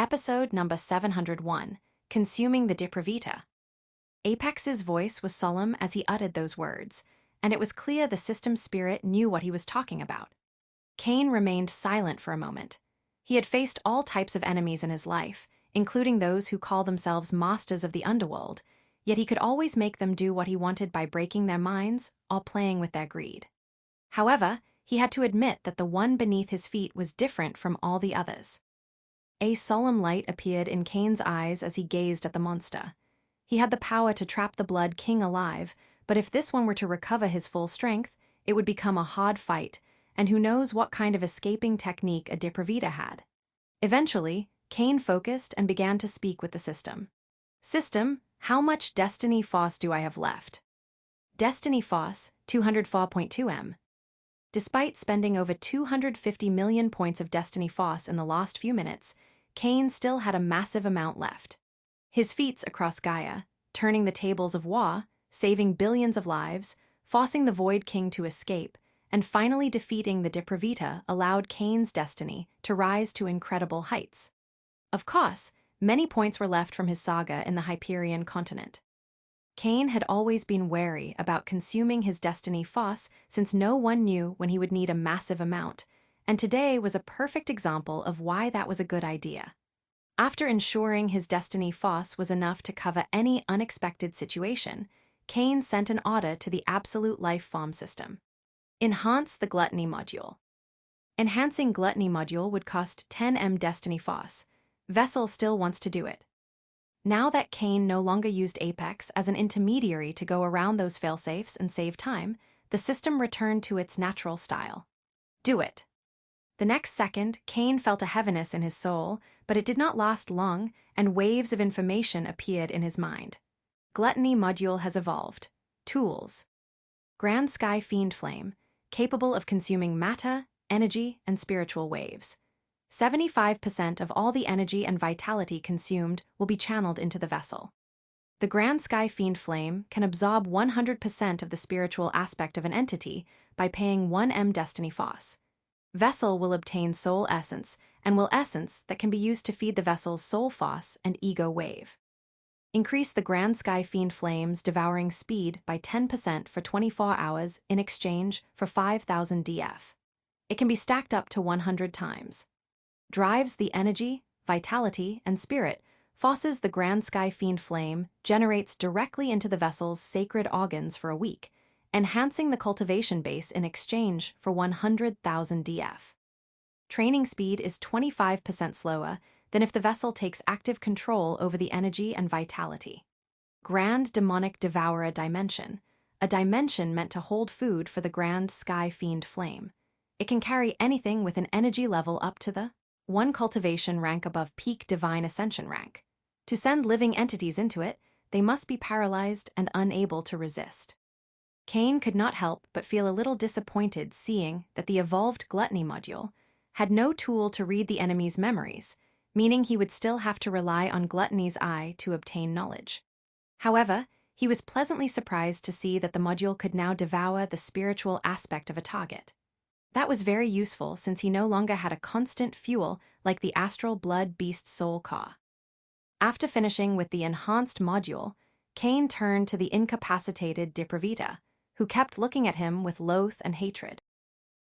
Episode number 701, Consuming the Depravita. Apex's voice was solemn as he uttered those words, and it was clear the system spirit knew what he was talking about. Cain remained silent for a moment. He had faced all types of enemies in his life, including those who call themselves masters of the underworld, yet he could always make them do what he wanted by breaking their minds or playing with their greed. However, he had to admit that the one beneath his feet was different from all the others. A solemn light appeared in Cain's eyes as he gazed at the monster. He had the power to trap the Blood King alive, but if this one were to recover his full strength, it would become a hard fight, and who knows what kind of escaping technique a Depravita had. Eventually, Cain focused and began to speak with the system. System, how much Destiny Force do I have left? Destiny Force, 204.2 M. Despite spending over 250 million points of Destiny Force in the last few minutes, Cain still had a massive amount left. His feats across Gaia, turning the tables of war, saving billions of lives, forcing the Void King to escape, and finally defeating the Depravita allowed Cain's destiny to rise to incredible heights. Of course, many points were left from his saga in the Hyperion continent. Cain had always been wary about consuming his Destiny Force since no one knew when he would need a massive amount, and today was a perfect example of why that was a good idea. After ensuring his Destiny Force was enough to cover any unexpected situation, Cain sent an order to the Absolute Life Form system. Enhance the Gluttony module. Enhancing Gluttony module would cost 10M Destiny Force. Vessel still wants to do it. Now that Cain no longer used Apex as an intermediary to go around those failsafes and save time, the system returned to its natural style. Do it. The next second, Cain felt a heaviness in his soul, but it did not last long, and waves of information appeared in his mind. Gluttony module has evolved. Tools. Grand Sky Fiend Flame, capable of consuming matter, energy, and spiritual waves. 75% of all the energy and vitality consumed will be channeled into the vessel. The Grand Sky Fiend Flame can absorb 100% of the spiritual aspect of an entity by paying 1M Destiny Force. Vessel will obtain soul essence, and will essence that can be used to feed the vessel's soul force and ego wave. Increase the Grand Sky Fiend Flame's devouring speed by 10% for 24 hours in exchange for 5,000 DF. It can be stacked up to 100 times. Drives the energy, vitality, and spirit, forces the Grand Sky Fiend Flame, generates directly into the vessel's sacred organs for a week, enhancing the cultivation base in exchange for 100,000 DF. Training speed is 25% slower than if the vessel takes active control over the energy and vitality. Grand Demonic Devourer Dimension, a dimension meant to hold food for the Grand Sky Fiend Flame. It can carry anything with an energy level up to the 1 cultivation rank above peak divine ascension rank. To send living entities into it, they must be paralyzed and unable to resist. Cain could not help but feel a little disappointed seeing that the evolved Gluttony module had no tool to read the enemy's memories, meaning he would still have to rely on Gluttony's eye to obtain knowledge. However, he was pleasantly surprised to see that the module could now devour the spiritual aspect of a target. That was very useful since he no longer had a constant fuel like the Astral Blood Beast Soul Core. After finishing with the enhanced module, Cain turned to the incapacitated Depravita, who kept looking at him with loath and hatred.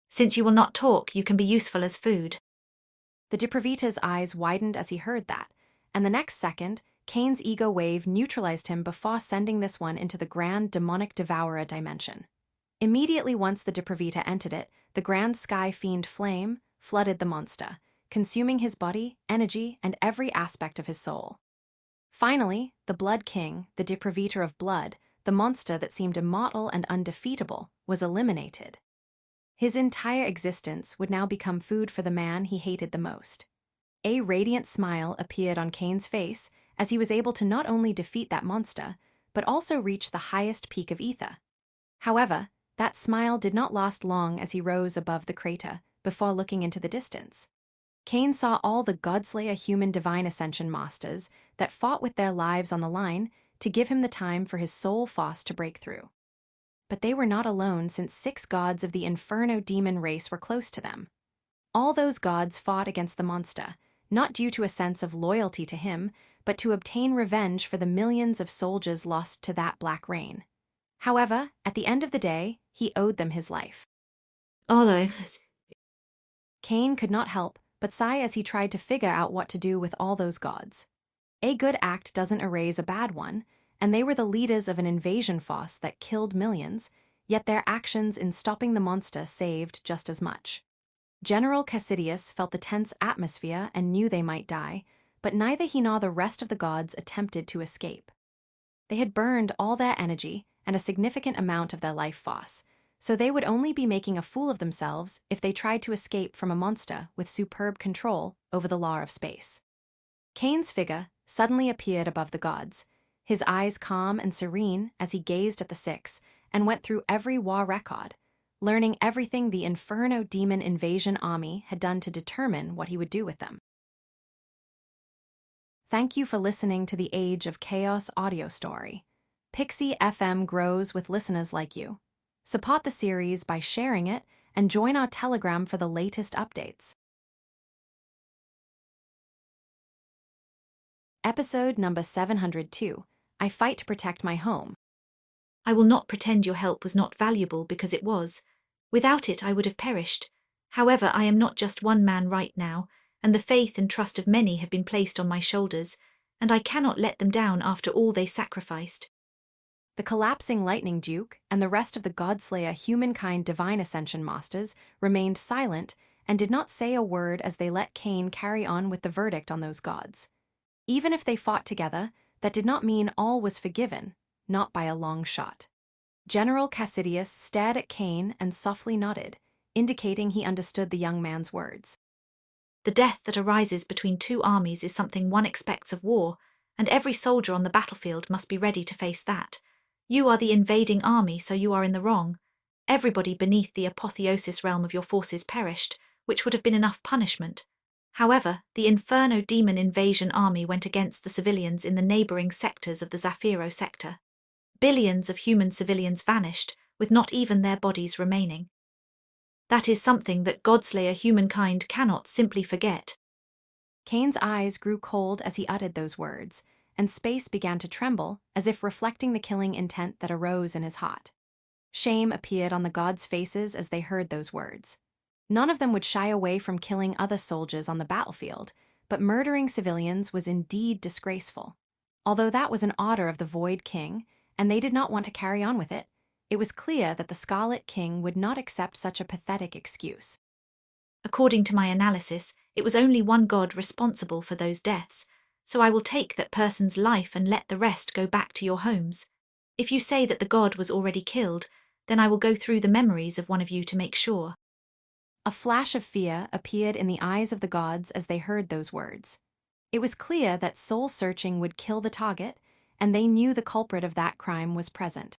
Since you will not talk, you can be useful as food. The Depravita's eyes widened as he heard that, and the next second, Cain's ego wave neutralized him before sending this one into the Grand Demonic Devourer dimension. Immediately once the Depravita entered it, the Grand Sky Fiend Flame flooded the monster, consuming his body, energy, and every aspect of his soul. Finally, the Blood King, the Depravita of blood, the monster that seemed immortal and undefeatable, was eliminated. His entire existence would now become food for the man he hated the most. A radiant smile appeared on Cain's face as he was able to not only defeat that monster, but also reach the highest peak of ether. However, that smile did not last long as he rose above the crater before looking into the distance. Cain saw all the Godslayer human divine ascension masters that fought with their lives on the line to give him the time for his soul force to break through. But they were not alone since 6 gods of the Inferno demon race were close to them. All those gods fought against the monster, not due to a sense of loyalty to him, but to obtain revenge for the millions of soldiers lost to that black rain. However, at the end of the day, he owed them his life. Although, Cain could not help but sigh as he tried to figure out what to do with all those gods. A good act doesn't erase a bad one, and they were the leaders of an invasion force that killed millions, yet their actions in stopping the monster saved just as much. General Cassidius felt the tense atmosphere and knew they might die, but neither he nor the rest of the gods attempted to escape. They had burned all their energy and a significant amount of their life force, so they would only be making a fool of themselves if they tried to escape from a monster with superb control over the law of space. Cain's figure suddenly appeared above the gods, his eyes calm and serene as he gazed at the six and went through every war record, learning everything the Inferno Demon Invasion Army had done to determine what he would do with them. Thank you for listening to the Age of Chaos audio story. Pixie FM grows with listeners like you. Support the series by sharing it and join our Telegram for the latest updates. Episode number 702, I Fight to Protect My Home. I will not pretend your help was not valuable because it was. Without it, I would have perished. However, I am not just one man right now, and the faith and trust of many have been placed on my shoulders, and I cannot let them down after all they sacrificed. The collapsing Lightning Duke and the rest of the Godslayer Humankind Divine Ascension Masters remained silent and did not say a word as they let Cain carry on with the verdict on those gods. Even if they fought together, that did not mean all was forgiven, not by a long shot. General Cassidius stared at Cain and softly nodded, indicating he understood the young man's words. The death that arises between two armies is something one expects of war, and every soldier on the battlefield must be ready to face that. You are the invading army, so you are in the wrong. Everybody beneath the apotheosis realm of your forces perished, which would have been enough punishment. However, the Inferno Demon Invasion Army went against the civilians in the neighboring sectors of the Zafiro sector. Billions of human civilians vanished, with not even their bodies remaining. That is something that Godslayer humankind cannot simply forget. Cain's eyes grew cold as he uttered those words, and space began to tremble as if reflecting the killing intent that arose in his heart. Shame appeared on the gods' faces as they heard those words. None of them would shy away from killing other soldiers on the battlefield, but murdering civilians was indeed disgraceful. Although that was an order of the Void King, and they did not want to carry on with it, it was clear that the Scarlet King would not accept such a pathetic excuse. According to my analysis, it was only one god responsible for those deaths, so I will take that person's life and let the rest go back to your homes. If you say that the god was already killed, then I will go through the memories of one of you to make sure. A flash of fear appeared in the eyes of the gods as they heard those words. It was clear that soul-searching would kill the target, and they knew the culprit of that crime was present.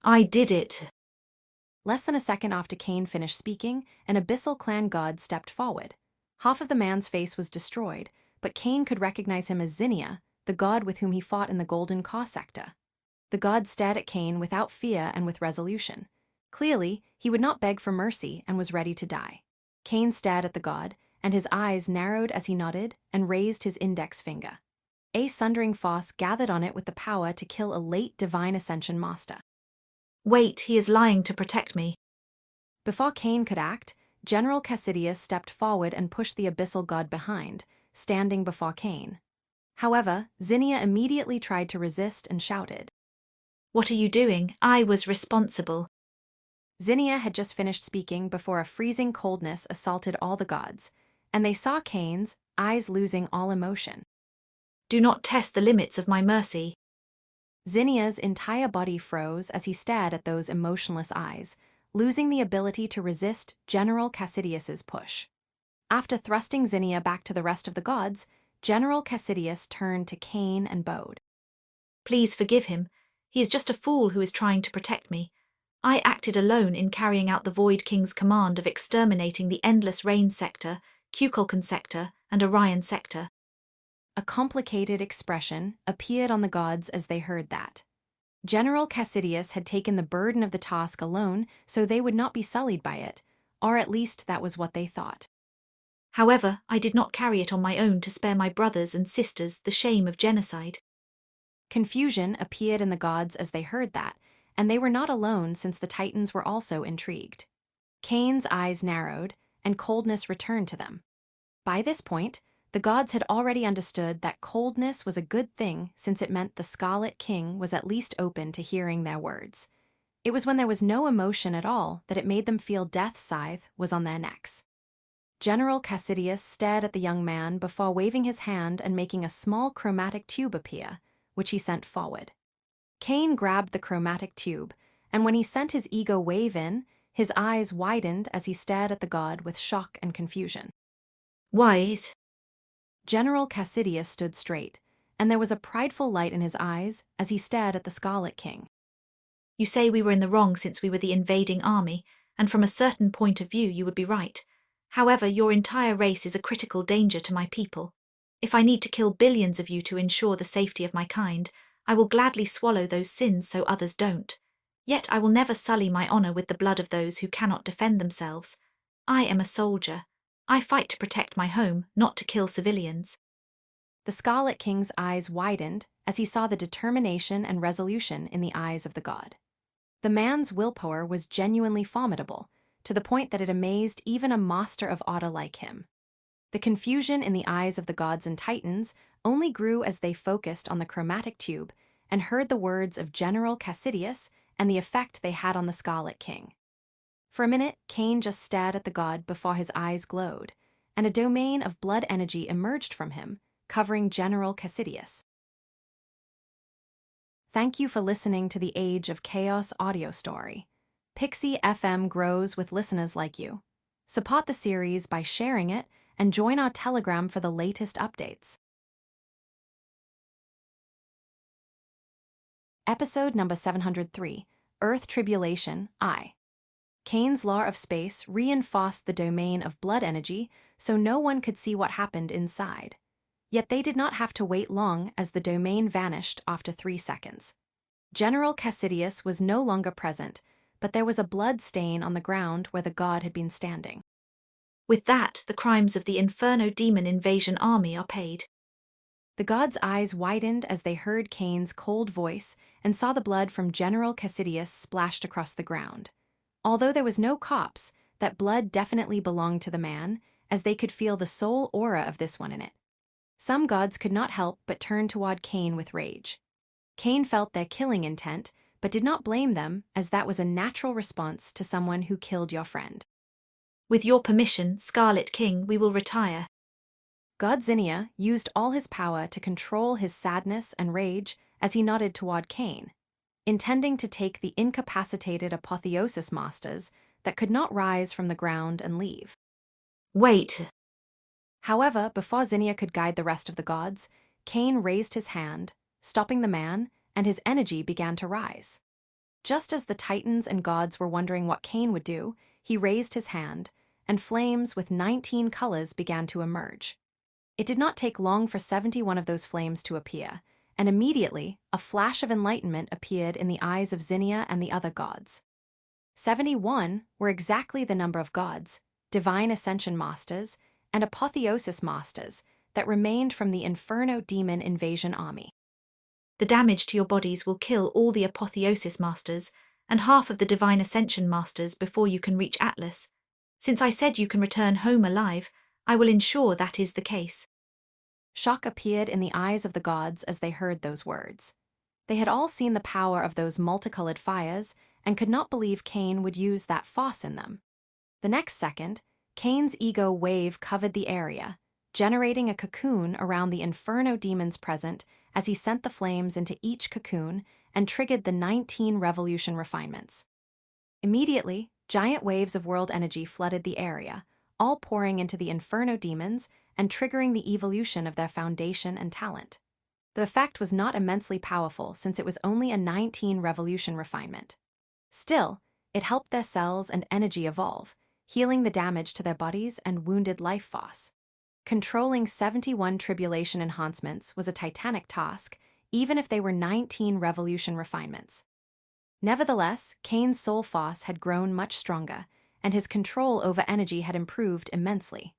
I did it. Less than a second after Cain finished speaking, an Abyssal Clan god stepped forward. Half of the man's face was destroyed, but Cain could recognize him as Zinnia, the god with whom he fought in the Golden Caw sector. The god stared at Cain without fear and with resolution. Clearly, he would not beg for mercy and was ready to die. Cain stared at the god, and his eyes narrowed as he nodded and raised his index finger. A sundering force gathered on it with the power to kill a late Divine Ascension Master. Wait, he is lying to protect me. Before Cain could act, General Cassidius stepped forward and pushed the Abyssal God behind, standing before Cain. However, Zinnia immediately tried to resist and shouted. What are you doing? I was responsible. Zinnia had just finished speaking before a freezing coldness assaulted all the gods, and they saw Cain's eyes losing all emotion. Do not test the limits of my mercy. Zinnia's entire body froze as he stared at those emotionless eyes, losing the ability to resist General Cassidius's push. After thrusting Zinnia back to the rest of the gods, General Cassidius turned to Cain and bowed. Please forgive him. He is just a fool who is trying to protect me. I acted alone in carrying out the Void King's command of exterminating the Endless Rain sector, Kukulkan sector, and Orion sector. A complicated expression appeared on the gods as they heard that. General Cassidius had taken the burden of the task alone, so they would not be sullied by it, or at least that was what they thought. However, I did not carry it on my own to spare my brothers and sisters the shame of genocide. Confusion appeared in the gods as they heard that, and they were not alone since the Titans were also intrigued. Cain's eyes narrowed, and coldness returned to them. By this point, the gods had already understood that coldness was a good thing since it meant the Scarlet King was at least open to hearing their words. It was when there was no emotion at all that it made them feel death's scythe was on their necks. General Cassidius stared at the young man before waving his hand and making a small chromatic tube appear, which he sent forward. Cain grabbed the chromatic tube, and when he sent his ego wave in, his eyes widened as he stared at the god with shock and confusion. Wise. General Cassidius stood straight, and there was a prideful light in his eyes as he stared at the Scarlet King. You say we were in the wrong since we were the invading army, and from a certain point of view you would be right. However, your entire race is a critical danger to my people. If I need to kill billions of you to ensure the safety of my kind, I will gladly swallow those sins so others don't. Yet I will never sully my honor with the blood of those who cannot defend themselves. I am a soldier. I fight to protect my home, not to kill civilians. The Scarlet King's eyes widened as he saw the determination and resolution in the eyes of the god. The man's willpower was genuinely formidable, to the point that it amazed even a master of order like him. The confusion in the eyes of the gods and titans only grew as they focused on the chromatic tube and heard the words of General Cassidius and the effect they had on the Scarlet King. For a minute, Cain just stared at the god before his eyes glowed, and a domain of blood energy emerged from him, covering General Cassidius. Thank you for listening to the Age of Chaos audio story. Pixie FM grows with listeners like you. Support the series by sharing it and join our Telegram for the latest updates. Episode number 703, Earth Tribulation, I. Cain's law of space reinforced the domain of blood energy so no one could see what happened inside. Yet they did not have to wait long as the domain vanished after 3 seconds. General Cassidius was no longer present, but there was a blood stain on the ground where the god had been standing. With that, the crimes of the Inferno Demon Invasion Army are paid. The gods' eyes widened as they heard Cain's cold voice and saw the blood from General Cassidius splashed across the ground. Although there was no corpse, that blood definitely belonged to the man, as they could feel the soul aura of this one in it. Some gods could not help but turn toward Cain with rage. Cain felt their killing intent, but did not blame them, as that was a natural response to someone who killed your friend. With your permission, Scarlet King, we will retire. God Zinnia used all his power to control his sadness and rage as he nodded toward Cain, intending to take the incapacitated apotheosis masters that could not rise from the ground and leave. Wait. However, before Zinnia could guide the rest of the gods, Cain raised his hand, stopping the man, and his energy began to rise. Just as the titans and gods were wondering what Cain would do, he raised his hand, and flames with 19 colors began to emerge. It did not take long for 71 of those flames to appear, and immediately a flash of enlightenment appeared in the eyes of Zinnia and the other gods. 71 were exactly the number of gods, divine ascension masters, and apotheosis masters that remained from the Inferno Demon Invasion Army. The damage to your bodies will kill all the apotheosis masters and half of the divine ascension masters before you can reach Atlas. Since I said you can return home alive, I will ensure that is the case. Shock appeared in the eyes of the gods as they heard those words. They had all seen the power of those multicolored fires and could not believe Cain would use that force in them. The next second, Cain's ego wave covered the area, generating a cocoon around the Inferno demons present as he sent the flames into each cocoon and triggered the 19 revolution refinements. Immediately, giant waves of world energy flooded the area, all pouring into the Inferno demons and triggering the evolution of their foundation and talent. The effect was not immensely powerful since it was only a 19 revolution refinement. Still, it helped their cells and energy evolve, healing the damage to their bodies and wounded life force. Controlling 71 tribulation enhancements was a titanic task, even if they were 19 revolution refinements. Nevertheless, Cain's soul force had grown much stronger, and his control over energy had improved immensely.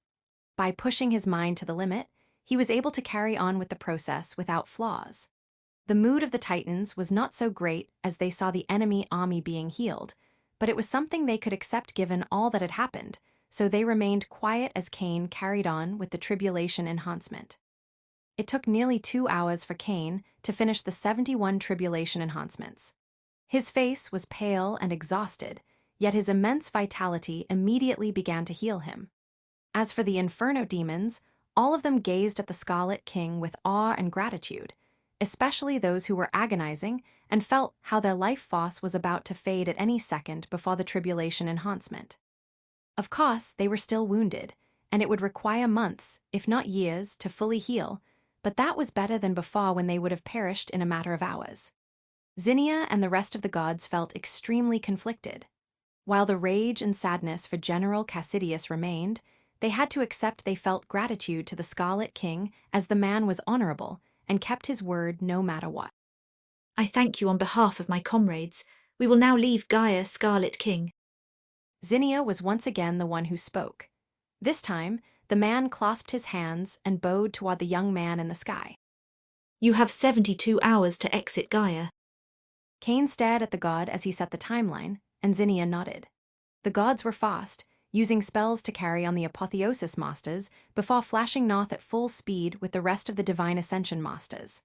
By pushing his mind to the limit, he was able to carry on with the process without flaws. The mood of the Titans was not so great as they saw the enemy army being healed, but it was something they could accept given all that had happened, so they remained quiet as Cain carried on with the tribulation enhancement. It took nearly 2 hours for Cain to finish the 71 tribulation enhancements. His face was pale and exhausted, yet his immense vitality immediately began to heal him. As for the Inferno demons, all of them gazed at the Scarlet King with awe and gratitude, especially those who were agonizing and felt how their life force was about to fade at any second before the tribulation enhancement. Of course, they were still wounded, and it would require months, if not years, to fully heal, but that was better than before when they would have perished in a matter of hours. Zinnia and the rest of the gods felt extremely conflicted. While the rage and sadness for General Cassidius remained, they had to accept they felt gratitude to the Scarlet King as the man was honorable and kept his word no matter what. I thank you on behalf of my comrades. We will now leave Gaia, Scarlet King. Zinnia was once again the one who spoke. This time, the man clasped his hands and bowed toward the young man in the sky. You have 72 hours to exit Gaia. Cain stared at the god as he set the timeline, and Zinnia nodded. The gods were fast, using spells to carry on the Apotheosis Masters before flashing north at full speed with the rest of the Divine Ascension Masters.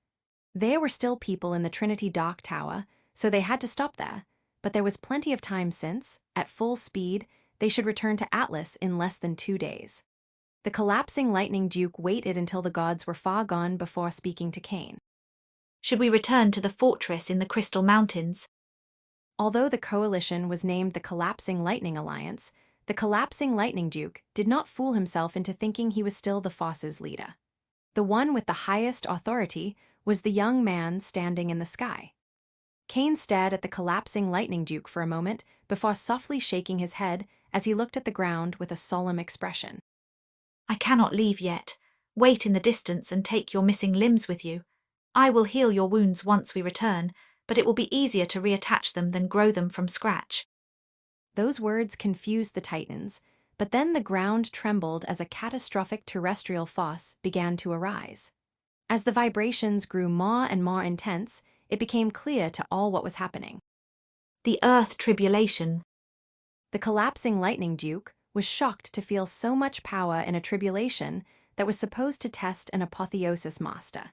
There were still people in the Trinity Dark Tower, so they had to stop there, but there was plenty of time since, at full speed, they should return to Atlas in less than 2 days. The collapsing Lightning Duke waited until the gods were far gone before speaking to Cain. Should we return to the fortress in the Crystal Mountains? Although the coalition was named the Collapsing Lightning Alliance, the Collapsing Lightning Duke did not fool himself into thinking he was still the Force's leader. The one with the highest authority was the young man standing in the sky. Cain stared at the Collapsing Lightning Duke for a moment before softly shaking his head as he looked at the ground with a solemn expression. I cannot leave yet. Wait in the distance and take your missing limbs with you. I will heal your wounds once we return, but it will be easier to reattach them than grow them from scratch. Those words confused the Titans, but then the ground trembled as a catastrophic terrestrial force began to arise. As the vibrations grew more and more intense, it became clear to all what was happening. The Earth Tribulation. The Collapsing Lightning Duke was shocked to feel so much power in a tribulation that was supposed to test an Apotheosis Master.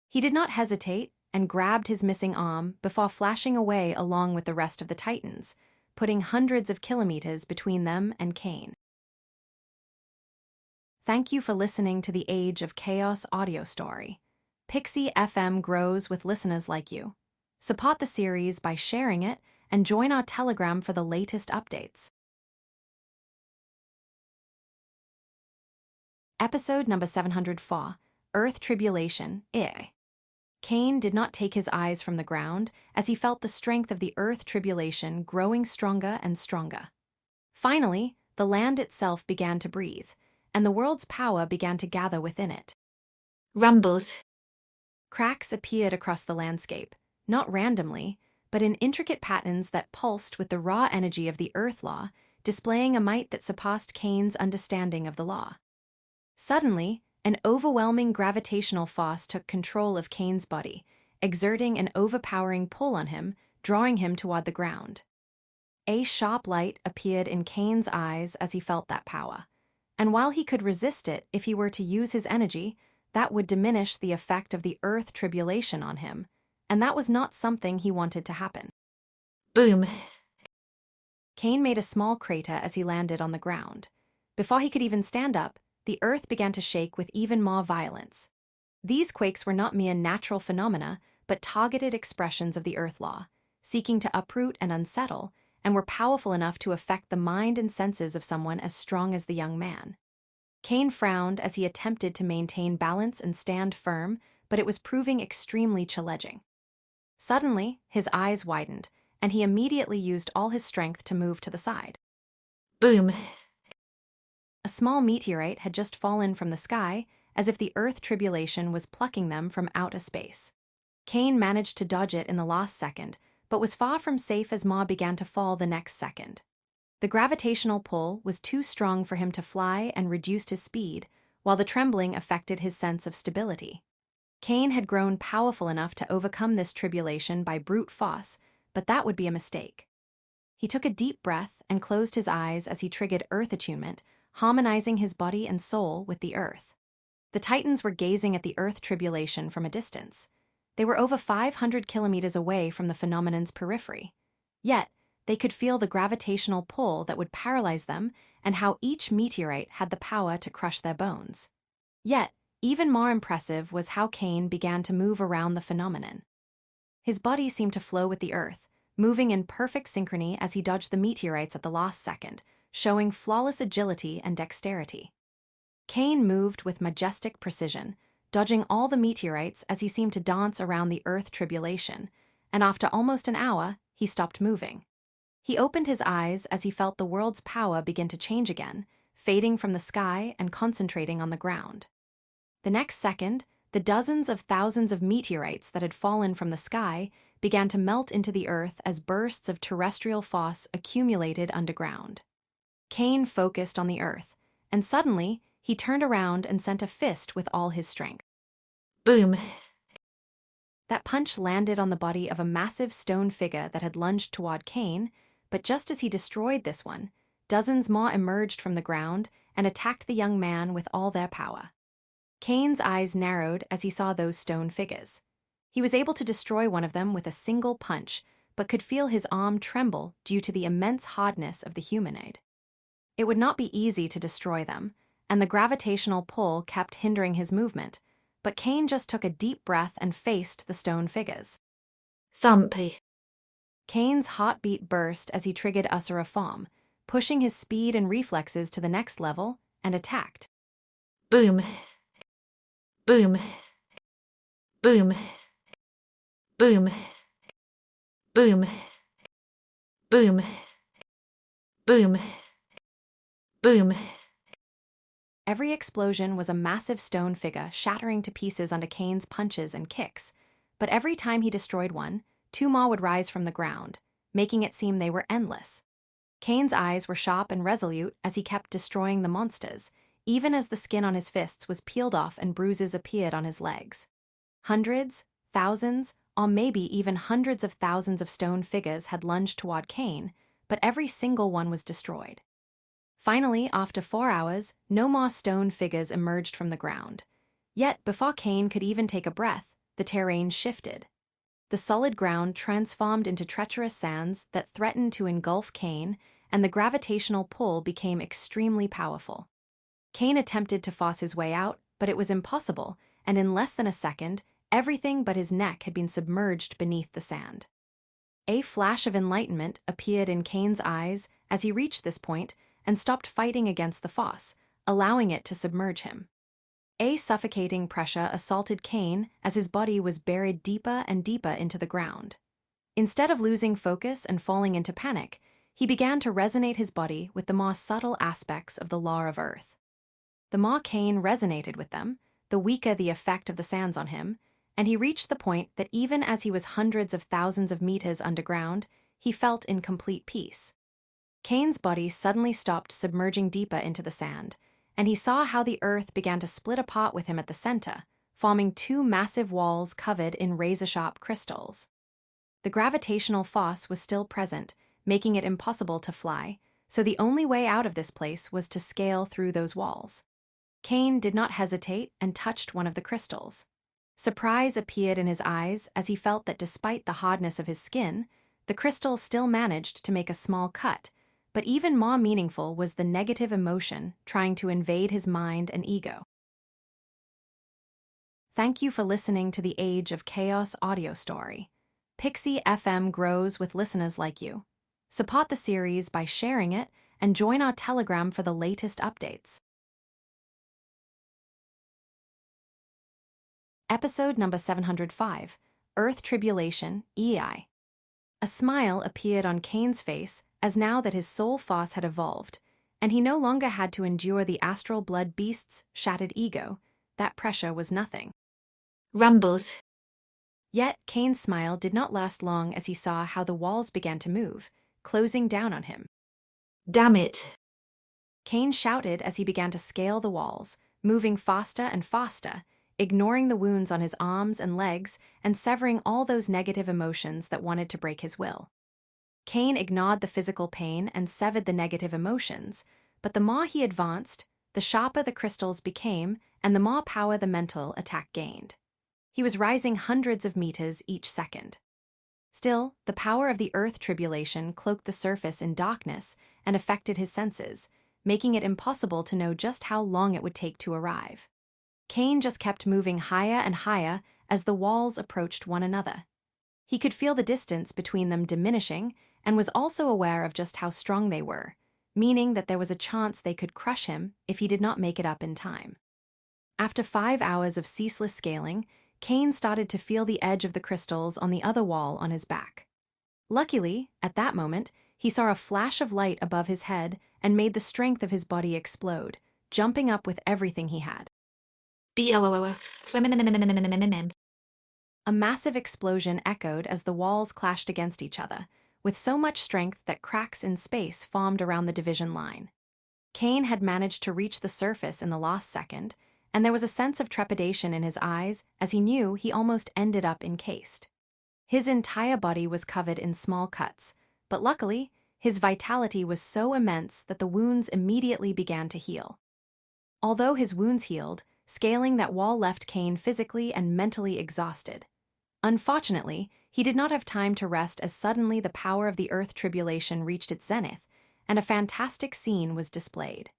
He did not hesitate and grabbed his missing arm before flashing away along with the rest of the Titans, putting hundreds of kilometers between them and Cain. Thank you for listening to the Age of Chaos audio story. Pixie FM grows with listeners like you. Support the series by sharing it and join our Telegram for the latest updates. Episode number 704, Earth Tribulation, I. Cain did not take his eyes from the ground as he felt the strength of the Earth Tribulation growing stronger and stronger. Finally, the land itself began to breathe, and the world's power began to gather within it. Rumbles. Cracks appeared across the landscape, not randomly, but in intricate patterns that pulsed with the raw energy of the Earth Law, displaying a might that surpassed Cain's understanding of the law. Suddenly, an overwhelming gravitational force took control of Cain's body, exerting an overpowering pull on him, drawing him toward the ground. A sharp light appeared in Cain's eyes as he felt that power, and while he could resist it if he were to use his energy, that would diminish the effect of the Earth Tribulation on him, and that was not something he wanted to happen. Boom. Cain made a small crater as he landed on the ground. Before he could even stand up, the earth began to shake with even more violence. These quakes were not mere natural phenomena, but targeted expressions of the Earth Law, seeking to uproot and unsettle, and were powerful enough to affect the mind and senses of someone as strong as the young man. Cain frowned as he attempted to maintain balance and stand firm, but it was proving extremely challenging. Suddenly, his eyes widened, and he immediately used all his strength to move to the side. Boom. A small meteorite had just fallen from the sky, as if the Earth Tribulation was plucking them from outer space. Cain managed to dodge it in the last second, but was far from safe as Ma began to fall the next second. The gravitational pull was too strong for him to fly and reduced his speed, while the trembling affected his sense of stability. Cain had grown powerful enough to overcome this tribulation by brute force, but that would be a mistake. He took a deep breath and closed his eyes as he triggered earth attunement, harmonizing his body and soul with the earth. The Titans were gazing at the earth tribulation from a distance. They were over 500 kilometers away from the phenomenon's periphery. Yet, they could feel the gravitational pull that would paralyze them and how each meteorite had the power to crush their bones. Yet, even more impressive was how Cain began to move around the phenomenon. His body seemed to flow with the earth, moving in perfect synchrony as he dodged the meteorites at the last second, showing flawless agility and dexterity. Cain moved with majestic precision, dodging all the meteorites as he seemed to dance around the earth tribulation, and after almost an hour, he stopped moving. He opened his eyes as he felt the world's power begin to change again, fading from the sky and concentrating on the ground. The next second, the dozens of thousands of meteorites that had fallen from the sky began to melt into the earth as bursts of terrestrial force accumulated underground. Cain focused on the earth, and suddenly, he turned around and sent a fist with all his strength. Boom. That punch landed on the body of a massive stone figure that had lunged toward Cain, but just as he destroyed this one, dozens more emerged from the ground and attacked the young man with all their power. Cain's eyes narrowed as he saw those stone figures. He was able to destroy one of them with a single punch, but could feel his arm tremble due to the immense hardness of the humanoid. It would not be easy to destroy them, and the gravitational pull kept hindering his movement, but Cain just took a deep breath and faced the stone figures. Thumpy. Cain's heartbeat burst as he triggered Asura Form, pushing his speed and reflexes to the next level, and attacked. Boom. Boom. Boom. Boom. Boom. Boom. Boom. Boom. Every explosion was a massive stone figure shattering to pieces under Cain's punches and kicks, but every time he destroyed one, two more would rise from the ground, making it seem they were endless. Cain's eyes were sharp and resolute as he kept destroying the monsters, even as the skin on his fists was peeled off and bruises appeared on his legs. Hundreds, thousands, or maybe even hundreds of thousands of stone figures had lunged toward Cain, but every single one was destroyed. Finally, after 4 hours, no more stone figures emerged from the ground. Yet, before Cain could even take a breath, the terrain shifted. The solid ground transformed into treacherous sands that threatened to engulf Cain, and the gravitational pull became extremely powerful. Cain attempted to force his way out, but it was impossible, and in less than a second, everything but his neck had been submerged beneath the sand. A flash of enlightenment appeared in Cain's eyes as he reached this point and stopped fighting against the fosse, allowing it to submerge him. A suffocating pressure assaulted Cain as his body was buried deeper and deeper into the ground. Instead of losing focus and falling into panic, he began to resonate his body with the more subtle aspects of the law of Earth. The more Cain resonated with them, the weaker the effect of the sands on him, and he reached the point that even as he was hundreds of thousands of meters underground, he felt in complete peace. Cain's body suddenly stopped submerging deeper into the sand, and he saw how the earth began to split apart with him at the center, forming two massive walls covered in razor-sharp crystals. The gravitational force was still present, making it impossible to fly, so the only way out of this place was to scale through those walls. Cain did not hesitate and touched one of the crystals. Surprise appeared in his eyes as he felt that despite the hardness of his skin, the crystal still managed to make a small cut, but even more meaningful was the negative emotion trying to invade his mind and ego. Thank you for listening to the Age of Chaos audio story. Pixie FM grows with listeners like you. Support the series by sharing it and join our Telegram for the latest updates. Episode number 705, Earth Tribulation, EI. A smile appeared on Cain's face as now that his soul force had evolved, and he no longer had to endure the astral blood beast's shattered ego. That pressure was nothing. Rumbled. Yet Cain's smile did not last long as he saw how the walls began to move, closing down on him. Damn it. Cain shouted as he began to scale the walls, moving faster and faster, ignoring the wounds on his arms and legs and severing all those negative emotions that wanted to break his will. Cain ignored the physical pain and severed the negative emotions, but the more he advanced, the sharper the crystals became and the more power the mental attack gained. He was rising hundreds of meters each second. Still, the power of the Earth tribulation cloaked the surface in darkness and affected his senses, making it impossible to know just how long it would take to arrive. Cain just kept moving higher and higher as the walls approached one another. He could feel the distance between them diminishing and was also aware of just how strong they were, meaning that there was a chance they could crush him if he did not make it up in time. After 5 hours of ceaseless scaling, Cain started to feel the edge of the crystals on the other wall on his back. Luckily, at that moment, he saw a flash of light above his head and made the strength of his body explode, jumping up with everything he had. A massive explosion echoed as the walls clashed against each other, with so much strength that cracks in space formed around the division line. Cain had managed to reach the surface in the last second, and there was a sense of trepidation in his eyes as he knew he almost ended up encased. His entire body was covered in small cuts, but luckily, his vitality was so immense that the wounds immediately began to heal. Although his wounds healed, scaling that wall left Cain physically and mentally exhausted. Unfortunately, he did not have time to rest as suddenly the power of the Earth tribulation reached its zenith, and a fantastic scene was displayed.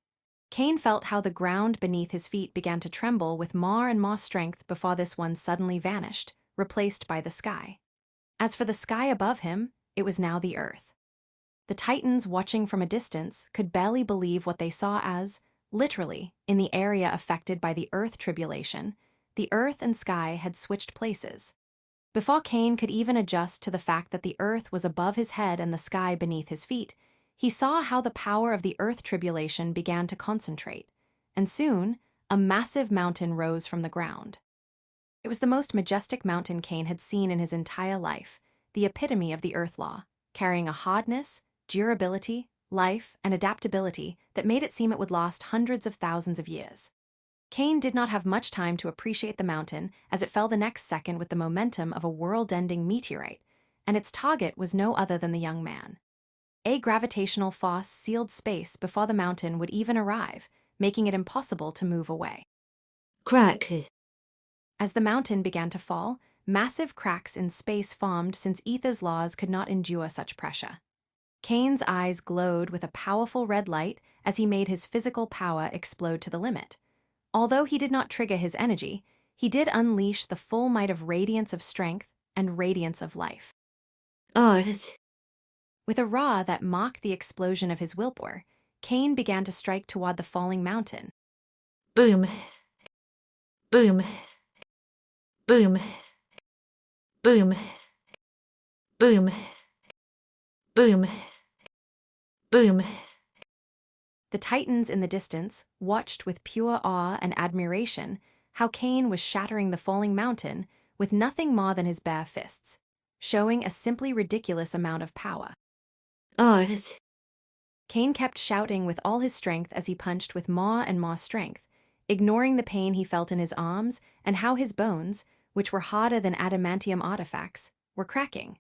Cain felt how the ground beneath his feet began to tremble with more and more strength before this one suddenly vanished, replaced by the sky. As for the sky above him, it was now the Earth. The Titans watching from a distance could barely believe what they saw as, literally, in the area affected by the Earth tribulation, the Earth and sky had switched places. Before Cain could even adjust to the fact that the Earth was above his head and the sky beneath his feet, he saw how the power of the Earth tribulation began to concentrate, and soon, a massive mountain rose from the ground. It was the most majestic mountain Cain had seen in his entire life, the epitome of the Earth law, carrying a hardness, durability, life, and adaptability that made it seem it would last hundreds of thousands of years. Cain did not have much time to appreciate the mountain as it fell the next second with the momentum of a world-ending meteorite, and its target was no other than the young man. A gravitational force sealed space before the mountain would even arrive, making it impossible to move away. Crack. As the mountain began to fall, massive cracks in space formed since ether's laws could not endure such pressure. Cain's eyes glowed with a powerful red light as he made his physical power explode to the limit. Although he did not trigger his energy, he did unleash the full might of radiance of strength and radiance of life. With a roar that mocked the explosion of his willpower, Cain began to strike toward the falling mountain. Boom. Boom. Boom. Boom. Boom. Boom. Boom. The Titans in the distance watched with pure awe and admiration how Cain was shattering the falling mountain with nothing more than his bare fists, showing a simply ridiculous amount of power. Cain kept shouting with all his strength as he punched with more and more strength, ignoring the pain he felt in his arms and how his bones, which were harder than adamantium artifacts, were cracking.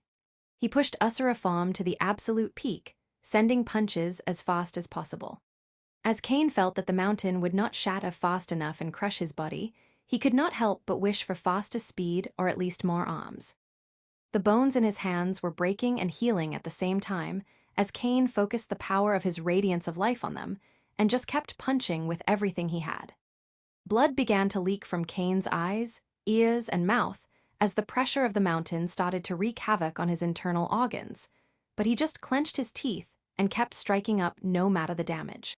He pushed Usurapham to the absolute peak, sending punches as fast as possible. As Cain felt that the mountain would not shatter fast enough and crush his body, he could not help but wish for faster speed or at least more arms. The bones in his hands were breaking and healing at the same time as Cain focused the power of his radiance of life on them and just kept punching with everything he had. Blood began to leak from Cain's eyes, ears, and mouth as the pressure of the mountain started to wreak havoc on his internal organs, but he just clenched his teeth and kept striking up no matter the damage.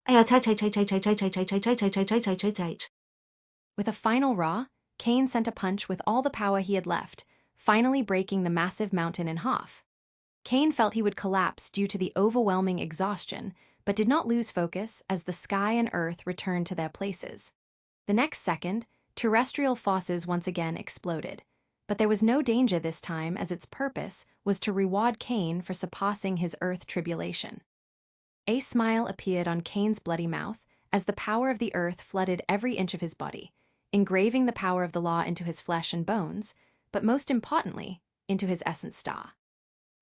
With a final roar, Cain sent a punch with all the power he had left, finally breaking the massive mountain in half. Cain felt he would collapse due to the overwhelming exhaustion, but did not lose focus as the sky and earth returned to their places. The next second, terrestrial forces once again exploded, but there was no danger this time as its purpose was to reward Cain for surpassing his earth tribulation. A smile appeared on Cain's bloody mouth as the power of the earth flooded every inch of his body, engraving the power of the law into his flesh and bones, but most importantly, into his essence star.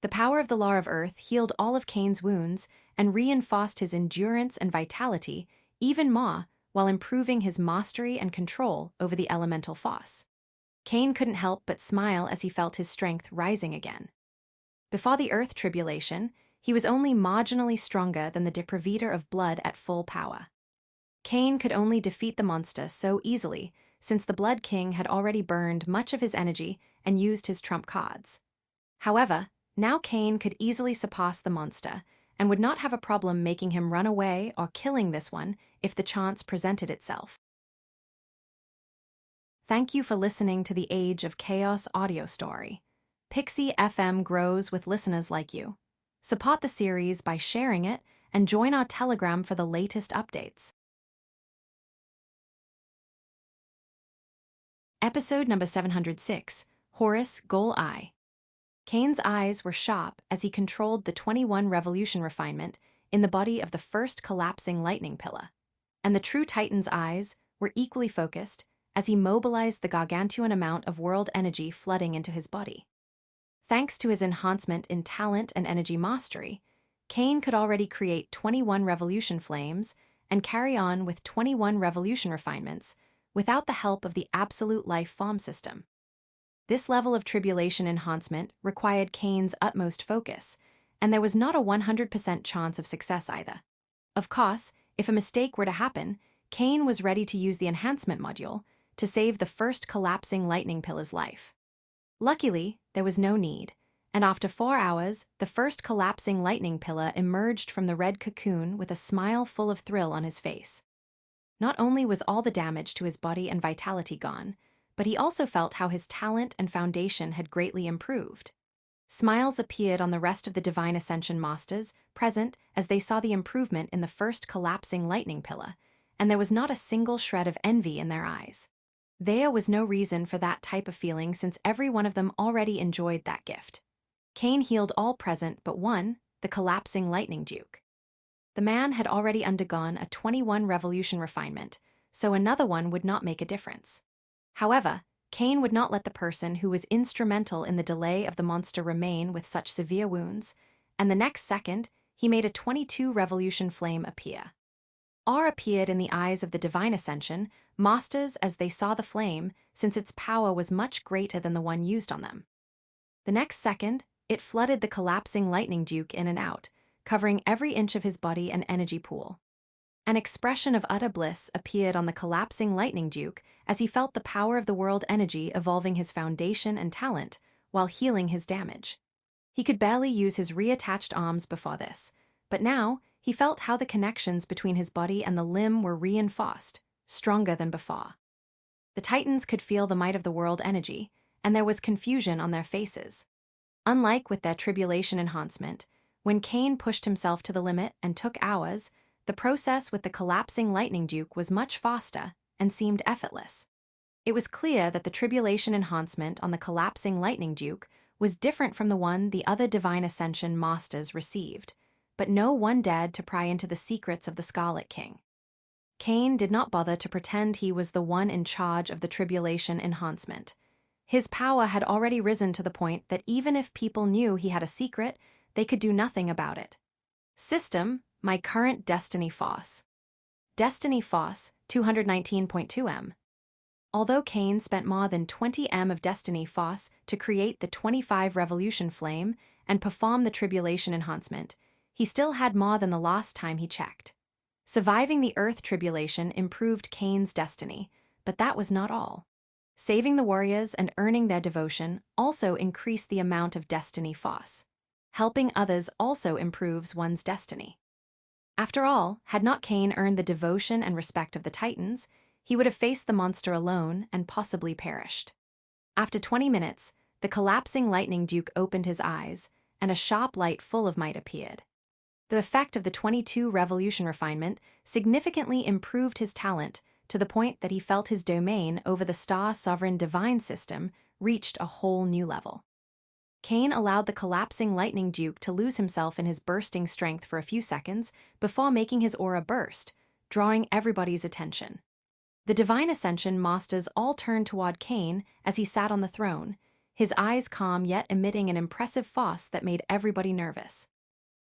The power of the law of earth healed all of Cain's wounds and reinforced his endurance and vitality even more, while improving his mastery and control over the elemental force. Cain couldn't help but smile as he felt his strength rising again. Before the earth tribulation, he was only marginally stronger than the deprivator of blood at full power. Cain could only defeat the monster so easily, since the Blood King had already burned much of his energy and used his trump cards. However, now Cain could easily surpass the monster, and would not have a problem making him run away or killing this one if the chance presented itself. Thank you for listening to the Age of Chaos audio story. Pixie FM grows with listeners like you. Support the series by sharing it and join our Telegram for the latest updates. Episode number 706, Horus Goal Eye. Cain's eyes were sharp as he controlled the 21 revolution refinement in the body of the first collapsing lightning pillar, and the true Titan's eyes were equally focused as he mobilized the gargantuan amount of world energy flooding into his body. Thanks to his enhancement in talent and energy mastery, Cain could already create 21 revolution flames and carry on with 21 revolution refinements without the help of the absolute life form system. This level of tribulation enhancement required Cain's utmost focus, and there was not a 100% chance of success either. Of course, if a mistake were to happen, Cain was ready to use the enhancement module to save the first collapsing lightning pillar's life. Luckily, there was no need, and after 4 hours, the first collapsing lightning pillar emerged from the red cocoon with a smile full of thrill on his face. Not only was all the damage to his body and vitality gone, but he also felt how his talent and foundation had greatly improved. Smiles appeared on the rest of the Divine Ascension Masters present as they saw the improvement in the first collapsing lightning pillar, and there was not a single shred of envy in their eyes. There was no reason for that type of feeling since every one of them already enjoyed that gift. Cain healed all present but one, the collapsing lightning duke. The man had already undergone a 21 revolution refinement, so another one would not make a difference. However, Cain would not let the person who was instrumental in the delay of the monster remain with such severe wounds, and the next second, he made a 22 revolution flame appear. Awe appeared in the eyes of the Divine Ascension Masters as they saw the flame, since its power was much greater than the one used on them. The next second, it flooded the collapsing lightning duke in and out, covering every inch of his body and energy pool. An expression of utter bliss appeared on the collapsing lightning duke as he felt the power of the world energy evolving his foundation and talent while healing his damage. He could barely use his reattached arms before this, but now he felt how the connections between his body and the limb were reinforced, stronger than before. The Titans could feel the might of the world energy, and there was confusion on their faces. Unlike with their tribulation enhancement, when Cain pushed himself to the limit and took hours, the process with the collapsing lightning duke was much faster and seemed effortless. It was clear that the tribulation enhancement on the collapsing lightning duke was different from the one the other Divine Ascension Masters received, but no one dared to pry into the secrets of the Scarlet King. Cain did not bother to pretend he was the one in charge of the tribulation enhancement. His power had already risen to the point that even if people knew he had a secret, they could do nothing about it. System, my current Destiny Force. Destiny Force, 219.2 M. Although Cain spent more than 20 M of Destiny Force to create the 25 Revolution Flame and perform the Tribulation Enhancement, he still had more than the last time he checked. Surviving the Earth Tribulation improved Cain's destiny, but that was not all. Saving the warriors and earning their devotion also increased the amount of Destiny Force. Helping others also improves one's destiny. After all, had not Cain earned the devotion and respect of the Titans, he would have faced the monster alone and possibly perished. After 20 minutes, the collapsing lightning duke opened his eyes, and a sharp light full of might appeared. The effect of the 22 revolution refinement significantly improved his talent to the point that he felt his domain over the Star Sovereign Divine System reached a whole new level. Cain allowed the collapsing lightning duke to lose himself in his bursting strength for a few seconds before making his aura burst, drawing everybody's attention. The Divine Ascension Masters all turned toward Cain as he sat on the throne, his eyes calm yet emitting an impressive force that made everybody nervous.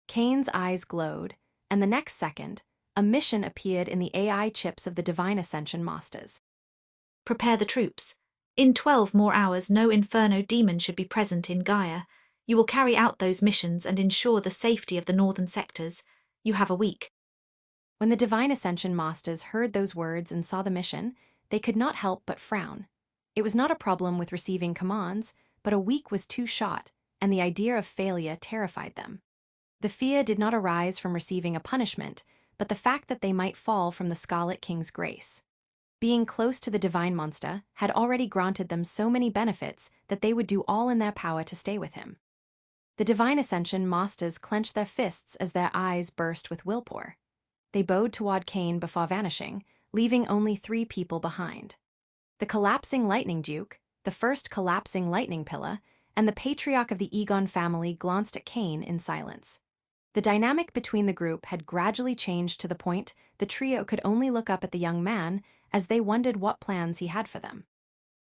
Cain's eyes glowed, and the next second, a mission appeared in the AI chips of the Divine Ascension Masters. Prepare the troops. In 12 more hours, no Inferno demon should be present in Gaia. You will carry out those missions and ensure the safety of the northern sectors. You have a week. When the Divine Ascension Masters heard those words and saw the mission, they could not help but frown. It was not a problem with receiving commands, but a week was too short, and the idea of failure terrified them. The fear did not arise from receiving a punishment, but the fact that they might fall from the Scarlet King's grace. Being close to the Divine Monster had already granted them so many benefits that they would do all in their power to stay with him. The Divine Ascension Masters clenched their fists as their eyes burst with willpower. They bowed toward Cain before vanishing, leaving only 3 people behind. The Collapsing Lightning Duke, the first Collapsing Lightning Pillar, and the Patriarch of the Egon family glanced at Cain in silence. The dynamic between the group had gradually changed to the point the trio could only look up at the young man as they wondered what plans he had for them.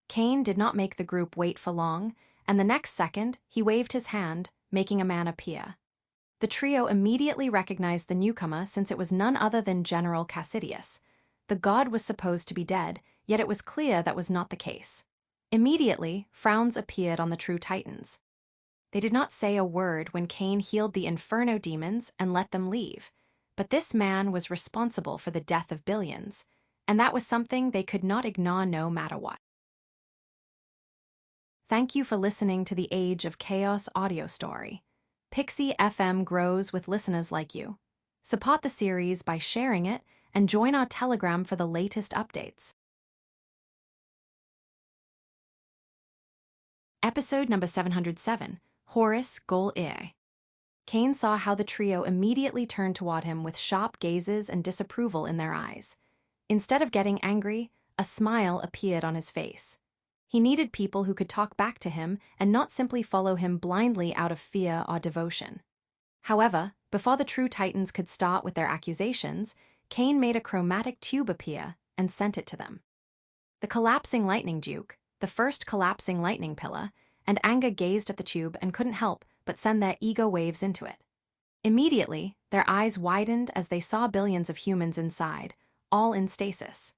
Cain did not make the group wait for long, and the next second he waved his hand, making a man appear. The trio immediately recognized the newcomer since it was none other than General Cassidius. The god was supposed to be dead, yet it was clear that was not the case. Immediately, frowns appeared on the true Titans. They did not say a word when Cain healed the Inferno demons and let them leave, but this man was responsible for the death of billions, and that was something they could not ignore no matter what. Thank you for listening to the Age of Chaos audio story. Pixie FM grows with listeners like you. Support the series by sharing it and join our Telegram for the latest updates. Episode number 707, Horus Gol Ea. Cain saw how the trio immediately turned toward him with sharp gazes and disapproval in their eyes. Instead of getting angry, a smile appeared on his face. He needed people who could talk back to him and not simply follow him blindly out of fear or devotion. However, before the true Titans could start with their accusations, Cain made a chromatic tube appear and sent it to them. The Collapsing Lightning Duke, the first Collapsing Lightning Pillar, and Anga gazed at the tube and couldn't help but send their ego waves into it. Immediately, their eyes widened as they saw billions of humans inside, all in stasis.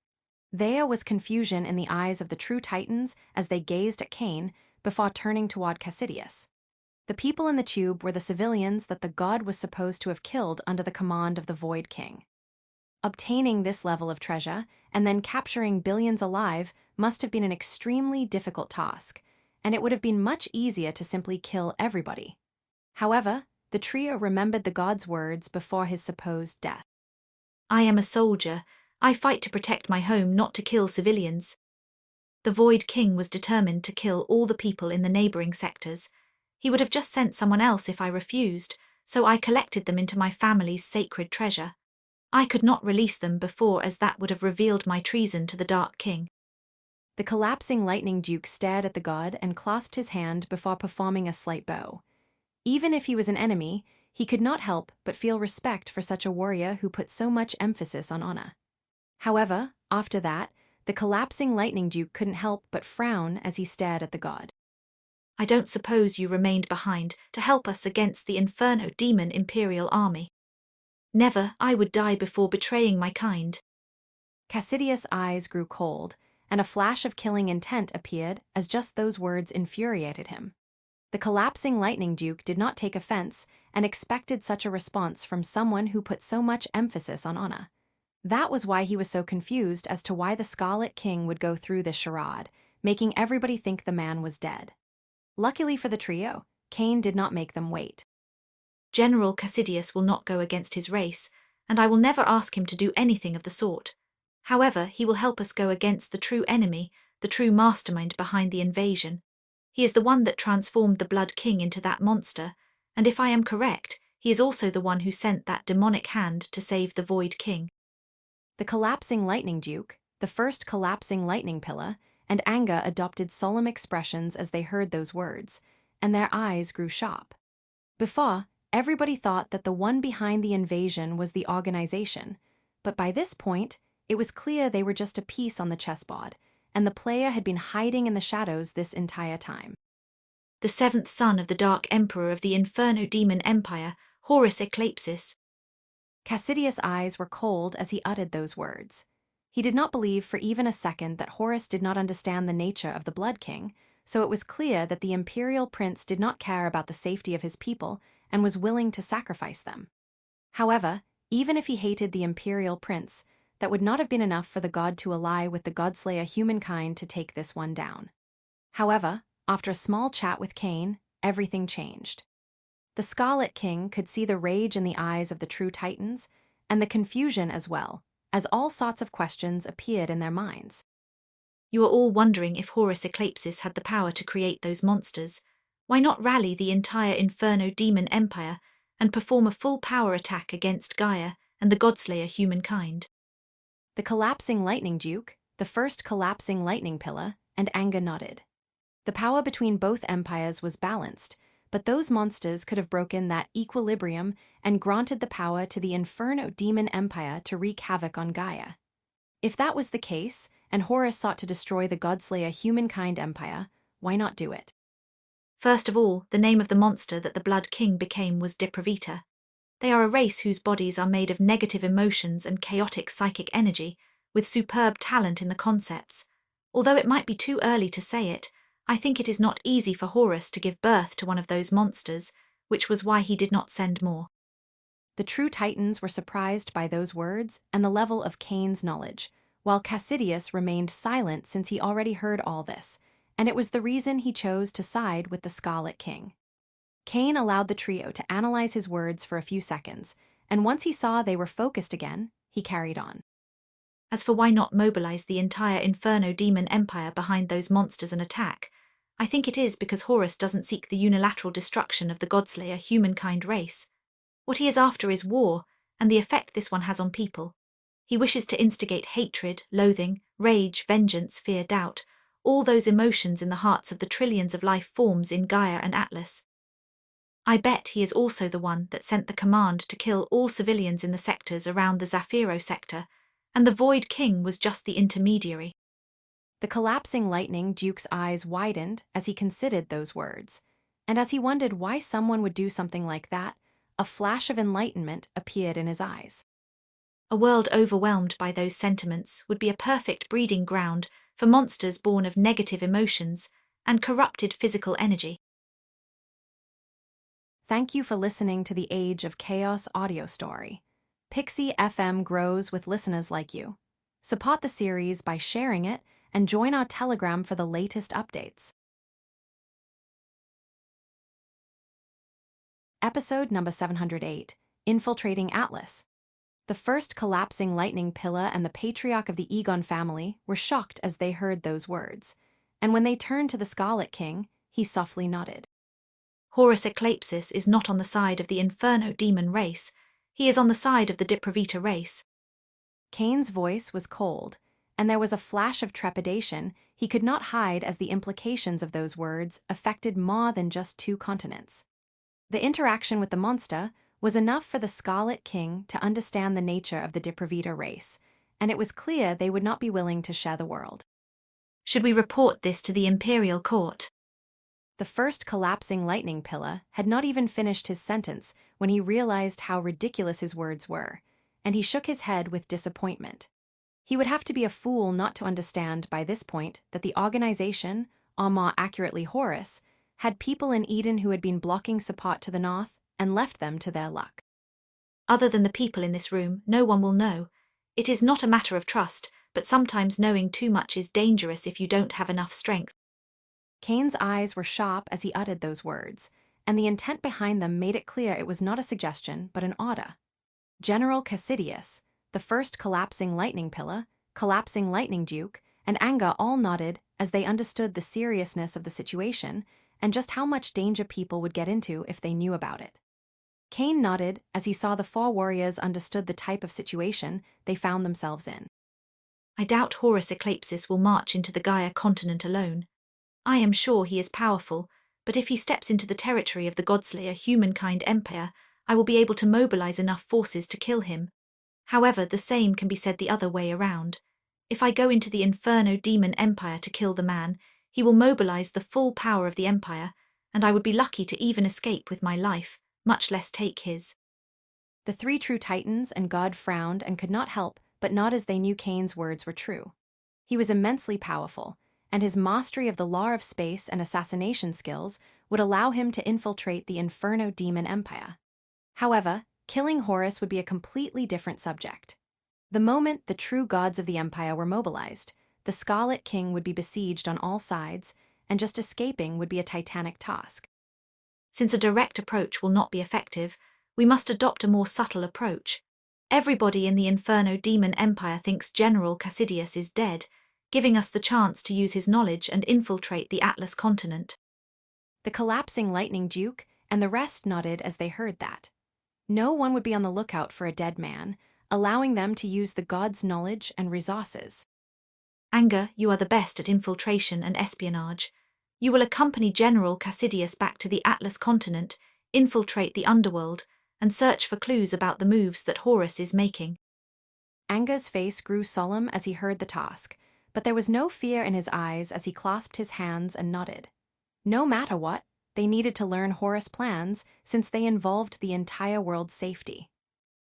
There was confusion in the eyes of the true Titans as they gazed at Cain before turning toward Cassidius. The people in the tube were the civilians that the god was supposed to have killed under the command of the Void King. Obtaining this level of treasure and then capturing billions alive must have been an extremely difficult task, and it would have been much easier to simply kill everybody. However, the trio remembered the god's words before his supposed death. I am a soldier. I fight to protect my home, not to kill civilians. The Void King was determined to kill all the people in the neighboring sectors. He would have just sent someone else if I refused, so I collected them into my family's sacred treasure. I could not release them before, as that would have revealed my treason to the Dark King. The Collapsing Lightning Duke stared at the god and clasped his hand before performing a slight bow. Even if he was an enemy, he could not help but feel respect for such a warrior who put so much emphasis on honor. However, after that, the Collapsing Lightning Duke couldn't help but frown as he stared at the god. I don't suppose you remained behind to help us against the Inferno demon Imperial army. Never, I would die before betraying my kind. Cassidius' eyes grew cold, and a flash of killing intent appeared as just those words infuriated him. The Collapsing Lightning Duke did not take offense and expected such a response from someone who put so much emphasis on honor. That was why he was so confused as to why the Scarlet King would go through this charade, making everybody think the man was dead. Luckily for the trio, Cain did not make them wait. General Cassidius will not go against his race, and I will never ask him to do anything of the sort. However, he will help us go against the true enemy, the true mastermind behind the invasion. He is the one that transformed the Blood King into that monster, and if I am correct, he is also the one who sent that demonic hand to save the Void King. The Collapsing Lightning Duke, the first Collapsing Lightning Pillar, and Anga adopted solemn expressions as they heard those words, and their eyes grew sharp. Before, everybody thought that the one behind the invasion was the organization, But by this point, it was clear they were just a piece on the chessboard, and the player had been hiding in the shadows this entire time. The seventh son of the Dark Emperor of the Inferno Demon Empire, Horus Eclipsis. Cassidius' eyes were cold as he uttered those words. He did not believe for even a second that Horus did not understand the nature of the Blood King, so it was clear that the imperial prince did not care about the safety of his people and was willing to sacrifice them. However, even if he hated the imperial prince, that would not have been enough for the god to ally with the Godslayer humankind to take this one down. However, after a small chat with Cain, everything changed. The Scarlet King could see the rage in the eyes of the true Titans, and the confusion as well, as all sorts of questions appeared in their minds. You are all wondering if Horus Eclipsis had the power to create those monsters. Why not rally the entire Inferno Demon Empire and perform a full power attack against Gaia and the Godslayer humankind? The collapsing lightning duke, the first collapsing lightning pillar, and Anga nodded. The power between both empires was balanced, but those monsters could have broken that equilibrium and granted the power to the Inferno Demon Empire to wreak havoc on Gaia. If that was the case, and Horus sought to destroy the Godslayer humankind empire, why not do it? First of all, the name of the monster that the Blood King became was Depravita. They are a race whose bodies are made of negative emotions and chaotic psychic energy, with superb talent in the concepts. Although it might be too early to say it, I think it is not easy for Horus to give birth to one of those monsters, which was why he did not send more. The true Titans were surprised by those words and the level of Cain's knowledge, while Cassidius remained silent since he already heard all this, and it was the reason he chose to side with the Scarlet King. Cain allowed the trio to analyze his words for a few seconds, and once he saw they were focused again, he carried on. As for why not mobilize the entire Inferno Demon Empire behind those monsters and attack, I think it is because Horus doesn't seek the unilateral destruction of the Godslayer humankind race. What he is after is war, and the effect this one has on people. He wishes to instigate hatred, loathing, rage, vengeance, fear, doubt, all those emotions in the hearts of the trillions of life forms in Gaia and Atlas. I bet he is also the one that sent the command to kill all civilians in the sectors around the Zafiro sector, and the Void King was just the intermediary. The collapsing lightning duke's eyes widened as he considered those words, and as he wondered why someone would do something like that, a flash of enlightenment appeared in his eyes. A world overwhelmed by those sentiments would be a perfect breeding ground for monsters born of negative emotions and corrupted physical energy. Thank you for listening to the Age of Chaos audio story. Pixie FM grows with listeners like you. Support the series by sharing it and join our Telegram for the latest updates. Episode number 708, Infiltrating Atlas. The first collapsing lightning pillar and the patriarch of the Egon family were shocked as they heard those words, and when they turned to the Scarlet King, he softly nodded. Horus Eclipsis is not on the side of the Inferno demon race. He is on the side of the Depravita race. Cain's voice was cold, and there was a flash of trepidation he could not hide as the implications of those words affected more than just two continents. The interaction with the monster was enough for the Scarlet King to understand the nature of the Depravita race, and it was clear they would not be willing to share the world. Should we report this to the Imperial Court? The first collapsing lightning pillar had not even finished his sentence when he realized how ridiculous his words were, and he shook his head with disappointment. He would have to be a fool not to understand by this point that the organization, or more accurately Horus, had people in Eden who had been blocking support to the north and left them to their luck. Other than the people in this room, no one will know. It is not a matter of trust, but sometimes knowing too much is dangerous if you don't have enough strength. Cain's eyes were sharp as he uttered those words, and the intent behind them made it clear it was not a suggestion but an order. General Cassidius, the first collapsing lightning pillar, collapsing lightning duke, and Anga all nodded as they understood the seriousness of the situation and just how much danger people would get into if they knew about it. Cain nodded as he saw the four warriors understood the type of situation they found themselves in. I doubt Horus Eclipsis will march into the Gaia continent alone. I am sure he is powerful, but if he steps into the territory of the Godslayer humankind empire, I will be able to mobilize enough forces to kill him. However, the same can be said the other way around. If I go into the Inferno Demon Empire to kill the man, he will mobilize the full power of the Empire, and I would be lucky to even escape with my life, much less take his. The three true titans and God frowned and could not help but nod as they knew Cain's words were true. He was immensely powerful, and his mastery of the law of space and assassination skills would allow him to infiltrate the Inferno Demon Empire. However, killing Horus would be a completely different subject. The moment the true gods of the Empire were mobilized, the Scarlet King would be besieged on all sides, and just escaping would be a titanic task. Since a direct approach will not be effective, we must adopt a more subtle approach. Everybody in the Inferno Demon Empire thinks General Cassidius is dead, giving us the chance to use his knowledge and infiltrate the Atlas continent. The collapsing Lightning Duke and the rest nodded as they heard that. No one would be on the lookout for a dead man, allowing them to use the gods' knowledge and resources. Anger, you are the best at infiltration and espionage. You will accompany General Cassidius back to the Atlas continent, infiltrate the underworld, and search for clues about the moves that Horus is making. Anga's face grew solemn as he heard the task, but there was no fear in his eyes as he clasped his hands and nodded. No matter what, they needed to learn Horus' plans since they involved the entire world's safety.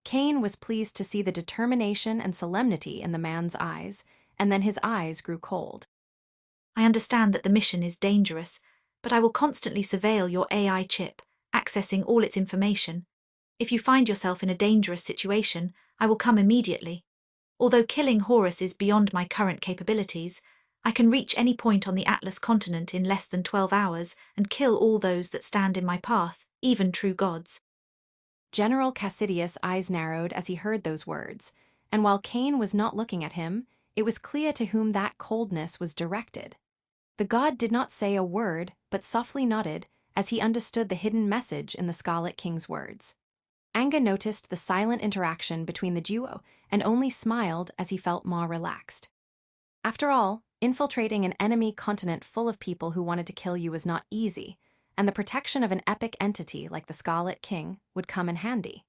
Cain was pleased to see the determination and solemnity in the man's eyes, and then his eyes grew cold. I understand that the mission is dangerous, but I will constantly surveil your AI chip, accessing all its information. If you find yourself in a dangerous situation, I will come immediately. Although killing Horus is beyond my current capabilities, I can reach any point on the Atlas continent in less than 12 hours and kill all those that stand in my path, even true gods. General Cassidius' eyes narrowed as he heard those words, and while Cain was not looking at him, it was clear to whom that coldness was directed. The god did not say a word, but softly nodded as he understood the hidden message in the Scarlet King's words. Anga noticed the silent interaction between the duo and only smiled as he felt more relaxed. After all, infiltrating an enemy continent full of people who wanted to kill you was not easy, and the protection of an epic entity like the Scarlet King would come in handy.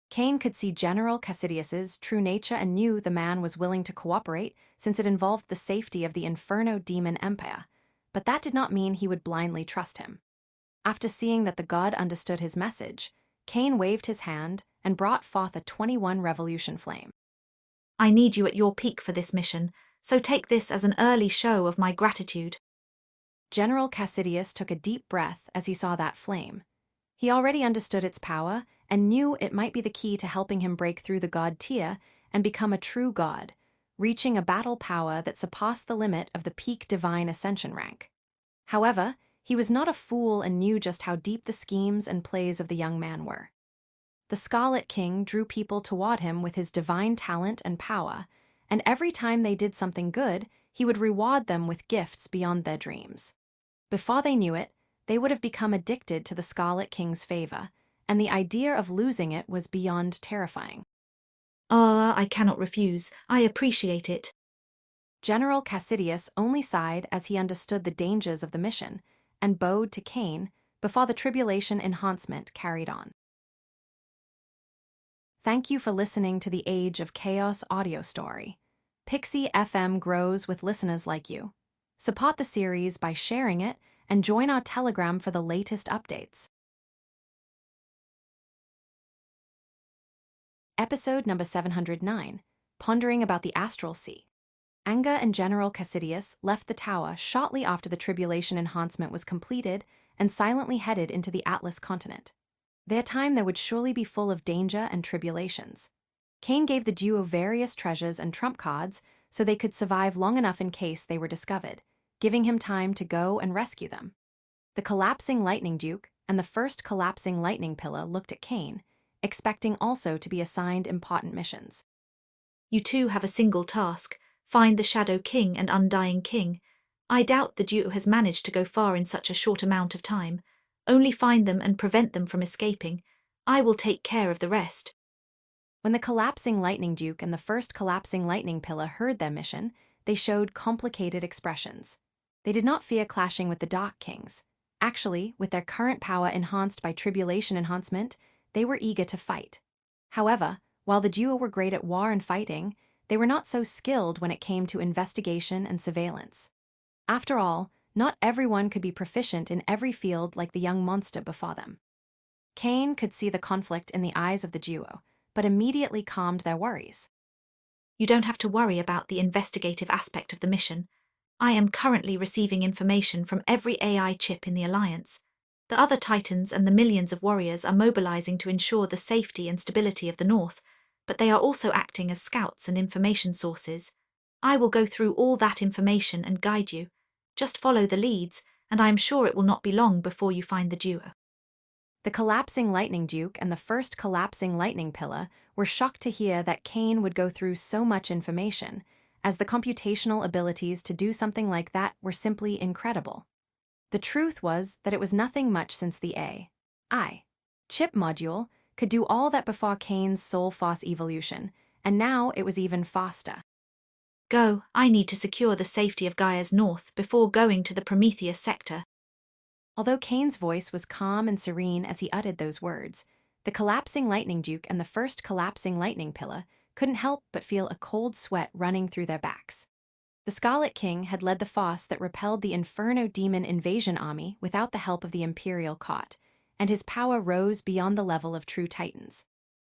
Cain could see General Cassidius's true nature and knew the man was willing to cooperate since it involved the safety of the Inferno Demon Empire, but that did not mean he would blindly trust him. After seeing that the god understood his message, Cain waved his hand and brought forth a 21 revolution flame. I need you at your peak for this mission, so take this as an early show of my gratitude. General Cassidius took a deep breath as he saw that flame. He already understood its power and knew it might be the key to helping him break through the god tier and become a true god, reaching a battle power that surpassed the limit of the peak divine ascension rank. However, he was not a fool and knew just how deep the schemes and plays of the young man were. The Scarlet King drew people toward him with his divine talent and power, and every time they did something good, he would reward them with gifts beyond their dreams. Before they knew it, they would have become addicted to the Scarlet King's favor, and the idea of losing it was beyond terrifying. I cannot refuse. I appreciate it. General Cassidius only sighed as he understood the dangers of the mission, and bowed to Cain before the tribulation enhancement carried on. Thank you for listening to the Age of Chaos audio story. Pixie FM grows with listeners like you. Support the series by sharing it and join our Telegram for the latest updates. Episode number 709, Pondering About the Astral Sea. Anga and General Cassidius left the tower shortly after the tribulation enhancement was completed and silently headed into the Atlas continent. Their time there would surely be full of danger and tribulations. Cain gave the duo various treasures and trump cards so they could survive long enough in case they were discovered, giving him time to go and rescue them. The collapsing Lightning Duke and the first collapsing lightning pillar looked at Cain, expecting also to be assigned important missions. You two have a single task: find the Shadow King and Undying King. I doubt the duo has managed to go far in such a short amount of time. Only find them and prevent them from escaping. I will take care of the rest. When the collapsing Lightning Duke and the first collapsing lightning pillar heard their mission, they showed complicated expressions. They did not fear clashing with the Dark Kings. Actually, with their current power enhanced by tribulation enhancement, they were eager to fight. However, While the duo were great at war and fighting, they were not so skilled when it came to investigation and surveillance. After all, not everyone could be proficient in every field like the young monster before them. Cain could see the conflict in the eyes of the duo, but immediately calmed their worries. You don't have to worry about the investigative aspect of the mission. I am currently receiving information from every AI chip in the Alliance. The other Titans and the millions of warriors are mobilizing to ensure the safety and stability of the North, but they are also acting as scouts and information sources. I will go through all that information and guide you. Just follow the leads, and I am sure it will not be long before you find the duo. The collapsing lightning duke and the first collapsing lightning pillar were shocked to hear that Cain would go through so much information, as the computational abilities to do something like that were simply incredible. The truth was that it was nothing much since the AI chip module could do all that before Cain's soul force evolution, and now it was even faster. Go, I need to secure the safety of Gaia's North before going to the Prometheus sector. Although Cain's voice was calm and serene as he uttered those words, the collapsing lightning duke and the first collapsing lightning pillar couldn't help but feel a cold sweat running through their backs. The Scarlet King had led the force that repelled the Inferno Demon invasion army without the help of the Imperial Cot, and his power rose beyond the level of true Titans.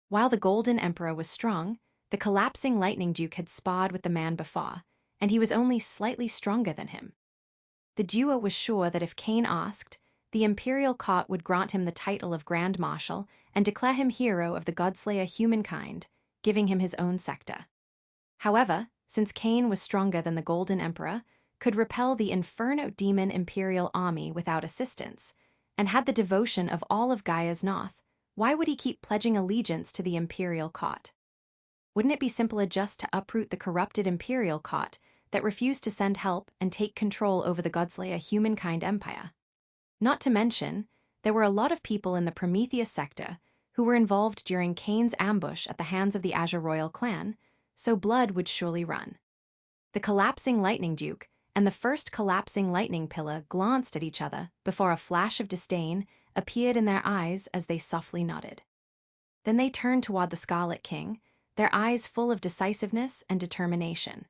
While the Golden Emperor was strong, the collapsing Lightning Duke had sparred with the man before, and he was only slightly stronger than him. The duo was sure that if Cain asked, the Imperial Cot would grant him the title of Grand Marshal and declare him hero of the Godslayer humankind, giving him his own sector. However, since Cain was stronger than the Golden Emperor, could repel the Inferno Demon Imperial army without assistance, and had the devotion of all of Gaia's North, why would he keep pledging allegiance to the Imperial Cot? Wouldn't it be simpler just to uproot the corrupted Imperial Cot that refused to send help and take control over the Godslayer humankind empire? Not to mention, there were a lot of people in the Prometheus sector who were involved during Cain's ambush at the hands of the Azure Royal clan, so blood would surely run. The collapsing Lightning Duke and the first collapsing lightning pillar glanced at each other before a flash of disdain appeared in their eyes as they softly nodded. Then they turned toward the Scarlet King, their eyes full of decisiveness and determination.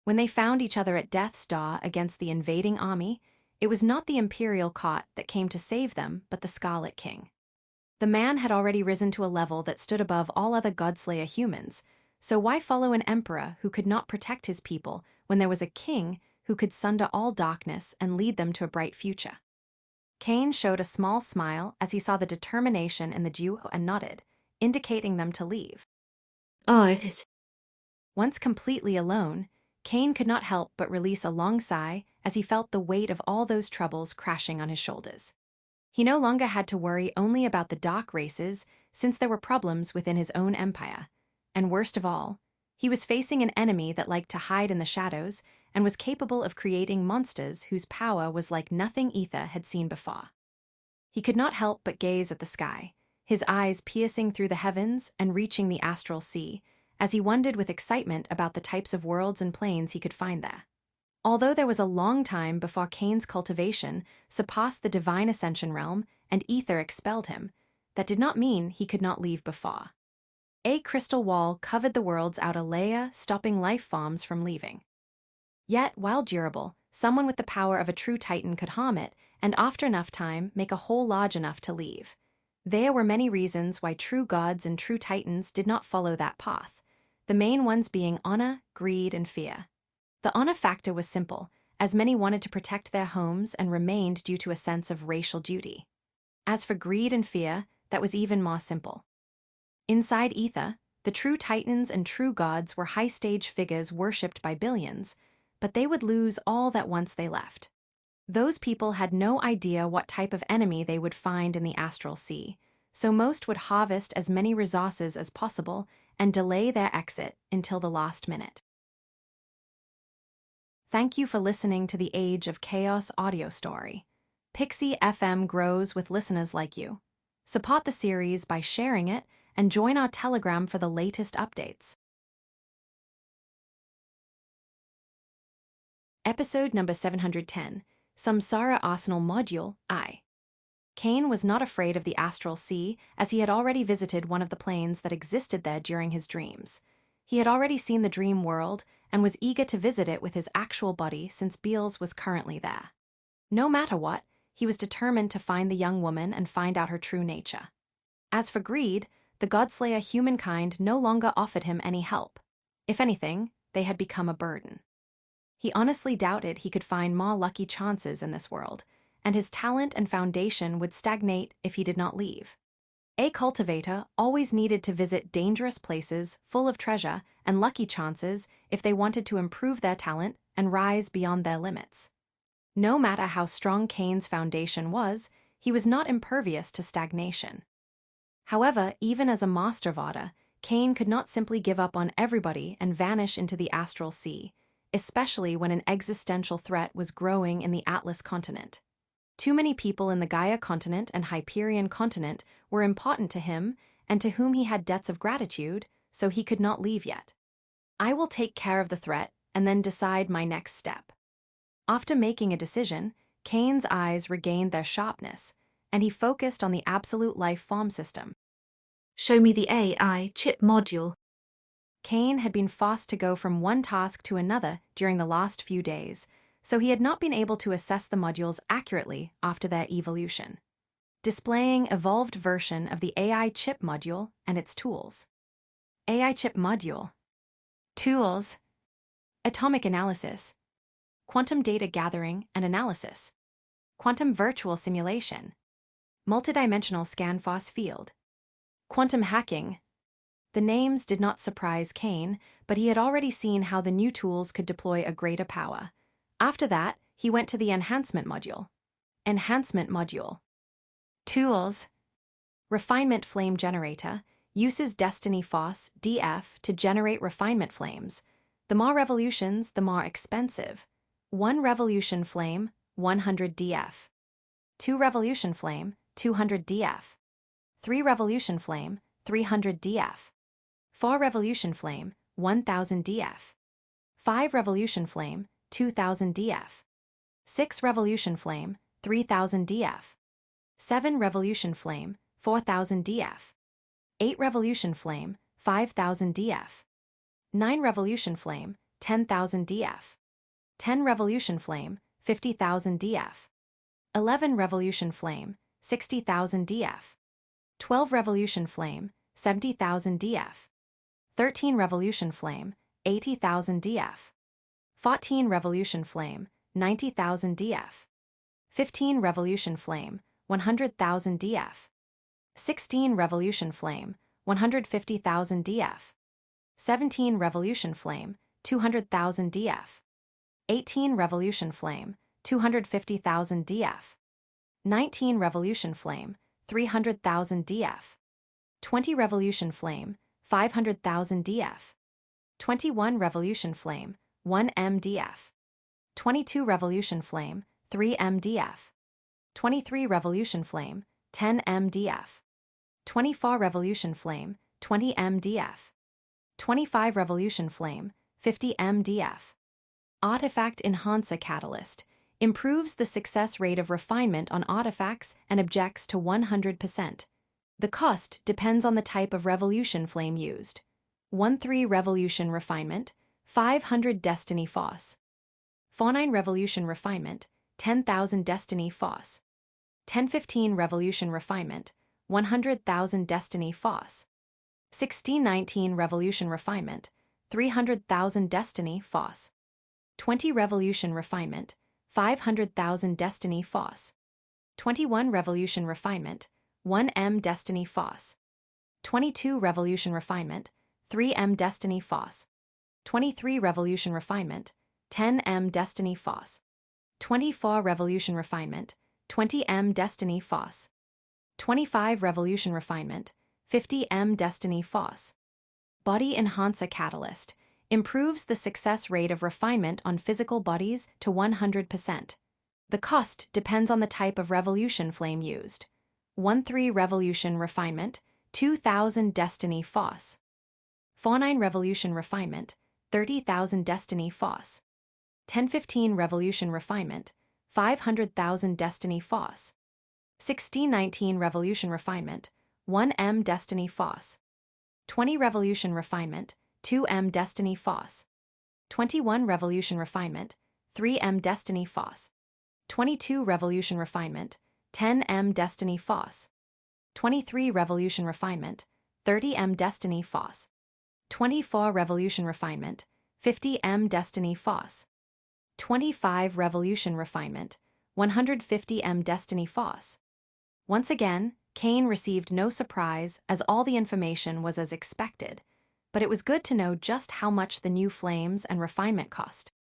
When they found each other at death's door against the invading army, it was not the Imperial Cot that came to save them, but the Scarlet King. The man had already risen to a level that stood above all other Godslayer humans, so why follow an emperor who could not protect his people when there was a king who could sunder all darkness and lead them to a bright future? Cain showed a small smile as he saw the determination in the duo and nodded, indicating them to leave. Oh, it is. Once completely alone, Cain could not help but release a long sigh as he felt the weight of all those troubles crashing on his shoulders. He no longer had to worry only about the dark races, since there were problems within his own empire. And worst of all, he was facing an enemy that liked to hide in the shadows and was capable of creating monsters whose power was like nothing Ether had seen before. He could not help but gaze at the sky, his eyes piercing through the heavens and reaching the astral sea, as he wondered with excitement about the types of worlds and planes he could find there. Although there was a long time before Cain's cultivation surpassed the divine ascension realm and Ether expelled him, that did not mean he could not leave before. A crystal wall covered the world's outer layer, stopping life forms from leaving. Yet, while durable, someone with the power of a true Titan could harm it, and after enough time, make a hole large enough to leave. There were many reasons why true gods and true Titans did not follow that path, the main ones being honor, greed, and fear. The honor factor was simple, as many wanted to protect their homes and remained due to a sense of racial duty. As for greed and fear, that was even more simple. Inside Ether, the true Titans and true gods were high-stage figures worshipped by billions, but they would lose all that once they left. Those people had no idea what type of enemy they would find in the astral sea, so most would harvest as many resources as possible and delay their exit until the last minute. Thank you for listening to the Age of Chaos audio story. Pixie FM grows with listeners like you. Support the series by sharing it and join our Telegram for the latest updates. Episode number 710, Samsara Arsenal Module I. Cain was not afraid of the astral sea, as he had already visited one of the planes that existed there during his dreams. He had already seen the dream world and was eager to visit it with his actual body since Beals was currently there. No matter what, he was determined to find the young woman and find out her true nature. As for greed, the Godslayer humankind no longer offered him any help. If anything, they had become a burden. He honestly doubted he could find more lucky chances in this world, and his talent and foundation would stagnate if he did not leave. A cultivator always needed to visit dangerous places full of treasure and lucky chances if they wanted to improve their talent and rise beyond their limits. No matter how strong Cain's foundation was, he was not impervious to stagnation. However, even as a master Vada, Cain could not simply give up on everybody and vanish into the astral sea, especially when an existential threat was growing in the Atlas continent. Too many people in the Gaia continent and Hyperion continent were important to him and to whom he had debts of gratitude, so he could not leave yet. I will take care of the threat and then decide my next step. After making a decision, Cain's eyes regained their sharpness, and he focused on the absolute life form system. Show me the AI chip module. Cain had been forced to go from one task to another during the last few days, so he had not been able to assess the modules accurately after their evolution. Displaying evolved version of the AI chip module and its tools. AI chip module. Tools. Atomic analysis. Quantum data gathering and analysis. Quantum virtual simulation. Multidimensional scan force field. Quantum hacking. The names did not surprise Cain, but he had already seen how the new tools could deploy a greater power. After that, he went to the enhancement module. Enhancement module. Tools. Refinement flame generator uses destiny force, DF, to generate refinement flames. The more revolutions, the more expensive. 1 revolution flame, 100 DF. 2 revolution flame, 200 DF. 3 revolution flame, 300 DF. 4 revolution flame, 1000 DF. 5 revolution flame, 2000 DF. 6 revolution flame, 3000 DF. 7 revolution flame, 4000 DF. 8 revolution flame, 5000 DF. 9 revolution flame, 10,000 DF. 10 revolution flame, 50,000 DF. 11 revolution flame, 60,000 DF. 12 revolution flame, 70,000 DF. 13 revolution flame, 80,000 DF. 14 revolution flame, 90,000 DF. 15 revolution flame, 100,000 DF. 16 revolution flame, 150,000 DF. 17 revolution flame, 200,000 DF. 18 revolution flame, 250,000 DF. 19 revolution flame, 300,000 DF. 20 revolution flame, 500,000 DF. 21 revolution flame, 1 MDF. 22 revolution flame, 3 MDF. 23 revolution flame, 10 MDF. 24 revolution flame, 20 MDF. 25 revolution flame, 50 MDF. Artifact Enhancer Catalyst improves the success rate of refinement on artifacts and objects to 100%. The cost depends on the type of revolution flame used. 1-3 revolution refinement, 500 destiny force. 4-9 revolution refinement, 10,000 destiny force. 10-15 revolution refinement, 100,000 destiny force. 16-19 revolution refinement, 300,000 destiny force. 20 revolution refinement, 500,000 destiny force. 21 revolution refinement, 1 M destiny force. 22 revolution refinement, 3 M destiny force. 23 revolution refinement, 10 M destiny force. 24 revolution refinement, 20 M destiny force. 25 revolution refinement, 50 M destiny force. Body Enhancer Catalyst improves the success rate of refinement on physical bodies to 100%. The cost depends on the type of revolution flame used. 1-3 revolution refinement, 2,000 destiny force. 4-9 revolution refinement, 30,000 destiny force. 10-15 revolution refinement, 500,000 destiny force. 1619 Revolution Refinement, 1M Destiny Foss. 20 Revolution Refinement, 2M Destiny Foss. 21 Revolution Refinement, 3M Destiny Foss. 22 Revolution Refinement, 10M Destiny Foss. 23 Revolution Refinement, 30M Destiny Foss. 24 Revolution Refinement, 50M Destiny Foss. 25 Revolution Refinement, 150M Destiny Foss. Once again, Cain received no surprise as all the information was as expected, but it was good to know just how much the new flames and refinement cost.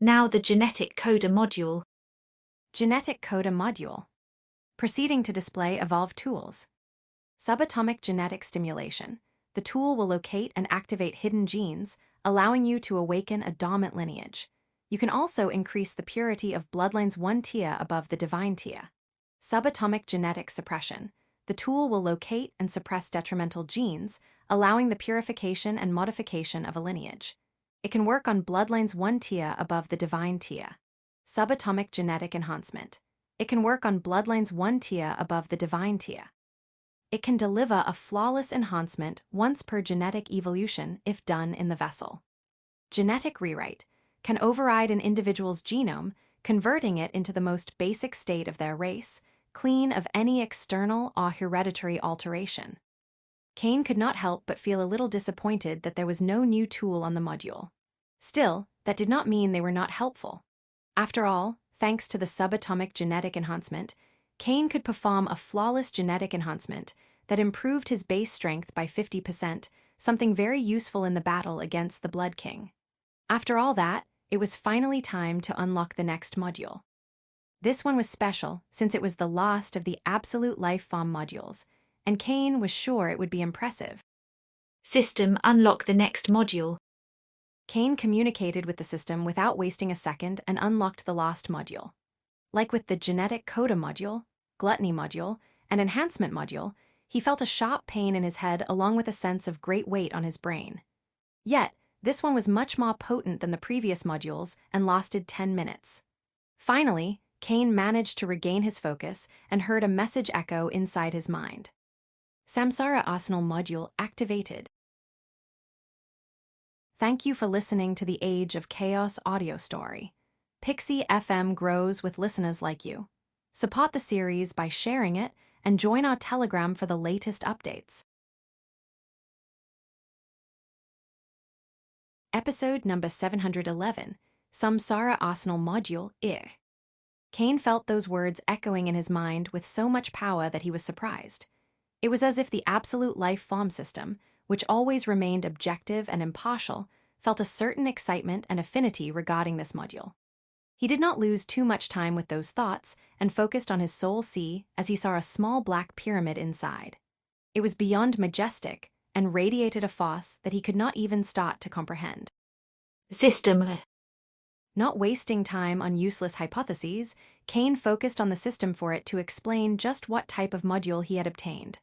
Now the genetic coda module. Genetic coda module. Proceeding to display evolved tools. Subatomic genetic stimulation. The tool will locate and activate hidden genes, allowing you to awaken a dormant lineage. You can also increase the purity of bloodlines one tier above the divine tier. Subatomic genetic suppression. The tool will locate and suppress detrimental genes, allowing the purification and modification of a lineage. It can work on bloodlines one tier above the divine tier. Subatomic genetic enhancement. It can work on bloodlines one tier above the divine tier. It can deliver a flawless enhancement once per genetic evolution if done in the vessel. Genetic rewrite can override an individual's genome, converting it into the most basic state of their race, clean of any external or hereditary alteration. Cain could not help but feel a little disappointed that there was no new tool on the module. Still, that did not mean they were not helpful. After all, thanks to the subatomic genetic enhancement, Cain could perform a flawless genetic enhancement that improved his base strength by 50%, something very useful in the battle against the Blood King. After all that, it was finally time to unlock the next module. This one was special since it was the last of the Absolute Life Form modules, and Cain was sure it would be impressive. System unlock the next module. Cain communicated with the system without wasting a second and unlocked the last module. Like with the genetic coda module, gluttony module, and enhancement module, he felt a sharp pain in his head along with a sense of great weight on his brain. Yet, this one was much more potent than the previous modules and lasted 10 minutes. Finally, Cain managed to regain his focus and heard a message echo inside his mind. Samsara Arsenal module activated. Thank you for listening to the Age of Chaos audio story. Pixie FM grows with listeners like you. Support the series by sharing it and join our Telegram for the latest updates. Episode number 711, Samsara Arsenal Module I. Cain felt those words echoing in his mind with so much power that he was surprised. It was as if the Absolute Life Form system, which always remained objective and impartial, felt a certain excitement and affinity regarding this module. He did not lose too much time with those thoughts and focused on his soul sea as he saw a small black pyramid inside. It was beyond majestic and radiated a force that he could not even start to comprehend. System. Not wasting time on useless hypotheses, Cain focused on the system for it to explain just what type of module he had obtained.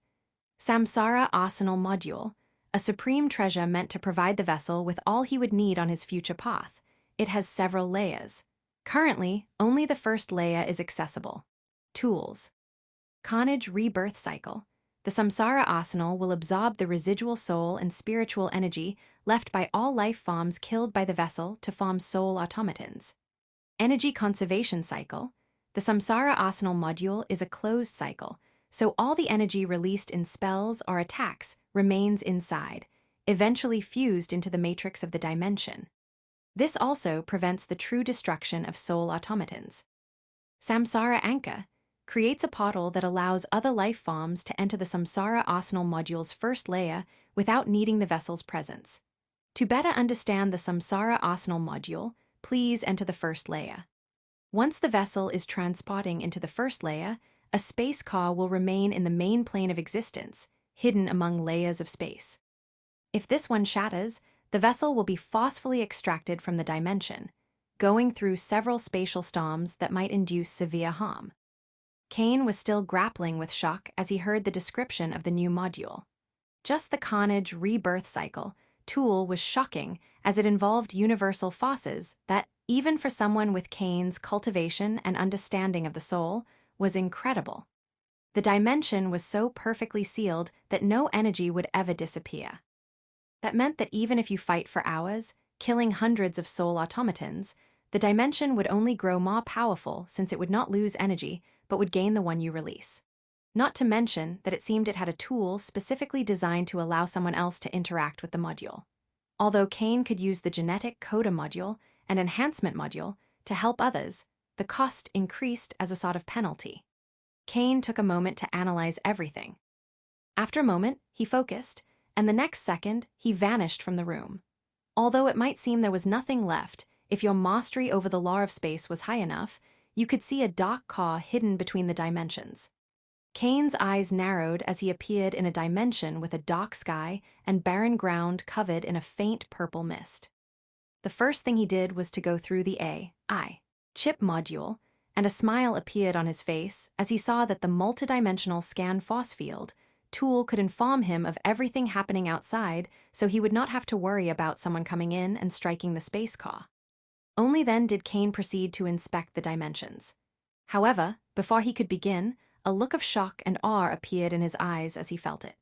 Samsara Arsenal Module, a supreme treasure meant to provide the vessel with all he would need on his future path. It has several layers. Currently, only the first layer is accessible. Tools. Carnage Rebirth Cycle. The Samsara Arsenal will absorb the residual soul and spiritual energy left by all life forms killed by the vessel to form soul automatons. Energy Conservation Cycle. The Samsara Arsenal module is a closed cycle, so all the energy released in spells or attacks remains inside, eventually fused into the matrix of the dimension. This also prevents the true destruction of soul automatons. Samsara Anchor creates a portal that allows other life forms to enter the Samsara Arsenal module's first layer without needing the vessel's presence. To better understand the Samsara Arsenal module, please enter the first layer. Once the vessel is transporting into the first layer, a space car will remain in the main plane of existence, hidden among layers of space. If this one shatters, the vessel will be forcefully extracted from the dimension, going through several spatial storms that might induce severe harm. Cain was still grappling with shock as he heard the description of the new module. Just the Carnage Rebirth Cycle tool was shocking as it involved universal forces that, even for someone with Cain's cultivation and understanding of the soul, was incredible. The dimension was so perfectly sealed that no energy would ever disappear. That meant that even if you fight for hours, killing hundreds of soul automatons, the dimension would only grow more powerful since it would not lose energy but would gain the one you release. Not to mention that it seemed it had a tool specifically designed to allow someone else to interact with the module. Although Kane could use the genetic coda module and enhancement module to help others, the cost increased as a sort of penalty. Kane took a moment to analyze everything. After a moment, he focused, and the next second, he vanished from the room. Although it might seem there was nothing left, if your mastery over the law of space was high enough, you could see a dark car hidden between the dimensions. Kane's eyes narrowed as he appeared in a dimension with a dark sky and barren ground covered in a faint purple mist. The first thing he did was to go through the AI chip module, and a smile appeared on his face as he saw that the multidimensional scan force field tool could inform him of everything happening outside so he would not have to worry about someone coming in and striking the space car. Only then did Kane proceed to inspect the dimensions. However, before he could begin, a look of shock and awe appeared in his eyes as he felt it.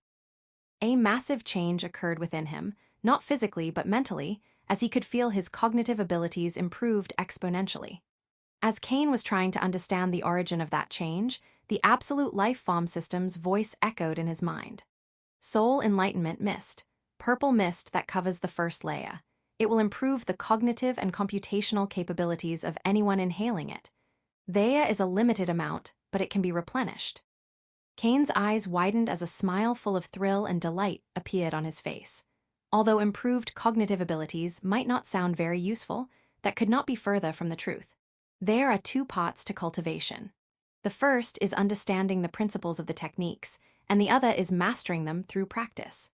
A massive change occurred within him, not physically but mentally, as he could feel his cognitive abilities improved exponentially. As Kane was trying to understand the origin of that change, the absolute life form system's voice echoed in his mind. Soul enlightenment mist, purple mist that covers the first layer. It will improve the cognitive and computational capabilities of anyone inhaling it. There is a limited amount, but it can be replenished. Kane's eyes widened as a smile full of thrill and delight appeared on his face. Although improved cognitive abilities might not sound very useful, that could not be further from the truth. There are two parts to cultivation. The first is understanding the principles of the techniques, and the other is mastering them through practice.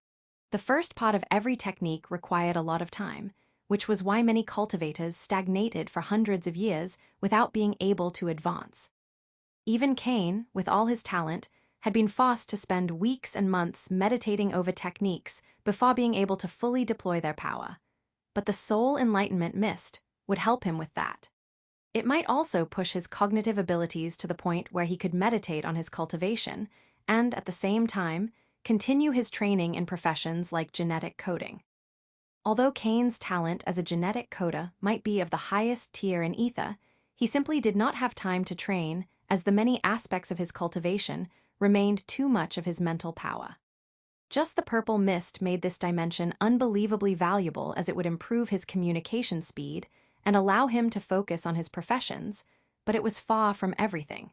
The first part of every technique required a lot of time, which was why many cultivators stagnated for hundreds of years without being able to advance. Even Kane, with all his talent, had been forced to spend weeks and months meditating over techniques before being able to fully deploy their power. But the soul enlightenment mist would help him with that. It might also push his cognitive abilities to the point where he could meditate on his cultivation and, at the same time, continue his training in professions like genetic coding. Although Kane's talent as a genetic coder might be of the highest tier in Ether, he simply did not have time to train, as the many aspects of his cultivation remained too much of his mental power. Just the purple mist made this dimension unbelievably valuable, as it would improve his communication speed and allow him to focus on his professions, but it was far from everything.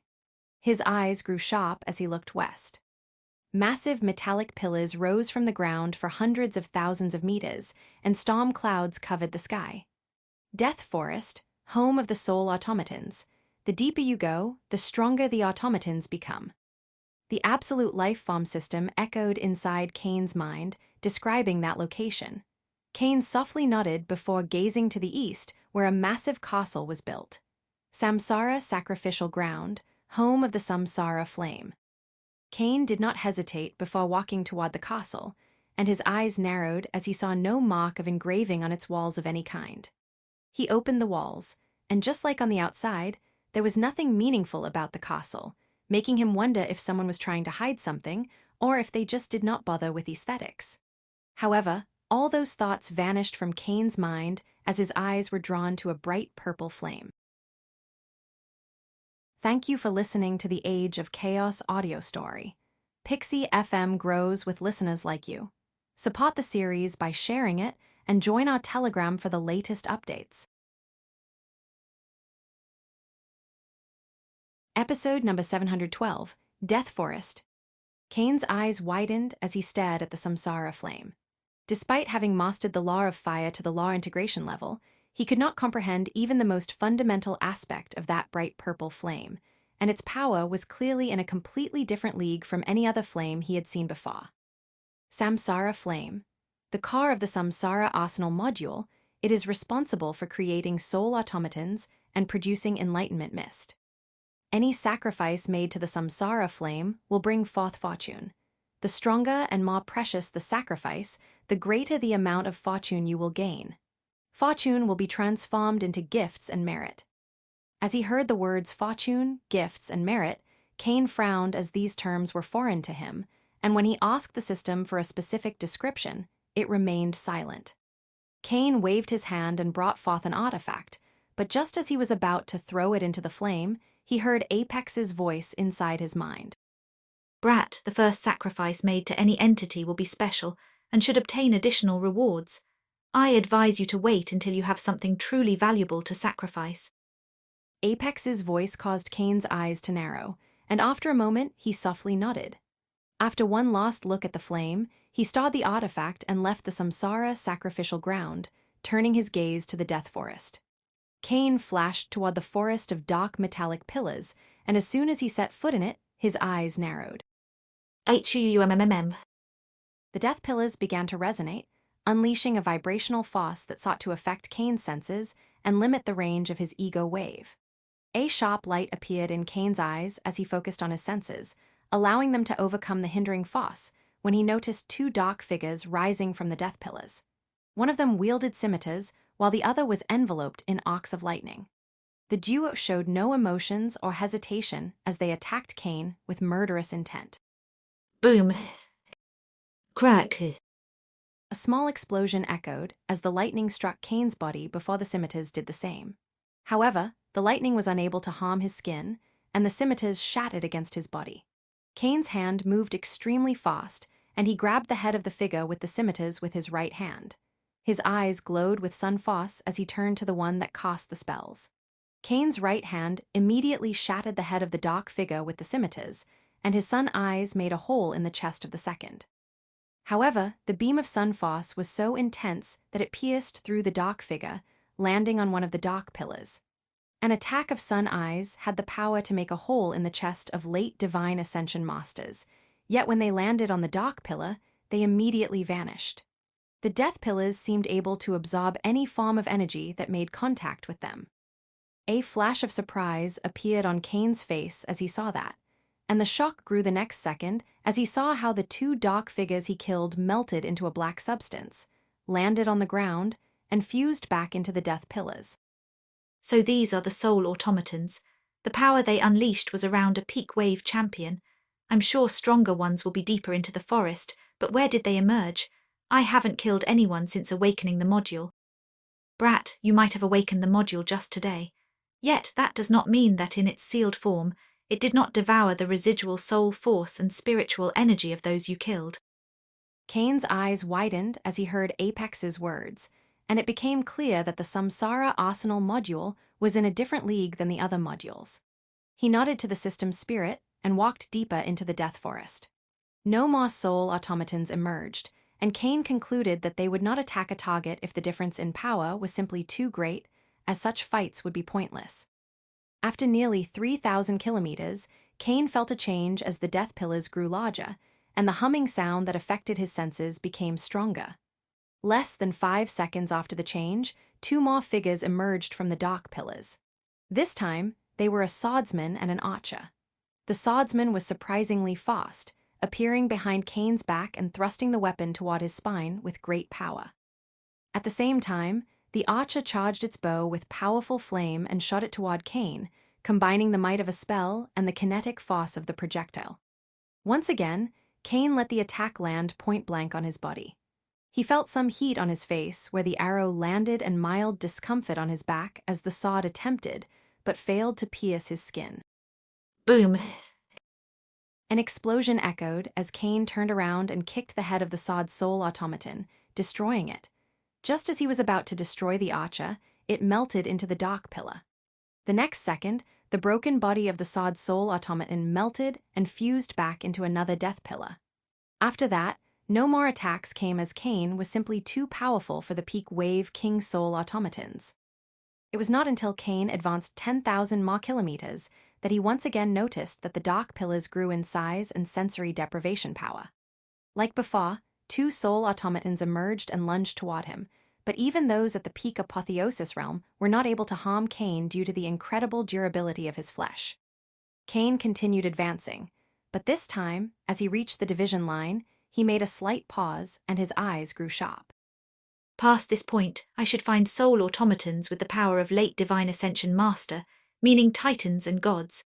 His eyes grew sharp as he looked west. Massive metallic pillars rose from the ground for hundreds of thousands of meters, and storm clouds covered the sky. Death Forest, home of the soul automatons. The deeper you go, the stronger the automatons become. The absolute life form system echoed inside Kane's mind, describing that location. Kane softly nodded before gazing to the east, where a massive castle was built. Samsara Sacrificial Ground, home of the Samsara Flame. Kane did not hesitate before walking toward the castle, and his eyes narrowed as he saw no mark of engraving on its walls of any kind. He opened the walls, and just like on the outside, there was nothing meaningful about the castle, making him wonder if someone was trying to hide something or if they just did not bother with aesthetics. However, all those thoughts vanished from Kane's mind as his eyes were drawn to a bright purple flame. Thank you for listening to the Age of Chaos audio story. Pixie FM grows with listeners like you. Support the series by sharing it and join our Telegram for the latest updates. Episode number 712, Death Forest. Kane's eyes widened as he stared at the Samsara flame. Despite having mastered the law of fire to the law integration level, he could not comprehend even the most fundamental aspect of that bright purple flame, and its power was clearly in a completely different league from any other flame he had seen before. Samsara Flame. The core of the Samsara Arsenal module, it is responsible for creating soul automatons and producing enlightenment mist. Any sacrifice made to the Samsara flame will bring forth fortune. The stronger and more precious the sacrifice, the greater the amount of fortune you will gain. Fortune will be transformed into gifts and merit. As he heard the words fortune, gifts, and merit, Cain frowned as these terms were foreign to him, and when he asked the system for a specific description, it remained silent. Cain waved his hand and brought forth an artifact, but just as he was about to throw it into the flame, he heard Apex's voice inside his mind. Brat, the first sacrifice made to any entity will be special and should obtain additional rewards. I advise you to wait until you have something truly valuable to sacrifice. Apex's voice caused Cain's eyes to narrow, and after a moment he softly nodded. After one last look at the flame, he stowed the artifact and left the Samsara sacrificial ground, turning his gaze to the death forest. Cain flashed toward the forest of dark metallic pillars, and as soon as he set foot in it, his eyes narrowed. HUUMMM. The death pillars began to resonate, unleashing a vibrational force that sought to affect Cain's senses and limit the range of his ego wave. A sharp light appeared in Cain's eyes as he focused on his senses, allowing them to overcome the hindering force when he noticed two dark figures rising from the death pillars. One of them wielded scimitars, while the other was enveloped in arcs of lightning. The duo showed no emotions or hesitation as they attacked Cain with murderous intent. Boom. Crack. A small explosion echoed as the lightning struck Cain's body before the scimitars did the same. However, the lightning was unable to harm his skin, and the scimitars shattered against his body. Cain's hand moved extremely fast, and he grabbed the head of the figure with the scimitars with his right hand. His eyes glowed with sun force as he turned to the one that cast the spells. Cain's right hand immediately shattered the head of the dark figure with the scimitars, and his sun eyes made a hole in the chest of the second. However, the beam of sun force was so intense that it pierced through the dark figure, landing on one of the dark pillars. An attack of sun eyes had the power to make a hole in the chest of late divine ascension masters, yet when they landed on the dark pillar, they immediately vanished. The death pillars seemed able to absorb any form of energy that made contact with them. A flash of surprise appeared on Cain's face as he saw that, and the shock grew the next second as he saw how the two dark figures he killed melted into a black substance, landed on the ground, and fused back into the death pillars. So these are the soul automatons. The power they unleashed was around a peak wave champion. I'm sure stronger ones will be deeper into the forest, but where did they emerge? I haven't killed anyone since awakening the module. Brat, you might have awakened the module just today. Yet that does not mean that in its sealed form, it did not devour the residual soul force and spiritual energy of those you killed. Cain's eyes widened as he heard Apex's words, and it became clear that the Samsara Arsenal module was in a different league than the other modules. He nodded to the system's spirit and walked deeper into the death forest. No more soul automatons emerged, and Cain concluded that they would not attack a target if the difference in power was simply too great, as such fights would be pointless. After nearly 3,000 kilometers, Cain felt a change as the death pillars grew larger, and the humming sound that affected his senses became stronger. Less than 5 seconds after the change, two more figures emerged from the dark pillars. This time, they were a swordsman and an archer. The swordsman was surprisingly fast, appearing behind Cain's back and thrusting the weapon toward his spine with great power. At the same time, the archer charged its bow with powerful flame and shot it toward Cain, combining the might of a spell and the kinetic force of the projectile. Once again, Cain let the attack land point-blank on his body. He felt some heat on his face where the arrow landed and mild discomfort on his back as the sword attempted, but failed to pierce his skin. Boom. An explosion echoed as Cain turned around and kicked the head of the sword's soul automaton, destroying it. Just as he was about to destroy the archer, it melted into the dark pillar. The next second, the broken body of the sword's soul automaton melted and fused back into another death pillar. After that, no more attacks came as Cain was simply too powerful for the peak wave king soul automatons. It was not until Cain advanced 10,000 more kilometers that he once again noticed that the dark pillars grew in size and sensory deprivation power. Like before, two soul automatons emerged and lunged toward him, but even those at the peak apotheosis realm were not able to harm Cain due to the incredible durability of his flesh. Cain continued advancing, but this time, as he reached the division line, he made a slight pause and his eyes grew sharp. Past this point, I should find soul automatons with the power of late divine ascension master, meaning titans and gods.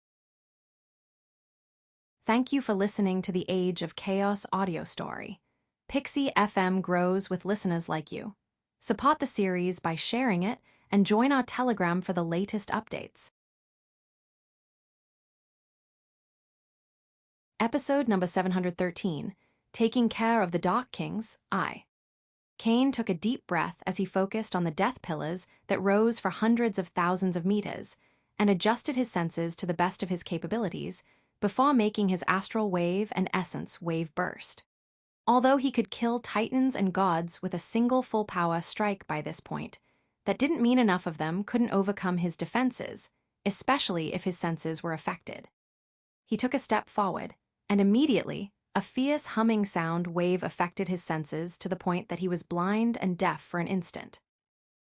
Thank you for listening to the Age of Chaos audio story. Pixie FM grows with listeners like you. Support the series by sharing it and join our Telegram for the latest updates. Episode number 713, Taking Care of the Dark Kings, I. Cain took a deep breath as he focused on the death pillars that rose for hundreds of thousands of meters and adjusted his senses to the best of his capabilities before making his astral wave and essence wave burst. Although he could kill titans and gods with a single full-power strike by this point, that didn't mean enough of them couldn't overcome his defenses, especially if his senses were affected. He took a step forward, and immediately, a fierce humming sound wave affected his senses to the point that he was blind and deaf for an instant.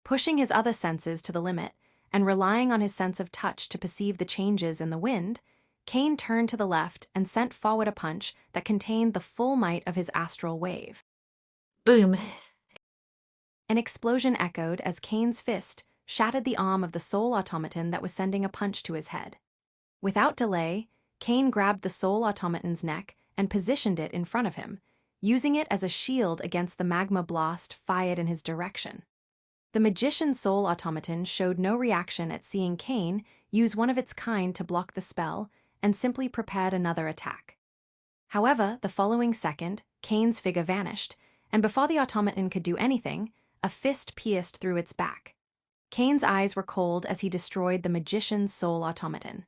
Pushing his other senses to the limit, and relying on his sense of touch to perceive the changes in the wind, Cain turned to the left and sent forward a punch that contained the full might of his astral wave. Boom! An explosion echoed as Cain's fist shattered the arm of the soul automaton that was sending a punch to his head. Without delay, Cain grabbed the soul automaton's neck and positioned it in front of him, using it as a shield against the magma blast fired in his direction. The magician's soul automaton showed no reaction at seeing Cain use one of its kind to block the spell and simply prepared another attack. However, the following second, Cain's figure vanished, and before the automaton could do anything, a fist pierced through its back. Cain's eyes were cold as he destroyed the magician's soul automaton.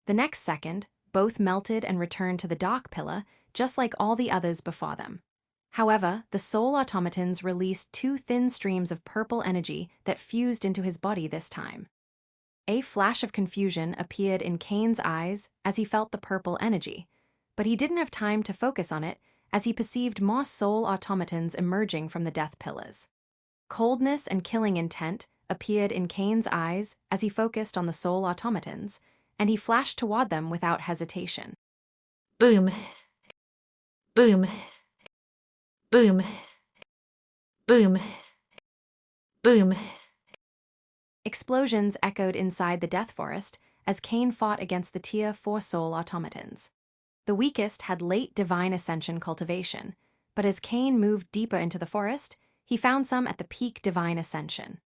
The next second, both melted and returned to the dark pillar, just like all the others before them. However, the soul automatons released two thin streams of purple energy that fused into his body this time. A flash of confusion appeared in Cain's eyes as he felt the purple energy, but he didn't have time to focus on it as he perceived more soul automatons emerging from the death pillars. Coldness and killing intent appeared in Cain's eyes as he focused on the soul automatons, and he flashed toward them without hesitation. Boom! Boom! Boom! Boom! Boom! Explosions echoed inside the Death Forest as Cain fought against the Tier 4 soul automatons. The weakest had late divine ascension cultivation, but as Cain moved deeper into the forest, he found some at the peak divine ascension.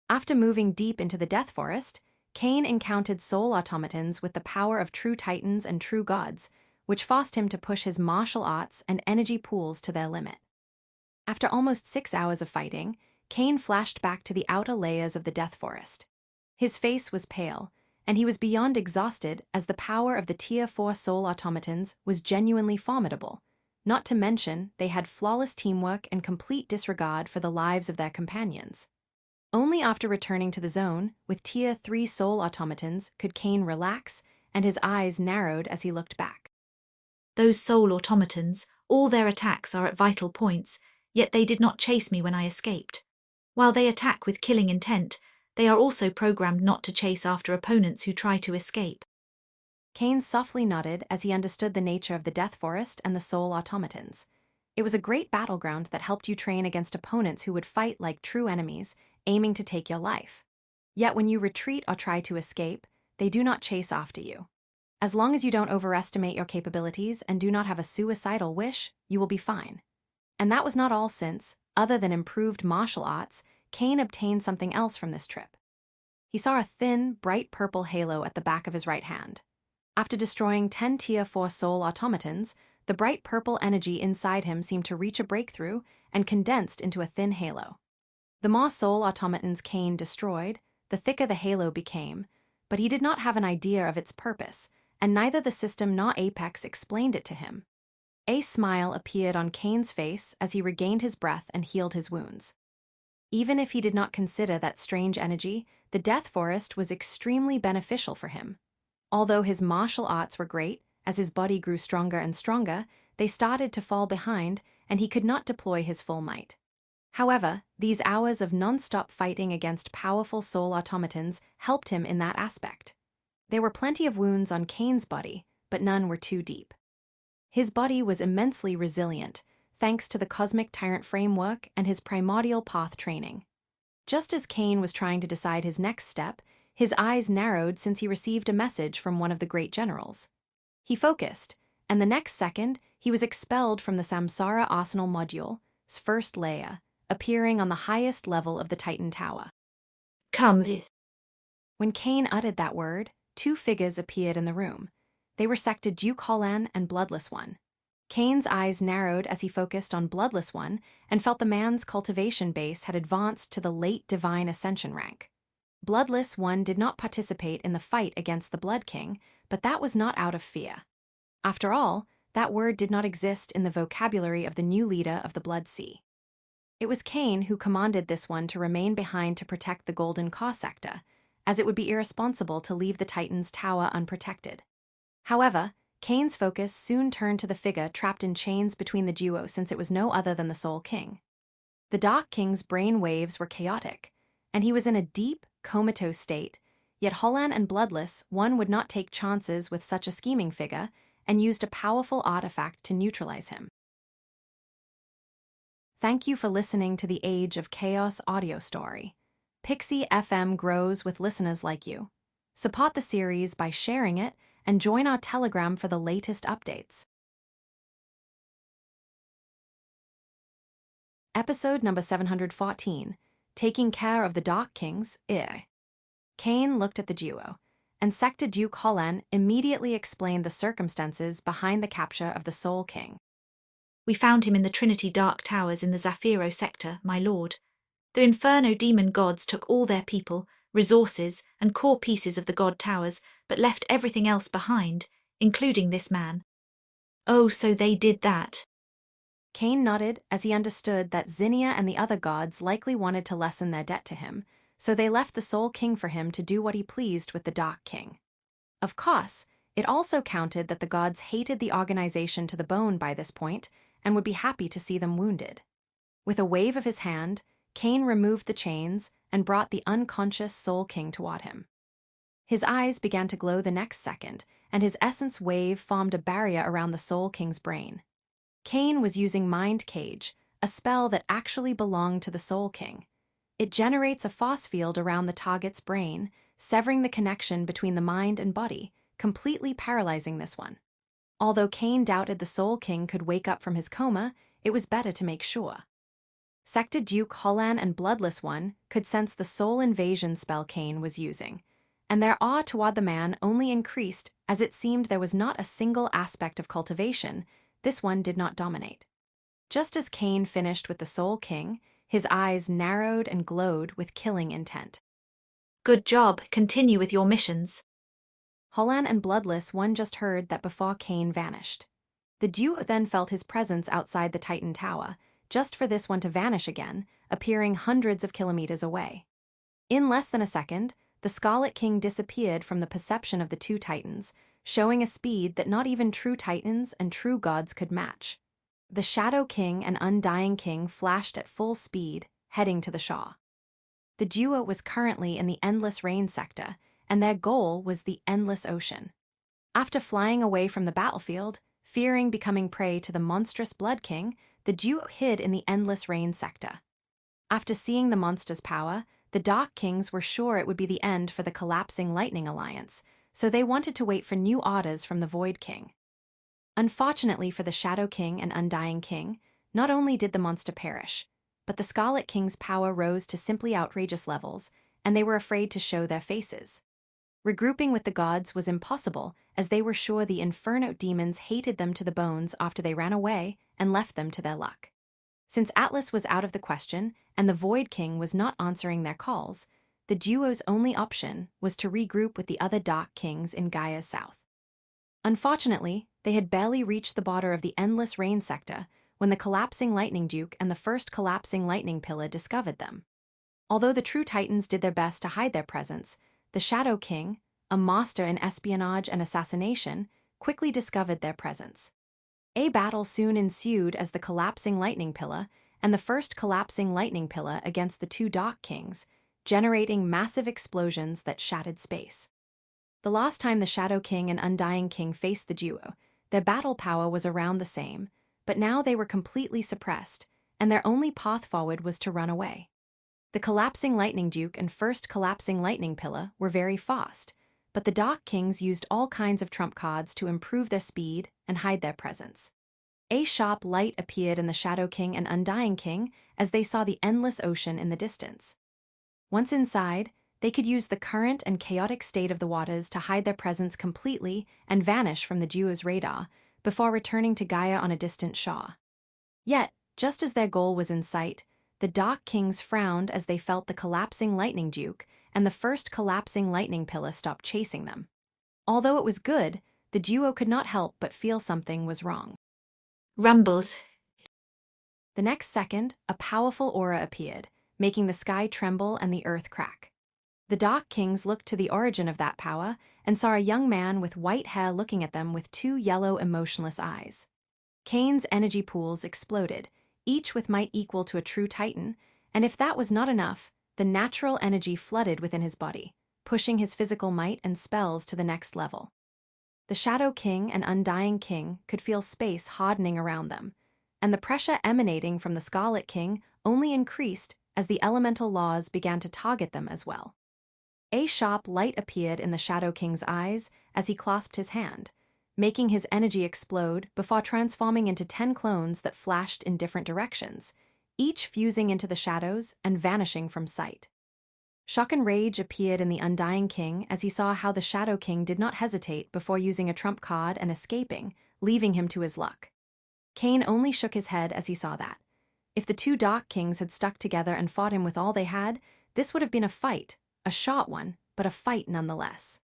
After moving deep into the Death Forest, Cain encountered soul automatons with the power of true titans and true gods, which forced him to push his martial arts and energy pools to their limit. After almost 6 hours of fighting, Cain flashed back to the outer layers of the Death Forest. His face was pale, and he was beyond exhausted as the power of the Tier 4 soul automatons was genuinely formidable, not to mention they had flawless teamwork and complete disregard for the lives of their companions. Only after returning to the zone with Tier 3 soul automatons could Cain relax, and his eyes narrowed as he looked back. Those soul automatons, all their attacks are at vital points, yet they did not chase me when I escaped. While they attack with killing intent, they are also programmed not to chase after opponents who try to escape. Cain softly nodded as he understood the nature of the Death Forest and the soul automatons. It was a great battleground that helped you train against opponents who would fight like true enemies, aiming to take your life. Yet when you retreat or try to escape, they do not chase after you. As long as you don't overestimate your capabilities and do not have a suicidal wish, you will be fine. And that was not all since, other than improved martial arts, Cain obtained something else from this trip. He saw a thin, bright purple halo at the back of his right hand. After destroying 10 Tier 4 soul automatons, the bright purple energy inside him seemed to reach a breakthrough and condensed into a thin halo. The more soul automatons Cain destroyed, the thicker the halo became, but he did not have an idea of its purpose, and neither the system nor Apex explained it to him. A smile appeared on Cain's face as he regained his breath and healed his wounds. Even if he did not consider that strange energy, the Death Forest was extremely beneficial for him. Although his martial arts were great, as his body grew stronger and stronger, they started to fall behind, and he could not deploy his full might. However, these hours of non-stop fighting against powerful soul automatons helped him in that aspect. There were plenty of wounds on Cain's body, but none were too deep. His body was immensely resilient, thanks to the Cosmic Tyrant framework and his primordial path training. Just as Cain was trying to decide his next step, his eyes narrowed since he received a message from one of the great generals. He focused, and the next second, he was expelled from the Samsara Arsenal module's first layer, appearing on the highest level of the Titan Tower. Come. When Cain uttered that word, two figures appeared in the room. They were Sector Duke Hollan and Bloodless One. Cain's eyes narrowed as he focused on Bloodless One and felt the man's cultivation base had advanced to the late Divine Ascension rank. Bloodless One did not participate in the fight against the Blood King, but that was not out of fear. After all, that word did not exist in the vocabulary of the new leader of the Blood Sea. It was Cain who commanded this one to remain behind to protect the Golden Car sector, as it would be irresponsible to leave the Titan's tower unprotected. However, Cain's focus soon turned to the figure trapped in chains between the duo, since it was no other than the Soul King. The Dark King's brain waves were chaotic, and he was in a deep, comatose state, yet Hollan and Bloodless One would not take chances with such a scheming figure and used a powerful artifact to neutralize him. Thank you for listening to the Age of Chaos audio story. Pixie FM grows with listeners like you. Support the series by sharing it and join our Telegram for the latest updates. Episode number 714, Taking Care of the Dark Kings, Cain looked at the duo, and Sector Duke Hollan immediately explained the circumstances behind the capture of the Soul King. We found him in the Trinity Dark Towers in the Zafiro sector, my lord. The Inferno demon gods took all their people, resources, and core pieces of the god towers, but left everything else behind, including this man. Oh, so they did that. Cain nodded as he understood that Zinnia and the other gods likely wanted to lessen their debt to him, so they left the Soul King for him to do what he pleased with the Dark King. Of course, it also counted that the gods hated the organization to the bone by this point and would be happy to see them wounded. With a wave of his hand, Cain removed the chains and brought the unconscious Soul King toward him. His eyes began to glow the next second, and his essence wave formed a barrier around the Soul King's brain. Cain was using Mind Cage, a spell that actually belonged to the Soul King. It generates a force field around the target's brain, severing the connection between the mind and body, completely paralyzing this one. Although Cain doubted the Soul King could wake up from his coma, it was better to make sure. Sector Duke Hollan and Bloodless One could sense the soul invasion spell Cain was using, and their awe toward the man only increased as it seemed there was not a single aspect of cultivation this one did not dominate. Just as Cain finished with the Soul King, his eyes narrowed and glowed with killing intent. Good job, continue with your missions. Hollan and Bloodless One just heard that before Cain vanished. The duo then felt his presence outside the Titan Tower, just for this one to vanish again, appearing hundreds of kilometers away. In less than a second, the Scarlet King disappeared from the perception of the two Titans, showing a speed that not even true Titans and true gods could match. The Shadow King and Undying King flashed at full speed, heading to the Shaw. The duo was currently in the Endless Rain sector, and their goal was the Endless Ocean. After flying away from the battlefield, fearing becoming prey to the monstrous Blood King, the duo hid in the Endless Rain sector. After seeing the monster's power, the Dark Kings were sure it would be the end for the collapsing Lightning Alliance, so they wanted to wait for new orders from the Void King. Unfortunately for the Shadow King and Undying King, not only did the monster perish, but the Scarlet King's power rose to simply outrageous levels, and they were afraid to show their faces. Regrouping with the gods was impossible, as they were sure the Inferno demons hated them to the bones after they ran away and left them to their luck. Since Atlas was out of the question and the Void King was not answering their calls, the duo's only option was to regroup with the other Dark Kings in Gaia's south. Unfortunately, they had barely reached the border of the Endless Rain sector when the Collapsing Lightning Duke and the first Collapsing Lightning Pillar discovered them. Although the true Titans did their best to hide their presence, the Shadow King, a master in espionage and assassination, quickly discovered their presence. A battle soon ensued as the Collapsing Lightning Pillar and the first Collapsing Lightning Pillar against the two Dark Kings, generating massive explosions that shattered space. The last time the Shadow King and Undying King faced the duo, their battle power was around the same, but now they were completely suppressed, and their only path forward was to run away. The Collapsing Lightning Duke and first Collapsing Lightning Pillar were very fast, but the Dark Kings used all kinds of trump cards to improve their speed and hide their presence. A sharp light appeared in the Shadow King and Undying King as they saw the endless ocean in the distance. Once inside, they could use the current and chaotic state of the waters to hide their presence completely and vanish from the duo's radar before returning to Gaia on a distant shore. Yet, just as their goal was in sight, the Dark Kings frowned as they felt the collapsing Lightning Duke and the first collapsing lightning pillar stop chasing them. Although it was good, the duo could not help but feel something was wrong. Rumbled. The next second, a powerful aura appeared, making the sky tremble and the earth crack. The Dark Kings looked to the origin of that power and saw a young man with white hair looking at them with two yellow, emotionless eyes. Kane's energy pools exploded, each with might equal to a true titan, and if that was not enough, the natural energy flooded within his body, pushing his physical might and spells to the next level. The Shadow King and Undying King could feel space hardening around them, and the pressure emanating from the Scarlet King only increased as the elemental laws began to target them as well. A sharp light appeared in the Shadow King's eyes as he clasped his hand, making his energy explode before transforming into 10 clones that flashed in different directions, each fusing into the shadows and vanishing from sight. Shock and rage appeared in the Undying King as he saw how the Shadow King did not hesitate before using a trump card and escaping, leaving him to his luck. Kane only shook his head as he saw that. If the two Dark Kings had stuck together and fought him with all they had, this would have been a fight, a short one, but a fight nonetheless.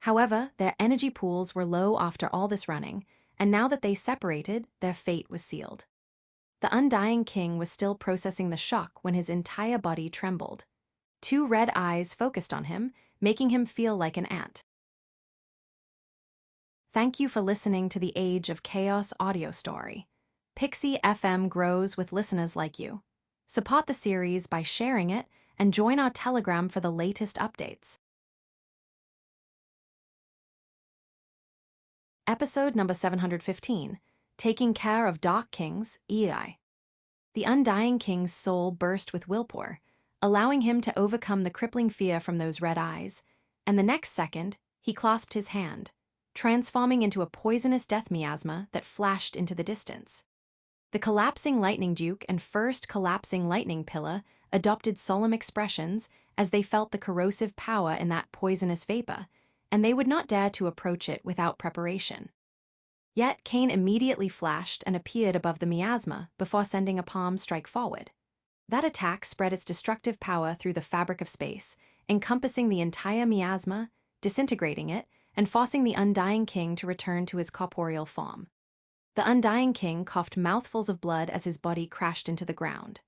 However, their energy pools were low after all this running, and now that they separated, their fate was sealed. The Undying King was still processing the shock when his entire body trembled. Two red eyes focused on him, making him feel like an ant. Thank you for listening to the Age of Chaos audio story. Pixie FM grows with listeners like you. Support the series by sharing it and join our Telegram for the latest updates. Episode number 715, Taking Care of Dark Kings, EI. The Undying King's soul burst with willpower, allowing him to overcome the crippling fear from those red eyes, and the next second, he clasped his hand, transforming into a poisonous death miasma that flashed into the distance. The collapsing Lightning Duke and first collapsing Lightning Pillar adopted solemn expressions as they felt the corrosive power in that poisonous vapor, and they would not dare to approach it without preparation. Yet Kane immediately flashed and appeared above the miasma before sending a palm strike forward. That attack spread its destructive power through the fabric of space, encompassing the entire miasma, disintegrating it, and forcing the Undying King to return to his corporeal form. The Undying King coughed mouthfuls of blood as his body crashed into the ground.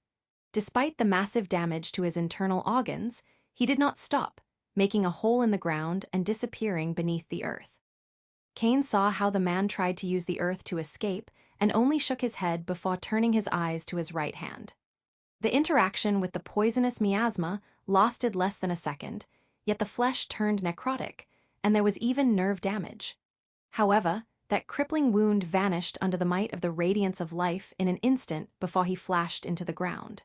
Despite the massive damage to his internal organs, he did not stop, making a hole in the ground and disappearing beneath the earth. Kane saw how the man tried to use the earth to escape and only shook his head before turning his eyes to his right hand. The interaction with the poisonous miasma lasted less than a second, yet the flesh turned necrotic, and there was even nerve damage. However, that crippling wound vanished under the might of the radiance of life in an instant before he flashed into the ground.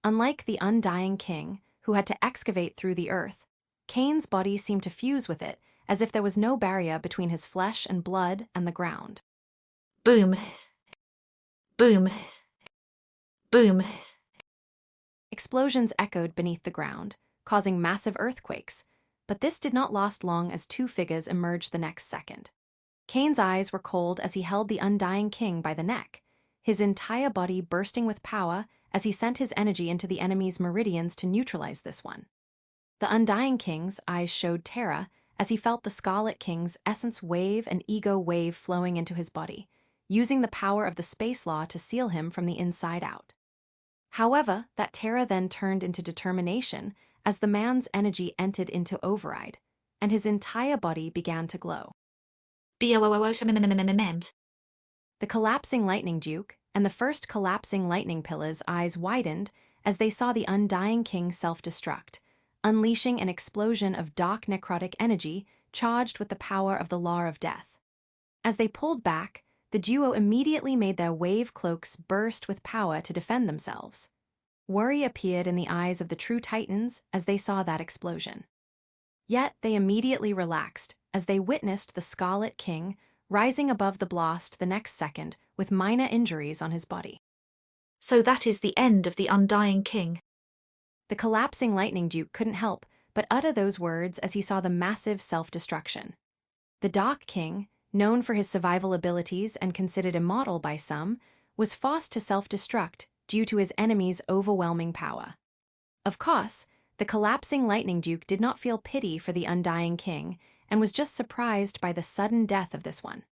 Unlike the Undying King, who had to excavate through the earth, Kane's body seemed to fuse with it, as if there was no barrier between his flesh and blood and the ground. Boom. Boom. Boom. Explosions echoed beneath the ground, causing massive earthquakes, but this did not last long as two figures emerged the next second. Kane's eyes were cold as he held the Undying King by the neck, his entire body bursting with power as he sent his energy into the enemy's meridians to neutralize this one. The Undying King's eyes showed terror as he felt the Scarlet King's essence wave and ego wave flowing into his body, using the power of the space law to seal him from the inside out. However, that terror then turned into determination as the man's energy entered into override, and his entire body began to glow. The collapsing Lightning Duke and the first collapsing Lightning Pillar's eyes widened as they saw the Undying King self-destruct, unleashing an explosion of dark necrotic energy charged with the power of the Law of Death. As they pulled back, the duo immediately made their wave cloaks burst with power to defend themselves. Worry appeared in the eyes of the true Titans as they saw that explosion. Yet they immediately relaxed as they witnessed the Scarlet King rising above the blast the next second with minor injuries on his body. So that is the end of the Undying King. The collapsing Lightning Duke couldn't help but utter those words as he saw the massive self-destruction. The Dark King, known for his survival abilities and considered immortal by some, was forced to self-destruct due to his enemy's overwhelming power. Of course, the collapsing Lightning Duke did not feel pity for the Undying King and was just surprised by the sudden death of this one.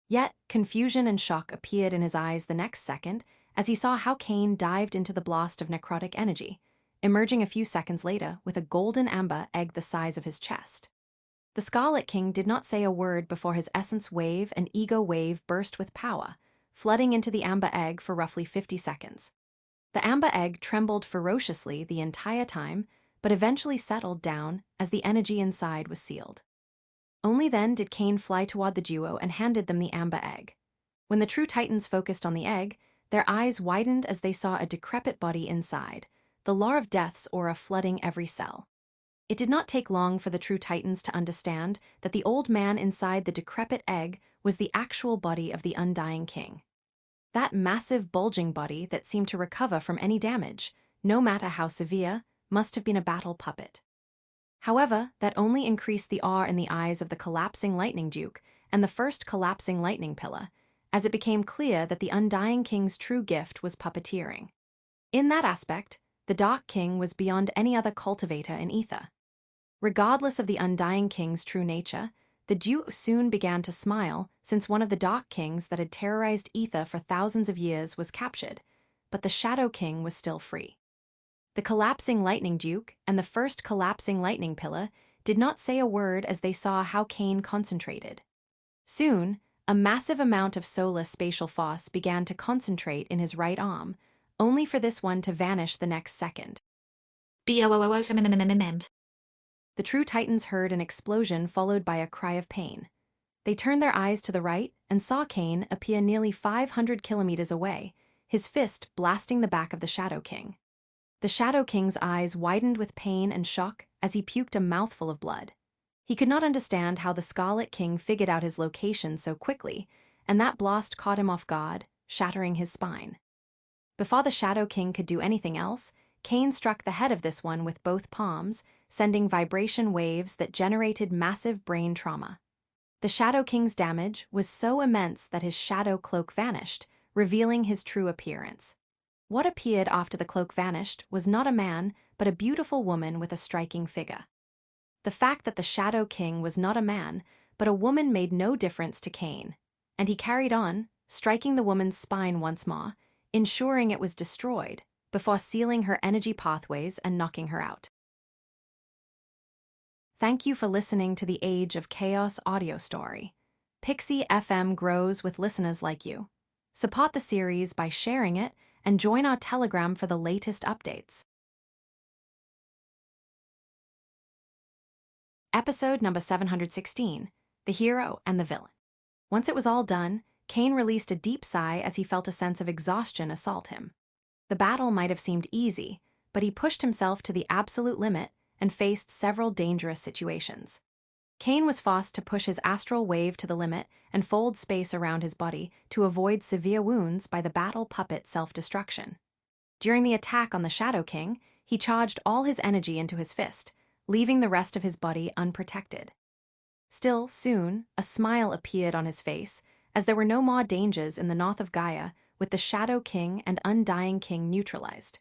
Yet, confusion and shock appeared in his eyes the next second as he saw how Cain dived into the blast of necrotic energy, emerging a few seconds later with a golden amber egg the size of his chest. The Scarlet King did not say a word before his essence wave and ego wave burst with power, flooding into the amber egg for roughly 50 seconds. The amber egg trembled ferociously the entire time, but eventually settled down as the energy inside was sealed. Only then did Cain fly toward the duo and handed them the amber egg. When the true Titans focused on the egg, their eyes widened as they saw a decrepit body inside, the Law of Death's aura flooding every cell. It did not take long for the true Titans to understand that the old man inside the decrepit egg was the actual body of the Undying King. That massive, bulging body that seemed to recover from any damage, no matter how severe, must have been a battle puppet. However, that only increased the awe in the eyes of the collapsing Lightning Duke and the first collapsing lightning pillar, as it became clear that the Undying King's true gift was puppeteering. In that aspect, the Dark King was beyond any other cultivator in Ether. Regardless of the Undying King's true nature, the Duke soon began to smile since one of the Dark Kings that had terrorized Ether for thousands of years was captured, but the Shadow King was still free. The collapsing Lightning Duke and the first collapsing lightning pillar did not say a word as they saw how Cain concentrated. Soon, a massive amount of solar spatial force began to concentrate in his right arm, only for this one to vanish the next second. The true Titans heard an explosion followed by a cry of pain. They turned their eyes to the right and saw Cain appear nearly 500 kilometers away, his fist blasting the back of the Shadow King. The Shadow King's eyes widened with pain and shock as he puked a mouthful of blood. He could not understand how the Scarlet King figured out his location so quickly, and that blast caught him off guard, shattering his spine. Before the Shadow King could do anything else, Cain struck the head of this one with both palms, sending vibration waves that generated massive brain trauma. The Shadow King's damage was so immense that his shadow cloak vanished, revealing his true appearance. What appeared after the cloak vanished was not a man, but a beautiful woman with a striking figure. The fact that the Shadow King was not a man, but a woman made no difference to Cain, and he carried on, striking the woman's spine once more, ensuring it was destroyed, before sealing her energy pathways and knocking her out. Thank you for listening to the Age of Chaos audio story. Pixie FM grows with listeners like you. Support the series by sharing it and join our Telegram for the latest updates. Episode number 716, The Hero and the Villain. Once it was all done, Cain released a deep sigh as he felt a sense of exhaustion assault him. The battle might have seemed easy, but he pushed himself to the absolute limit and faced several dangerous situations. Cain was forced to push his astral wave to the limit and fold space around his body to avoid severe wounds by the battle puppet self-destruction. During the attack on the Shadow King, he charged all his energy into his fist, leaving the rest of his body unprotected. Still, soon, a smile appeared on his face, as there were no more dangers in the north of Gaia, with the Shadow King and Undying King neutralized.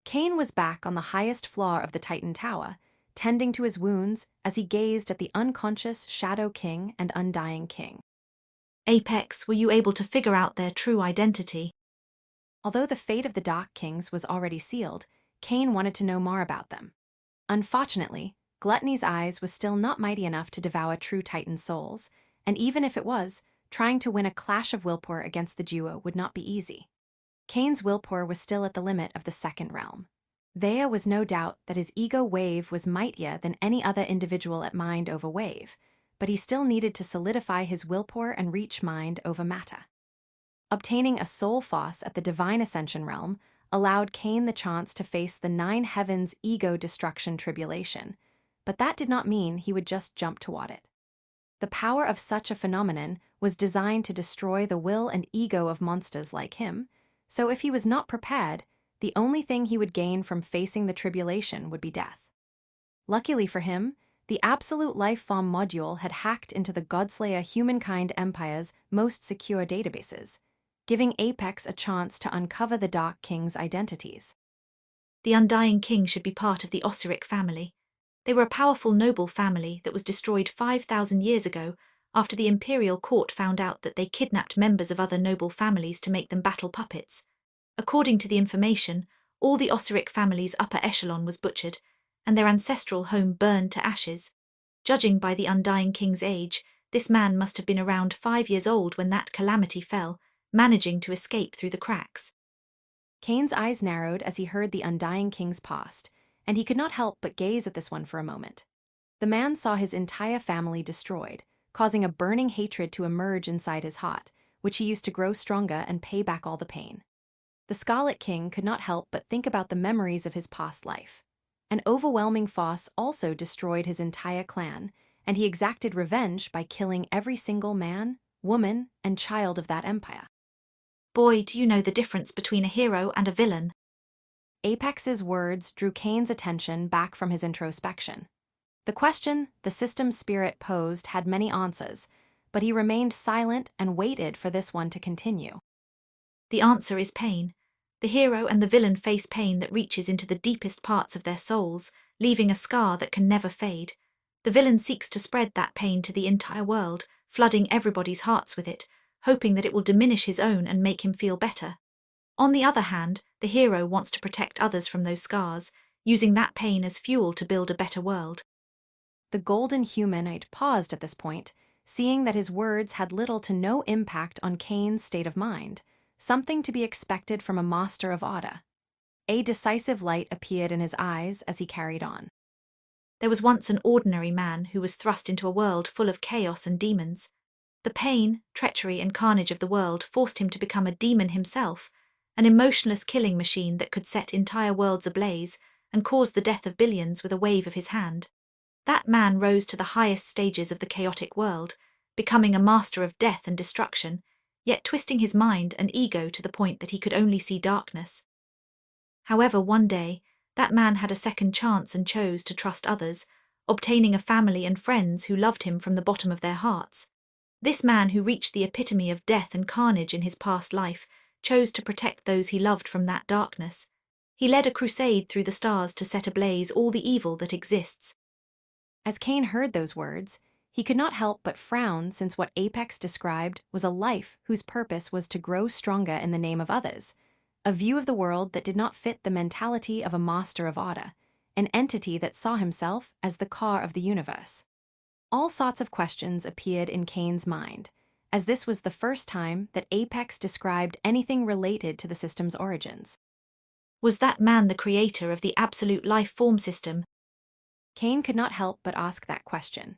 Cain was back on the highest floor of the Titan Tower, tending to his wounds as he gazed at the unconscious Shadow King and Undying King. Apex, were you able to figure out their true identity? Although the fate of the Dark Kings was already sealed, Cain wanted to know more about them. Unfortunately, Gluttony's eyes was still not mighty enough to devour true Titan souls, and even if it was, trying to win a clash of willpower against the duo would not be easy. Cain's willpower was still at the limit of the second realm. There was no doubt that his ego wave was mightier than any other individual at mind over wave, but he still needed to solidify his willpower and reach mind over matter. Obtaining a soul force at the Divine Ascension realm allowed Cain the chance to face the 9 heavens ego destruction tribulation, but that did not mean he would just jump toward it. The power of such a phenomenon was designed to destroy the will and ego of monsters like him, so if he was not prepared, the only thing he would gain from facing the tribulation would be death. Luckily for him, the Absolute Life Form module had hacked into the Godslayer Humankind Empire's most secure databases, giving Apex a chance to uncover the Dark King's identities. The Undying King should be part of the Osiric family. They were a powerful noble family that was destroyed 5,000 years ago after the imperial court found out that they kidnapped members of other noble families to make them battle puppets. According to the information, all the Osiric family's upper echelon was butchered, and their ancestral home burned to ashes. Judging by the Undying King's age, this man must have been around 5 years old when that calamity fell, managing to escape through the cracks. Kane's eyes narrowed as he heard the Undying King's past, and he could not help but gaze at this one for a moment. The man saw his entire family destroyed, causing a burning hatred to emerge inside his heart, which he used to grow stronger and pay back all the pain. The Scarlet King could not help but think about the memories of his past life. An overwhelming force also destroyed his entire clan, and he exacted revenge by killing every single man, woman, and child of that empire. Boy, do you know the difference between a hero and a villain. Apex's words drew Kane's attention back from his introspection. The question the system's spirit posed had many answers, but he remained silent and waited for this one to continue. The answer is pain. The hero and the villain face pain that reaches into the deepest parts of their souls, leaving a scar that can never fade. The villain seeks to spread that pain to the entire world, flooding everybody's hearts with it, hoping that it will diminish his own and make him feel better. On the other hand, the hero wants to protect others from those scars, using that pain as fuel to build a better world. The golden humanoid paused at this point, seeing that his words had little to no impact on Kane's state of mind, something to be expected from a master of order. A decisive light appeared in his eyes as he carried on. There was once an ordinary man who was thrust into a world full of chaos and demons. The pain, treachery, and carnage of the world forced him to become a demon himself, an emotionless killing machine that could set entire worlds ablaze and cause the death of billions with a wave of his hand. That man rose to the highest stages of the chaotic world, becoming a master of death and destruction, yet twisting his mind and ego to the point that he could only see darkness. However, one day, that man had a second chance and chose to trust others, obtaining a family and friends who loved him from the bottom of their hearts. This man, who reached the epitome of death and carnage in his past life, chose to protect those he loved from that darkness. He led a crusade through the stars to set ablaze all the evil that exists. As Kane heard those words, he could not help but frown, since what Apex described was a life whose purpose was to grow stronger in the name of others, a view of the world that did not fit the mentality of a master of order, an entity that saw himself as the core of the universe. All sorts of questions appeared in Kane's mind, as this was the first time that Apex described anything related to the system's origins. Was that man the creator of the Absolute Life Form system? Kane could not help but ask that question.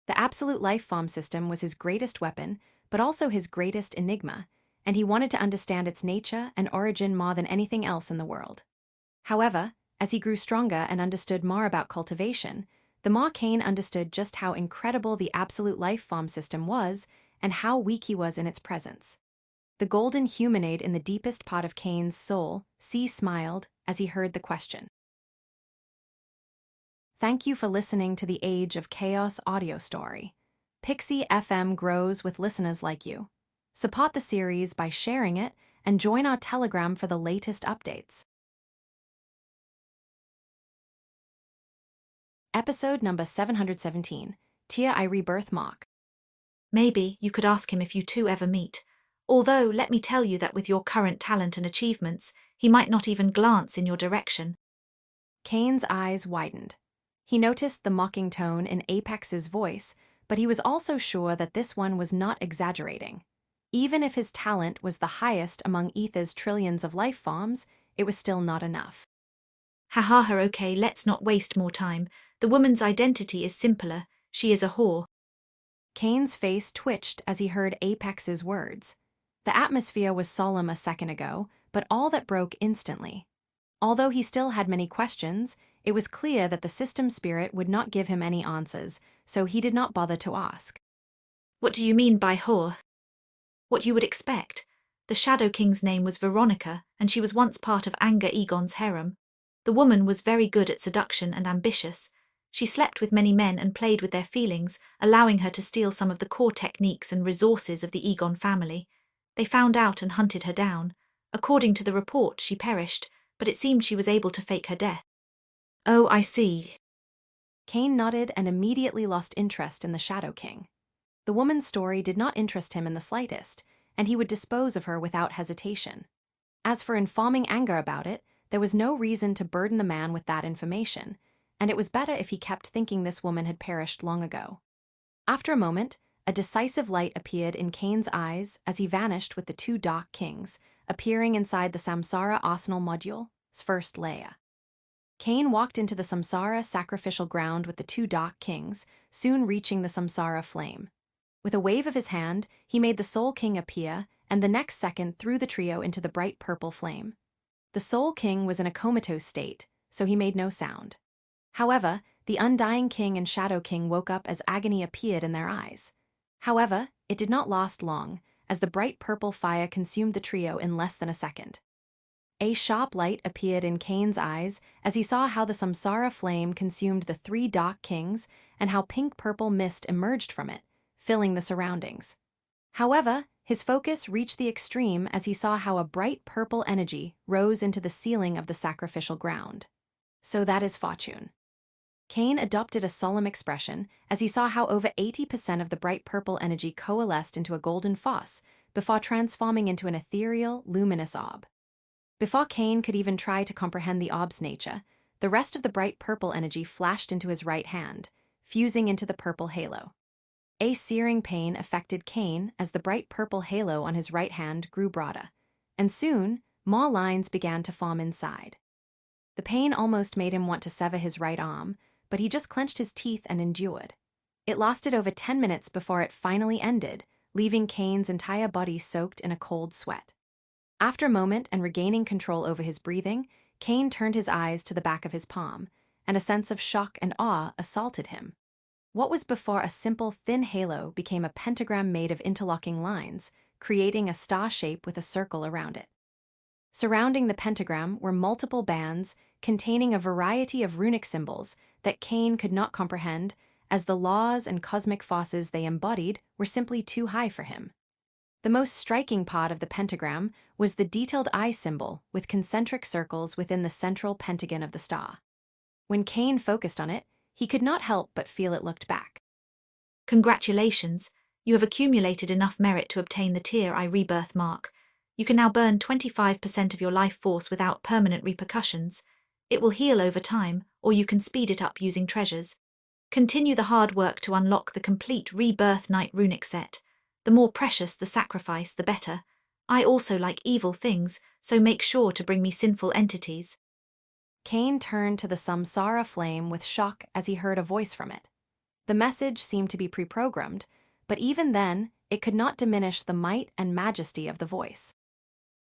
The Absolute Life Form system was his greatest weapon, but also his greatest enigma, and he wanted to understand its nature and origin more than anything else in the world. However, as he grew stronger and understood more about cultivation, the more Kane understood just how incredible the Absolute Life Form system was and how weak he was in its presence. The golden humanoid in the deepest part of Kane's soul, smiled as he heard the question. Thank you for listening to the Age of Chaos audio story. Pixie FM grows with listeners like you. Support the series by sharing it and join our Telegram for the latest updates. Episode number 717, Tia I Rebirth Mark. Maybe you could ask him if you two ever meet. Although, let me tell you that with your current talent and achievements, he might not even glance in your direction. Kane's eyes widened. He noticed the mocking tone in Apex's voice, but he was also sure that this one was not exaggerating. Even if his talent was the highest among Ether's trillions of life forms, it was still not enough. Okay, let's not waste more time. The woman's identity is simpler. She is a whore. Kane's face twitched as he heard Apex's words. The atmosphere was solemn a second ago, but all that broke instantly. Although he still had many questions, It was clear that the system spirit would not give him any answers, so he did not bother to ask. What do you mean by whore? What you would expect. The Shadow King's name was Veronica, and she was once part of Anger Egon's harem. The woman was very good at seduction and ambitious. She slept with many men and played with their feelings, allowing her to steal some of the core techniques and resources of the Egon family. They found out and hunted her down. According to the report, she perished, but it seemed she was able to fake her death. Oh, I see. Cain nodded and immediately lost interest in the Shadow King. The woman's story did not interest him in the slightest, and he would dispose of her without hesitation. As for informing Anger about it, there was no reason to burden the man with that information, and it was better if he kept thinking this woman had perished long ago. After a moment, a decisive light appeared in Cain's eyes as he vanished with the two Dark Kings, appearing inside the Samsara Arsenal module's first layer. Cain walked into the Samsara sacrificial ground with the two Dark Kings, soon reaching the Samsara flame. With a wave of his hand, he made the Soul King appear, and the next second threw the trio into the bright purple flame. The Soul King was in a comatose state, so he made no sound. However, the Undying King and Shadow King woke up as agony appeared in their eyes. However, it did not last long, as the bright purple fire consumed the trio in less than a second. A sharp light appeared in Cain's eyes as he saw how the Samsara flame consumed the three Dark Kings and how pink-purple mist emerged from it, filling the surroundings. However, his focus reached the extreme as he saw how a bright purple energy rose into the ceiling of the sacrificial ground. So that is fortune. Cain adopted a solemn expression as he saw how over 80% of the bright purple energy coalesced into a golden foss before transforming into an ethereal, luminous orb. Before Cain could even try to comprehend the orb's nature, the rest of the bright purple energy flashed into his right hand, fusing into the purple halo. A searing pain affected Cain as the bright purple halo on his right hand grew broader, and soon, more lines began to form inside. The pain almost made him want to sever his right arm, but he just clenched his teeth and endured. It lasted over 10 minutes before it finally ended, leaving Cain's entire body soaked in a cold sweat. After a moment and regaining control over his breathing, Cain turned his eyes to the back of his palm, and a sense of shock and awe assaulted him. What was before a simple thin halo became a pentagram made of interlocking lines, creating a star shape with a circle around it. Surrounding the pentagram were multiple bands containing a variety of runic symbols that Cain could not comprehend, as the laws and cosmic forces they embodied were simply too high for him. The most striking part of the pentagram was the detailed eye symbol with concentric circles within the central pentagon of the star. When Cain focused on it, he could not help but feel it looked back. Congratulations, you have accumulated enough merit to obtain the Tier I Rebirth mark. You can now burn 25% of your life force without permanent repercussions. It will heal over time, or you can speed it up using treasures. Continue the hard work to unlock the complete Rebirth Knight runic set. The more precious the sacrifice, the better. I also like evil things, so make sure to bring me sinful entities. Cain turned to the Samsara flame with shock as he heard a voice from it. The message seemed to be pre-programmed, but even then, it could not diminish the might and majesty of the voice.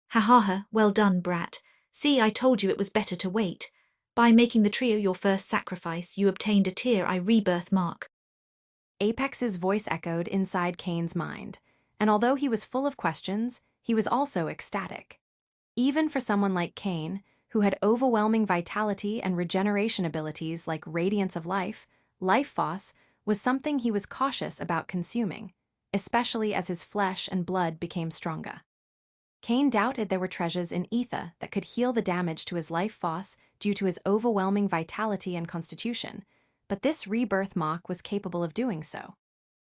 Ha ha ha, well done, brat. See, I told you it was better to wait. By making the trio your first sacrifice, you obtained a Tier I Rebirth mark. Apex's voice echoed inside Cain's mind, and although he was full of questions, he was also ecstatic. Even for someone like Cain, who had overwhelming vitality and regeneration abilities like Radiance of Life, Life Force was something he was cautious about consuming, especially as his flesh and blood became stronger. Cain doubted there were treasures in ether that could heal the damage to his life force due to his overwhelming vitality and constitution, but this rebirth mark was capable of doing so.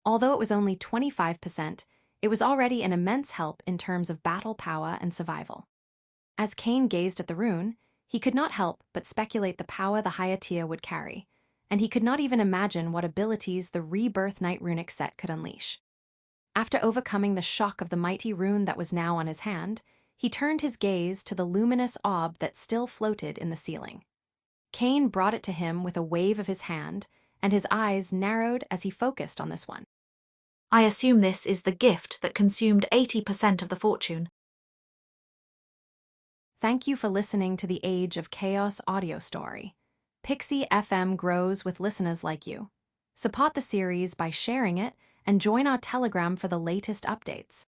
Although it was only 25%, it was already an immense help in terms of battle power and survival. As Cain gazed at the rune, he could not help but speculate the power the higher tier would carry, and he could not even imagine what abilities the Rebirth Knight runic set could unleash. After overcoming the shock of the mighty rune that was now on his hand, he turned his gaze to the luminous orb that still floated in the ceiling. Cain brought it to him with a wave of his hand, and his eyes narrowed as he focused on this one. I assume this is the gift that consumed 80% of the fortune. Thank you for listening to the Age of Chaos audio story. Pixie FM grows with listeners like you. Support the series by sharing it and join our Telegram for the latest updates.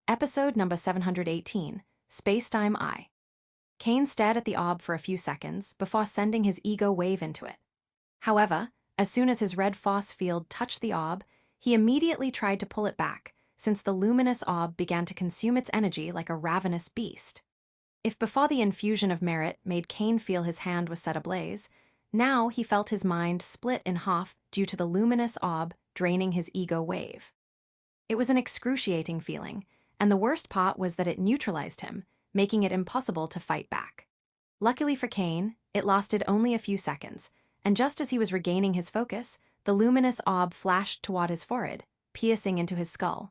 Episode number 718, Spacetime Eye. Kane stared at the orb for a few seconds before sending his ego wave into it. However, as soon as his red force field touched the orb, he immediately tried to pull it back, since the luminous orb began to consume its energy like a ravenous beast. If before the infusion of merit made Kane feel his hand was set ablaze, now he felt his mind split in half due to the luminous orb draining his ego wave. It was an excruciating feeling, and the worst part was that it neutralized him, making it impossible to fight back. Luckily for Kane, it lasted only a few seconds, and just as he was regaining his focus, the luminous orb flashed toward his forehead, piercing into his skull.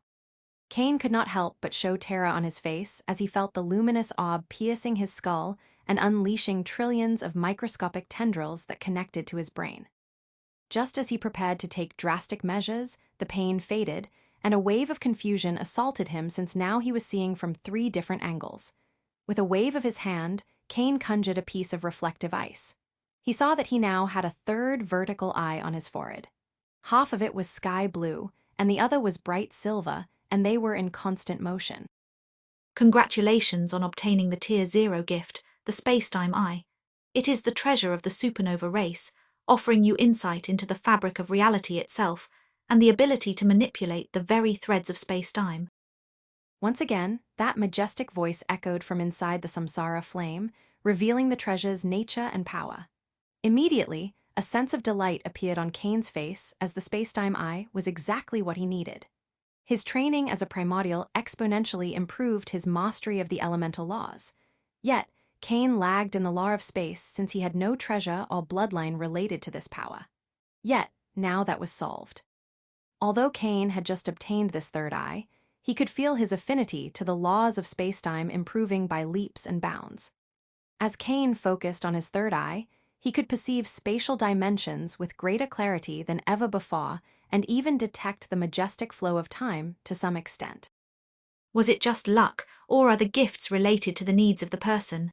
Kane could not help but show terror on his face as he felt the luminous orb piercing his skull and unleashing trillions of microscopic tendrils that connected to his brain. Just as he prepared to take drastic measures, the pain faded, and a wave of confusion assaulted him since now he was seeing from 3 different angles. With a wave of his hand, Kane conjured a piece of reflective ice. He saw that he now had a 3rd vertical eye on his forehead. Half of it was sky blue, and the other was bright silver, and they were in constant motion. Congratulations on obtaining the Tier 0 gift, the Spacetime Eye. It is the treasure of the supernova race, offering you insight into the fabric of reality itself and the ability to manipulate the very threads of spacetime. Once again, that majestic voice echoed from inside the Samsara flame, revealing the treasure's nature and power. Immediately, a sense of delight appeared on Kane's face as the Spacetime Eye was exactly what he needed. His training as a primordial exponentially improved his mastery of the elemental laws. Yet, Kane lagged in the law of space since he had no treasure or bloodline related to this power. Yet, now that was solved. Although Kane had just obtained this 3rd eye, he could feel his affinity to the laws of spacetime improving by leaps and bounds. As Kane focused on his 3rd eye, he could perceive spatial dimensions with greater clarity than ever before and even detect the majestic flow of time to some extent. Was it just luck, or are the gifts related to the needs of the person?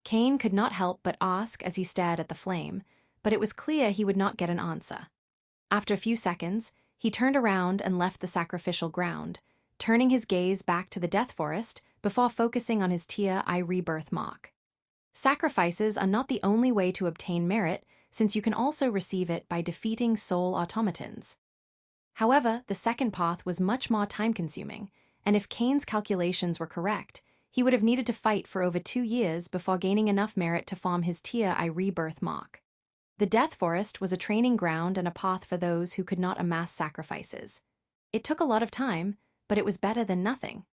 Kane could not help but ask as he stared at the flame, but it was clear he would not get an answer. After a few seconds, he turned around and left the sacrificial ground, turning his gaze back to the Death Forest before focusing on his Tier I rebirth mark. Sacrifices are not the only way to obtain merit, since you can also receive it by defeating soul automatons. However, the second path was much more time-consuming, and if Kane's calculations were correct, he would have needed to fight for over 2 years before gaining enough merit to farm his Tier I rebirth mark. The Death Forest was a training ground and a path for those who could not amass sacrifices. It took a lot of time, but it was better than nothing.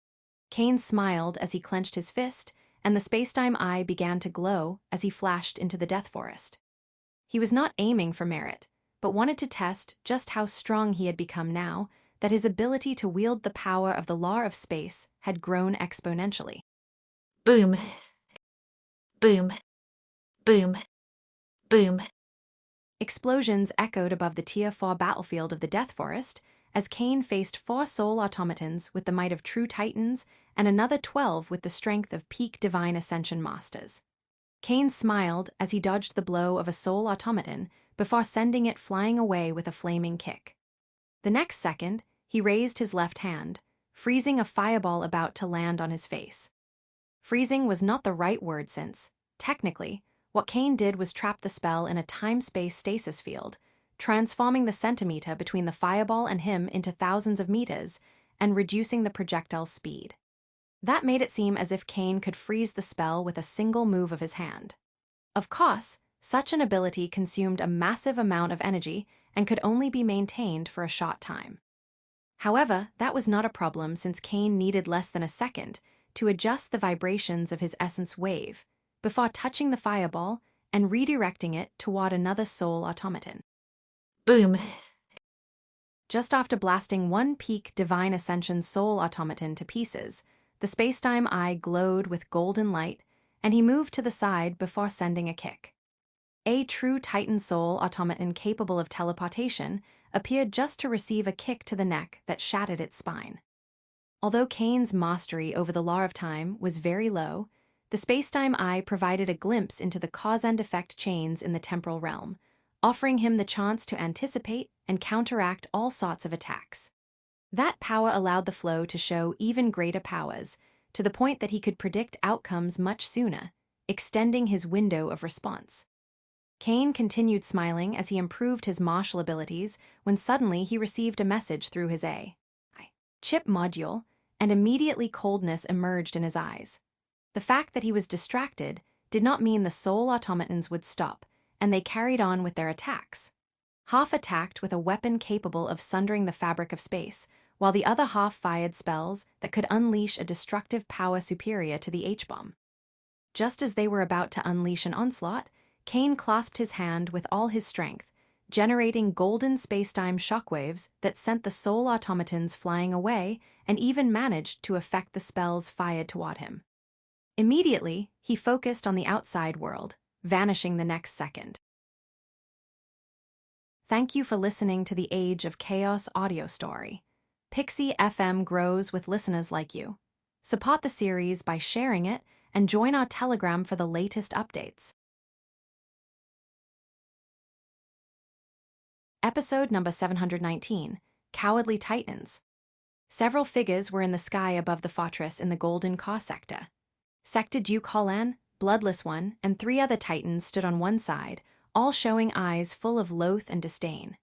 Kane smiled as he clenched his fist, and the Spacetime Eye began to glow as he flashed into the Death Forest. He was not aiming for merit, but wanted to test just how strong he had become now that his ability to wield the power of the law of space had grown exponentially. Boom. Boom. Boom. Boom. Explosions echoed above the Tier 4 battlefield of the Death Forest as Kane faced 4 soul automatons with the might of true titans and another 12 with the strength of peak divine ascension masters. Kane smiled as he dodged the blow of a soul automaton before sending it flying away with a flaming kick. The next second, he raised his left hand, freezing a fireball about to land on his face. Freezing was not the right word since, technically, what Kane did was trap the spell in a time-space stasis field, transforming the centimeter between the fireball and him into thousands of meters and reducing the projectile's speed. That made it seem as if Kane could freeze the spell with a single move of his hand. Of course, such an ability consumed a massive amount of energy and could only be maintained for a short time. However, that was not a problem since Kane needed less than a second to adjust the vibrations of his essence wave before touching the fireball and redirecting it toward another soul automaton. Boom. Just after blasting one peak Divine Ascension soul automaton to pieces, the Spacetime Eye glowed with golden light, and he moved to the side before sending a kick. A true Titan soul automaton capable of teleportation appeared just to receive a kick to the neck that shattered its spine. Although Kane's mastery over the law of time was very low, The spacetime eye provided a glimpse into the cause and effect chains in the temporal realm, offering him the chance to anticipate and counteract all sorts of attacks. That power allowed the flow to show even greater powers, to the point that he could predict outcomes much sooner, extending his window of response. Kane continued smiling as he improved his martial abilities when suddenly he received a message through his AI chip module, and immediately coldness emerged in his eyes. The fact that he was distracted did not mean the soul automatons would stop, and they carried on with their attacks. Half attacked with a weapon capable of sundering the fabric of space, while the other half fired spells that could unleash a destructive power superior to the H-bomb. Just as they were about to unleash an onslaught, Kane clasped his hand with all his strength, generating golden spacetime shockwaves that sent the soul automatons flying away and even managed to affect the spells fired toward him. Immediately, he focused on the outside world, vanishing the next second. Thank you for listening to the Age of Chaos audio story. Pixie FM grows with listeners like you. Support the series by sharing it and join our Telegram for the latest updates. Episode number 719, Cowardly Titans. Several figures were in the sky above the fortress in the Golden Car sector. Sector Duke Hollan, Bloodless One, and 3 other Titans stood on one side, all showing eyes full of loath and disdain.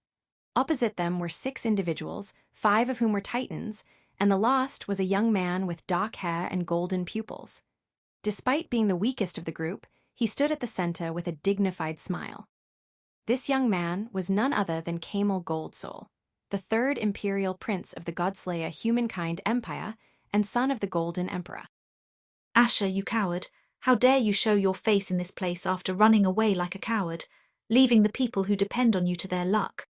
Opposite them were 6 individuals, 5 of whom were Titans, and the last was a young man with dark hair and golden pupils. Despite being the weakest of the group, he stood at the center with a dignified smile. This young man was none other than Kamel Goldsoul, the 3rd Imperial Prince of the Godslayer Humankind Empire and son of the Golden Emperor. Asher, you coward, how dare you show your face in this place after running away like a coward, leaving the people who depend on you to their luck?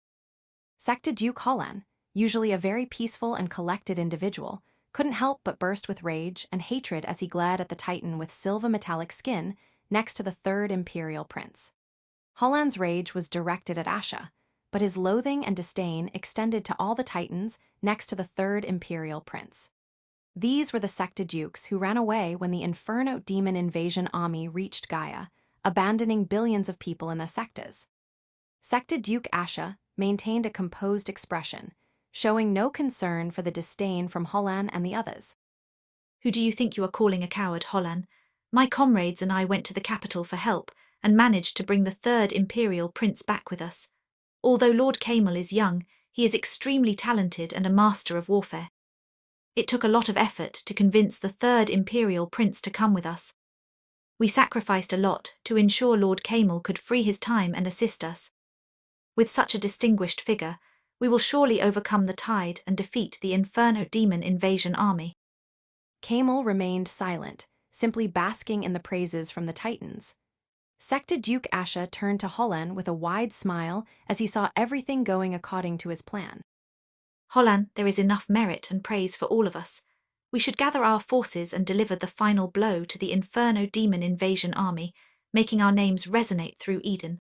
Sector Duke Hollan, usually a very peaceful and collected individual, couldn't help but burst with rage and hatred as he glared at the Titan with silver metallic skin next to the 3rd Imperial Prince. Hollan's rage was directed at Asha, but his loathing and disdain extended to all the Titans next to the 3rd Imperial Prince. These were the Sector Dukes who ran away when the Inferno Demon Invasion army reached Gaia, abandoning billions of people in their sectors. Sector Duke Asha maintained a composed expression, showing no concern for the disdain from Hollan and the others. Who do you think you are calling a coward, Hollan? My comrades and I went to the capital for help and managed to bring the 3rd Imperial Prince back with us. Although Lord Kamel is young, he is extremely talented and a master of warfare. It took a lot of effort to convince the 3rd Imperial Prince to come with us. We sacrificed a lot to ensure Lord Kamel could free his time and assist us. With such a distinguished figure, we will surely overcome the tide and defeat the Inferno Demon Invasion army. Kamel remained silent, simply basking in the praises from the Titans. Sector Duke Asha turned to Hollan with a wide smile as he saw everything going according to his plan. Hollan, there is enough merit and praise for all of us. We should gather our forces and deliver the final blow to the Inferno Demon Invasion army, making our names resonate through Eden.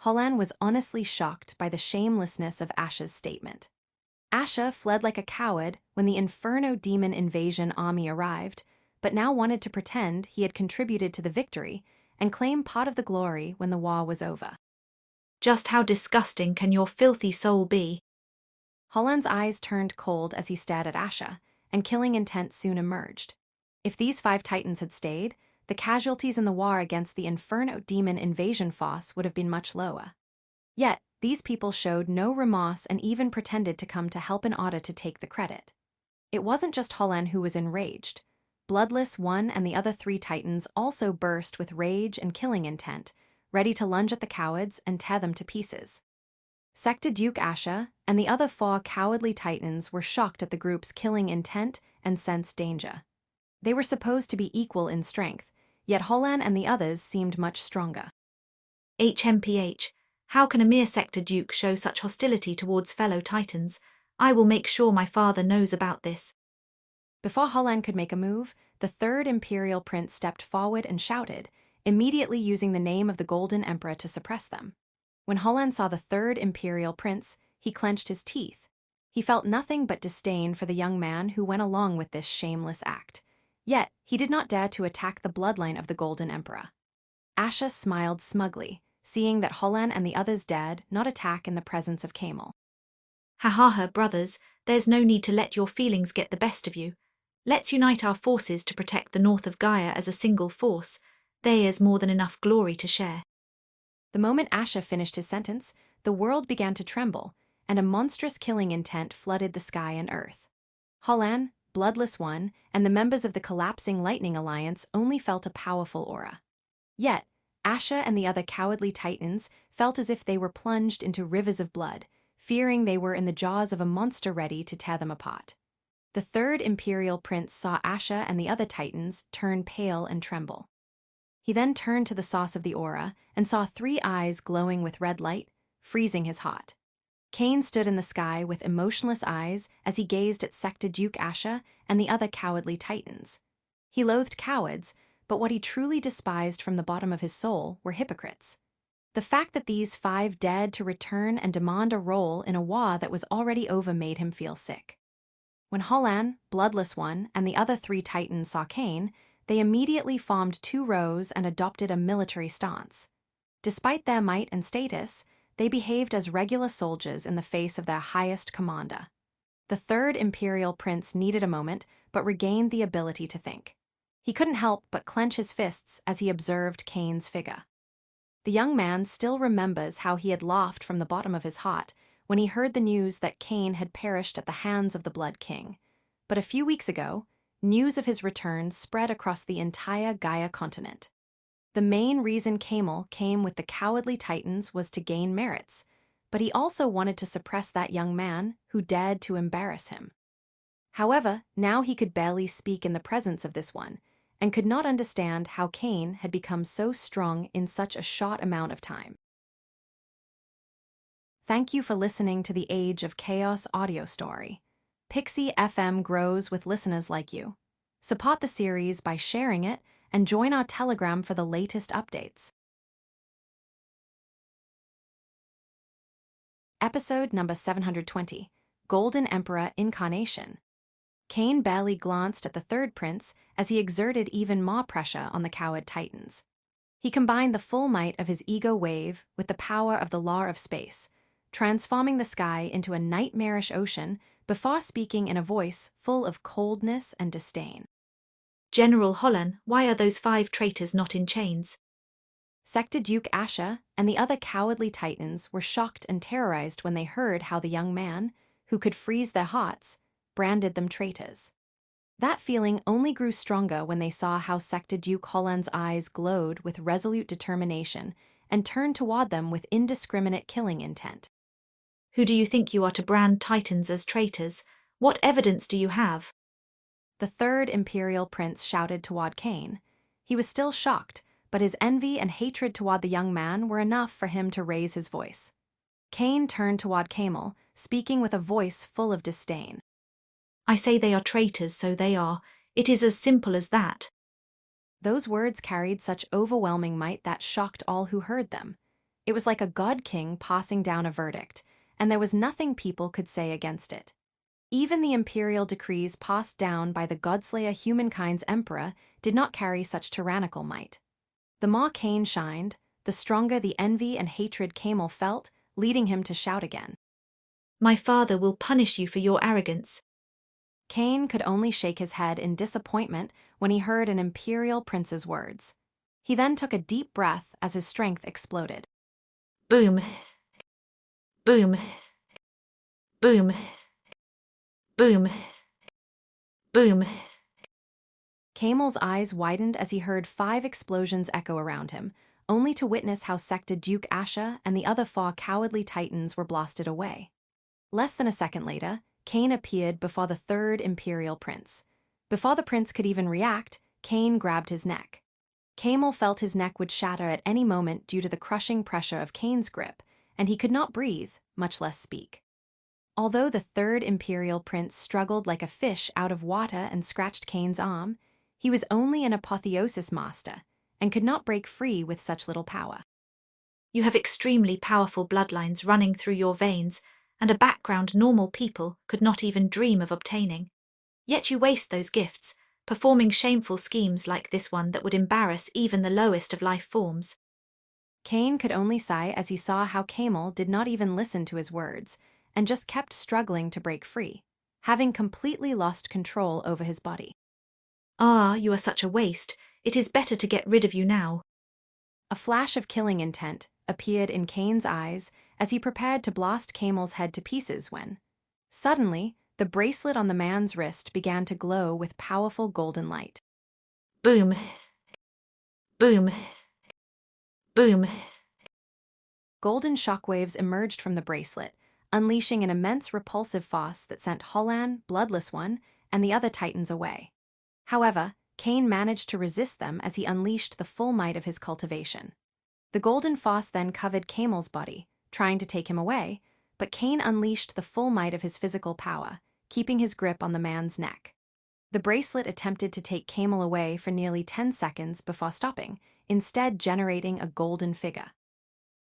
Hollan was honestly shocked by the shamelessness of Asha's statement. Asha fled like a coward when the Inferno Demon Invasion army arrived, but now wanted to pretend he had contributed to the victory and claim part of the glory when the war was over. Just how disgusting can your filthy soul be? Hollan's eyes turned cold as he stared at Asha, and killing intent soon emerged. If these 5 Titans had stayed, the casualties in the war against the Inferno Demon Invasion force would have been much lower. Yet, these people showed no remorse and even pretended to come to help in order to take the credit. It wasn't just Hollan who was enraged. Bloodless One and the other 3 Titans also burst with rage and killing intent, ready to lunge at the cowards and tear them to pieces. Sector Duke Asha and the other 4 cowardly Titans were shocked at the group's killing intent and sensed danger. They were supposed to be equal in strength, yet Hollan and the others seemed much stronger. HMPH, how can a mere Sector Duke show such hostility towards fellow Titans? I will make sure my father knows about this. Before Hollan could make a move, the 3rd Imperial Prince stepped forward and shouted, immediately using the name of the Golden Emperor to suppress them. When Hollan saw the 3rd Imperial Prince, he clenched his teeth. He felt nothing but disdain for the young man who went along with this shameless act. Yet, he did not dare to attack the bloodline of the Golden Emperor. Asha smiled smugly, seeing that Hollan and the others dared not attack in the presence of Camel. Ha, brothers, there's no need to let your feelings get the best of you. Let's unite our forces to protect the north of Gaia as a single force. There is more than enough glory to share. The moment Asha finished his sentence, the world began to tremble, and a monstrous killing intent flooded the sky and earth. Hollan, Bloodless One, and the members of the collapsing Lightning Alliance only felt a powerful aura. Yet, Asha and the other cowardly titans felt as if they were plunged into rivers of blood, fearing they were in the jaws of a monster ready to tear them apart. The third Imperial Prince saw Asha and the other titans turn pale and tremble. He then turned to the source of the aura and saw 3 eyes glowing with red light, freezing his heart. Cain stood in the sky with emotionless eyes as he gazed at Sector Duke Asha and the other cowardly titans. He loathed cowards, but what he truly despised from the bottom of his soul were hypocrites. The fact that these 5 dared to return and demand a role in a war that was already over made him feel sick. When Hollan, Bloodless One, and the other 3 titans saw Cain, they immediately formed 2 rows and adopted a military stance. Despite their might and status, they behaved as regular soldiers in the face of their highest commander. The third Imperial Prince needed a moment, but regained the ability to think. He couldn't help but clench his fists as he observed Cain's figure. The young man still remembers how he had laughed from the bottom of his heart when he heard the news that Cain had perished at the hands of the Blood King. But a few weeks ago, news of his return spread across the entire Gaia continent. The main reason Camel came with the cowardly titans was to gain merits, but he also wanted to suppress that young man who dared to embarrass him. However, now he could barely speak in the presence of this one, and could not understand how Cain had become so strong in such a short amount of time. Thank you for listening to the Age of Chaos audio story. Pixie FM grows with listeners like you. Support the series by sharing it and join our Telegram for the latest updates. Episode number 720, Golden Emperor Incarnation. Cain barely glanced at the third prince as he exerted even more pressure on the coward titans. He combined the full might of his ego wave with the power of the law of space, transforming the sky into a nightmarish ocean before speaking in a voice full of coldness and disdain. General Hollan, why are those 5 traitors not in chains? Sector Duke Asha and the other cowardly titans were shocked and terrorized when they heard how the young man, who could freeze their hearts, branded them traitors. That feeling only grew stronger when they saw how Sector Duke Hollan's eyes glowed with resolute determination and turned toward them with indiscriminate killing intent. Who do you think you are to brand titans as traitors? What evidence do you have? The third Imperial Prince shouted toward Cain. He was still shocked, but his envy and hatred toward the young man were enough for him to raise his voice. Cain turned toward Camel, speaking with a voice full of disdain. I say they are traitors, so they are. It is as simple as that. Those words carried such overwhelming might that shocked all who heard them. It was like a god-king passing down a verdict, and there was nothing people could say against it. Even the imperial decrees passed down by the Godslayer humankind's emperor did not carry such tyrannical might. The more Cain shined, the stronger the envy and hatred Camel felt, leading him to shout again. My father will punish you for your arrogance. Cain could only shake his head in disappointment when he heard an imperial prince's words. He then took a deep breath as his strength exploded. Boom. Boom. Boom. Boom. Boom. Camel's eyes widened as he heard 5 explosions echo around him, only to witness how Sector Duke Asha and the other 4 cowardly titans were blasted away. Less than a second later, Cain appeared before the third Imperial Prince. Before the prince could even react, Cain grabbed his neck. Camel felt his neck would shatter at any moment due to the crushing pressure of Cain's grip, and he could not breathe, much less speak. Although the third Imperial Prince struggled like a fish out of water and scratched Cain's arm, he was only an apotheosis master and could not break free with such little power. You have extremely powerful bloodlines running through your veins, and a background normal people could not even dream of obtaining. Yet you waste those gifts, performing shameful schemes like this one that would embarrass even the lowest of life forms. Cain could only sigh as he saw how Camel did not even listen to his words and just kept struggling to break free, having completely lost control over his body. Ah, you are such a waste. It is better to get rid of you now. A flash of killing intent appeared in Cain's eyes as he prepared to blast Camel's head to pieces when, suddenly, the bracelet on the man's wrist began to glow with powerful golden light. Boom. Boom. Boom. Golden shockwaves emerged from the bracelet, unleashing an immense repulsive force that sent Hollan, Bloodless One, and the other Titans away. However, Cain managed to resist them as he unleashed the full might of his cultivation. The golden force then covered Camel's body, trying to take him away, but Cain unleashed the full might of his physical power, keeping his grip on the man's neck. The bracelet attempted to take Camel away for nearly 10 seconds before stopping, instead generating a golden figure.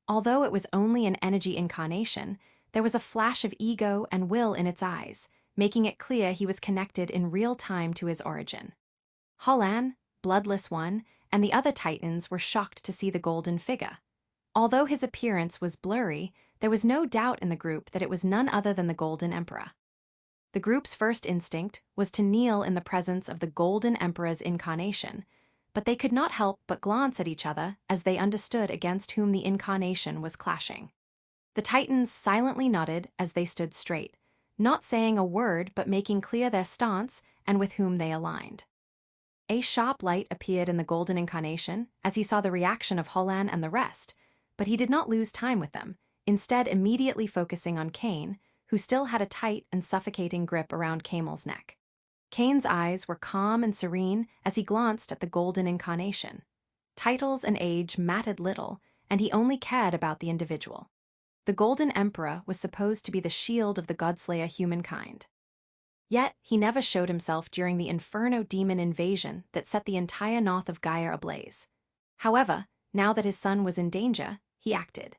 Although it was only an energy incarnation, there was a flash of ego and will in its eyes, making it clear he was connected in real time to his origin. Hollan, Bloodless One, and the other Titans were shocked to see the golden figure. Although his appearance was blurry, there was no doubt in the group that it was none other than the Golden Emperor. The group's first instinct was to kneel in the presence of the Golden Emperor's incarnation, but they could not help but glance at each other as they understood against whom the incarnation was clashing. The Titans silently nodded as they stood straight, not saying a word but making clear their stance and with whom they aligned. A sharp light appeared in the golden incarnation as he saw the reaction of Hollan and the rest, but he did not lose time with them, instead immediately focusing on Cain, who still had a tight and suffocating grip around Camel's neck. Cain's eyes were calm and serene as he glanced at the golden incarnation. Titles and age mattered little, and he only cared about the individual. The Golden Emperor was supposed to be the shield of the Godslayer humankind. Yet, he never showed himself during the Inferno demon invasion that set the entire north of Gaia ablaze. However, now that his son was in danger, he acted.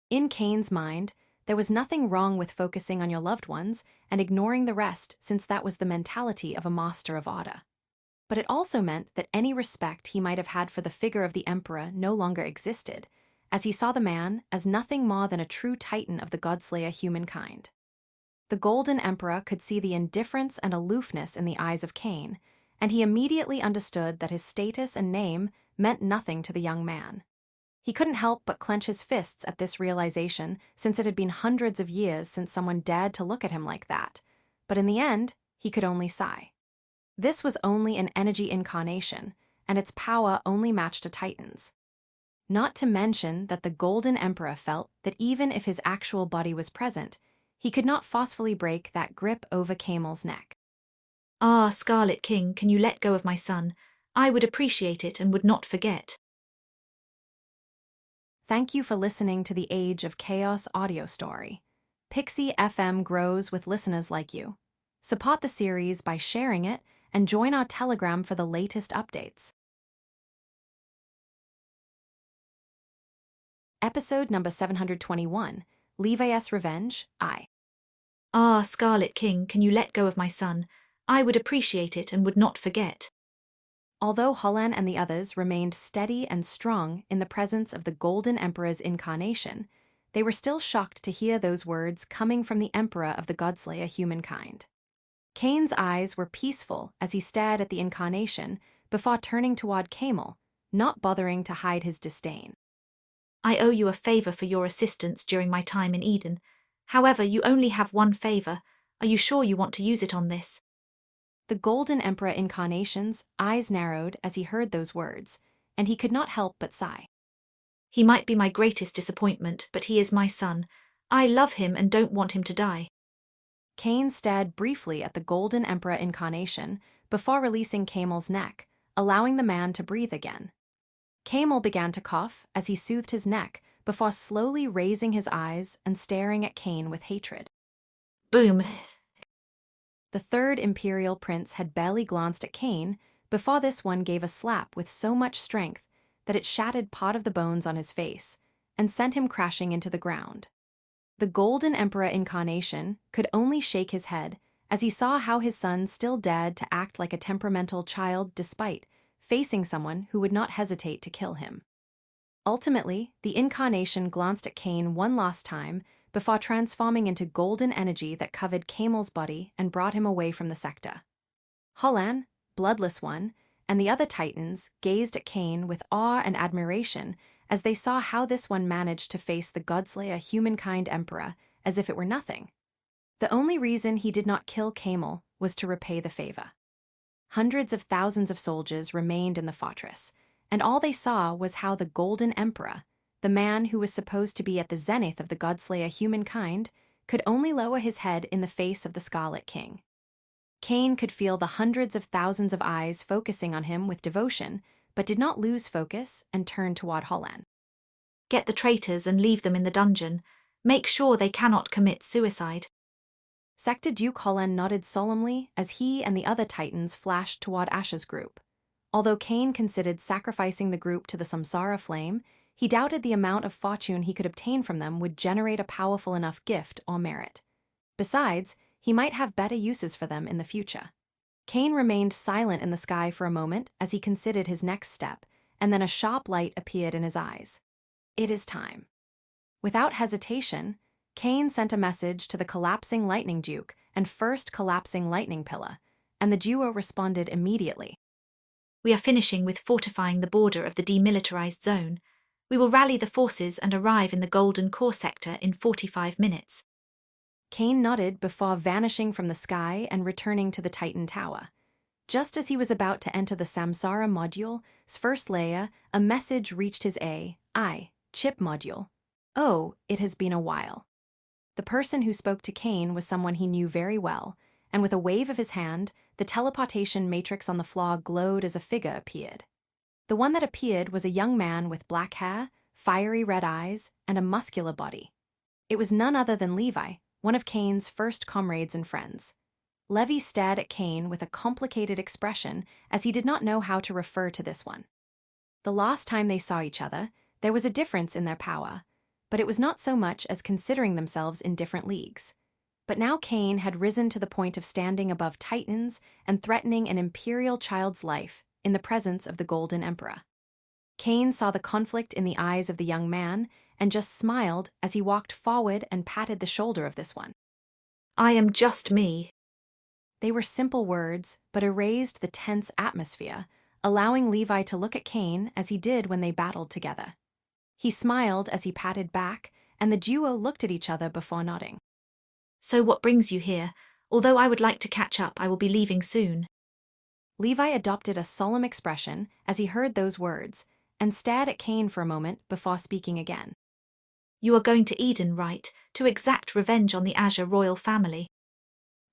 In Cain's mind, there was nothing wrong with focusing on your loved ones and ignoring the rest, since that was the mentality of a master of order. But it also meant that any respect he might have had for the figure of the Emperor no longer existed, as he saw the man as nothing more than a true titan of the Godslayer humankind. The Golden Emperor could see the indifference and aloofness in the eyes of Cain, and he immediately understood that his status and name meant nothing to the young man. He couldn't help but clench his fists at this realization, since it had been hundreds of years since someone dared to look at him like that, but in the end, he could only sigh. This was only an energy incarnation, and its power only matched a Titan's. Not to mention that the Golden Emperor felt that even if his actual body was present, he could not forcefully break that grip over Camel's neck. Ah, Scarlet King, can you let go of my son? I would appreciate it and would not forget. Thank you for listening to the Age of Chaos audio story. Pixie FM grows with listeners like you. Support the series by sharing it and join our Telegram for the latest updates. Episode number 721, Levi's Revenge, I. Ah, Scarlet King, can you let go of my son? I would appreciate it and would not forget. Although Hollan and the others remained steady and strong in the presence of the Golden Emperor's incarnation, they were still shocked to hear those words coming from the Emperor of the Godslayer humankind. Cain's eyes were peaceful as he stared at the incarnation before turning toward Camel, not bothering to hide his disdain. I owe you a favor for your assistance during my time in Eden. However, you only have one favor. Are you sure you want to use it on this? The Golden Emperor incarnation's eyes narrowed as he heard those words, and he could not help but sigh. He might be my greatest disappointment, but he is my son. I love him and don't want him to die. Cain stared briefly at the Golden Emperor incarnation before releasing Camel's neck, allowing the man to breathe again. Camel began to cough as he soothed his neck before slowly raising his eyes and staring at Cain with hatred. Boom. The third Imperial Prince had barely glanced at Cain before this one gave a slap with so much strength that it shattered part of the bones on his face and sent him crashing into the ground. The Golden Emperor incarnation could only shake his head as he saw how his son still dared to act like a temperamental child despite facing someone who would not hesitate to kill him. Ultimately, the incarnation glanced at Cain one last time before transforming into golden energy that covered Camel's body and brought him away from the sector. Hollan, Bloodless One, and the other Titans gazed at Cain with awe and admiration as they saw how this one managed to face the Godslayer humankind emperor as if it were nothing. The only reason he did not kill Camel was to repay the favor. Hundreds of thousands of soldiers remained in the fortress, and all they saw was how the Golden Emperor, the man who was supposed to be at the zenith of the Godslayer humankind, could only lower his head in the face of the Scarlet King. Cain could feel the hundreds of thousands of eyes focusing on him with devotion, but did not lose focus and turned toward Hollan. Get the traitors and leave them in the dungeon. Make sure they cannot commit suicide. Sector Duke Hollan nodded solemnly as he and the other Titans flashed toward Asha's group. Although Cain considered sacrificing the group to the Samsara flame, he doubted the amount of fortune he could obtain from them would generate a powerful enough gift or merit. Besides, he might have better uses for them in the future. Cain remained silent in the sky for a moment as he considered his next step, and then a sharp light appeared in his eyes. It is time. Without hesitation, Cain sent a message to the collapsing lightning duke and first collapsing lightning pillar, and the duo responded immediately. We are finishing with fortifying the border of the demilitarized zone. We will rally the forces and arrive in the Golden Core sector in 45 minutes. Cain nodded before vanishing from the sky and returning to the Titan Tower. Just as he was about to enter the Samsara module's first layer, a message reached his AI chip module. Oh, it has been a while. The person who spoke to Cain was someone he knew very well, and with a wave of his hand, the teleportation matrix on the floor glowed as a figure appeared. The one that appeared was a young man with black hair, fiery red eyes, and a muscular body. It was none other than Levi, one of Cain's first comrades and friends. Levi stared at Cain with a complicated expression as he did not know how to refer to this one. The last time they saw each other, there was a difference in their power, but it was not so much as considering themselves in different leagues. But now Cain had risen to the point of standing above Titans and threatening an imperial child's life in the presence of the Golden Emperor. Cain saw the conflict in the eyes of the young man and just smiled as he walked forward and patted the shoulder of this one. I am just me. They were simple words, but erased the tense atmosphere, allowing Levi to look at Cain as he did when they battled together. He smiled as he patted back, and the duo looked at each other before nodding. So what brings you here? Although I would like to catch up, I will be leaving soon. Levi adopted a solemn expression as he heard those words, and stared at Cain for a moment before speaking again. You are going to Eden, right? To exact revenge on the Azure royal family.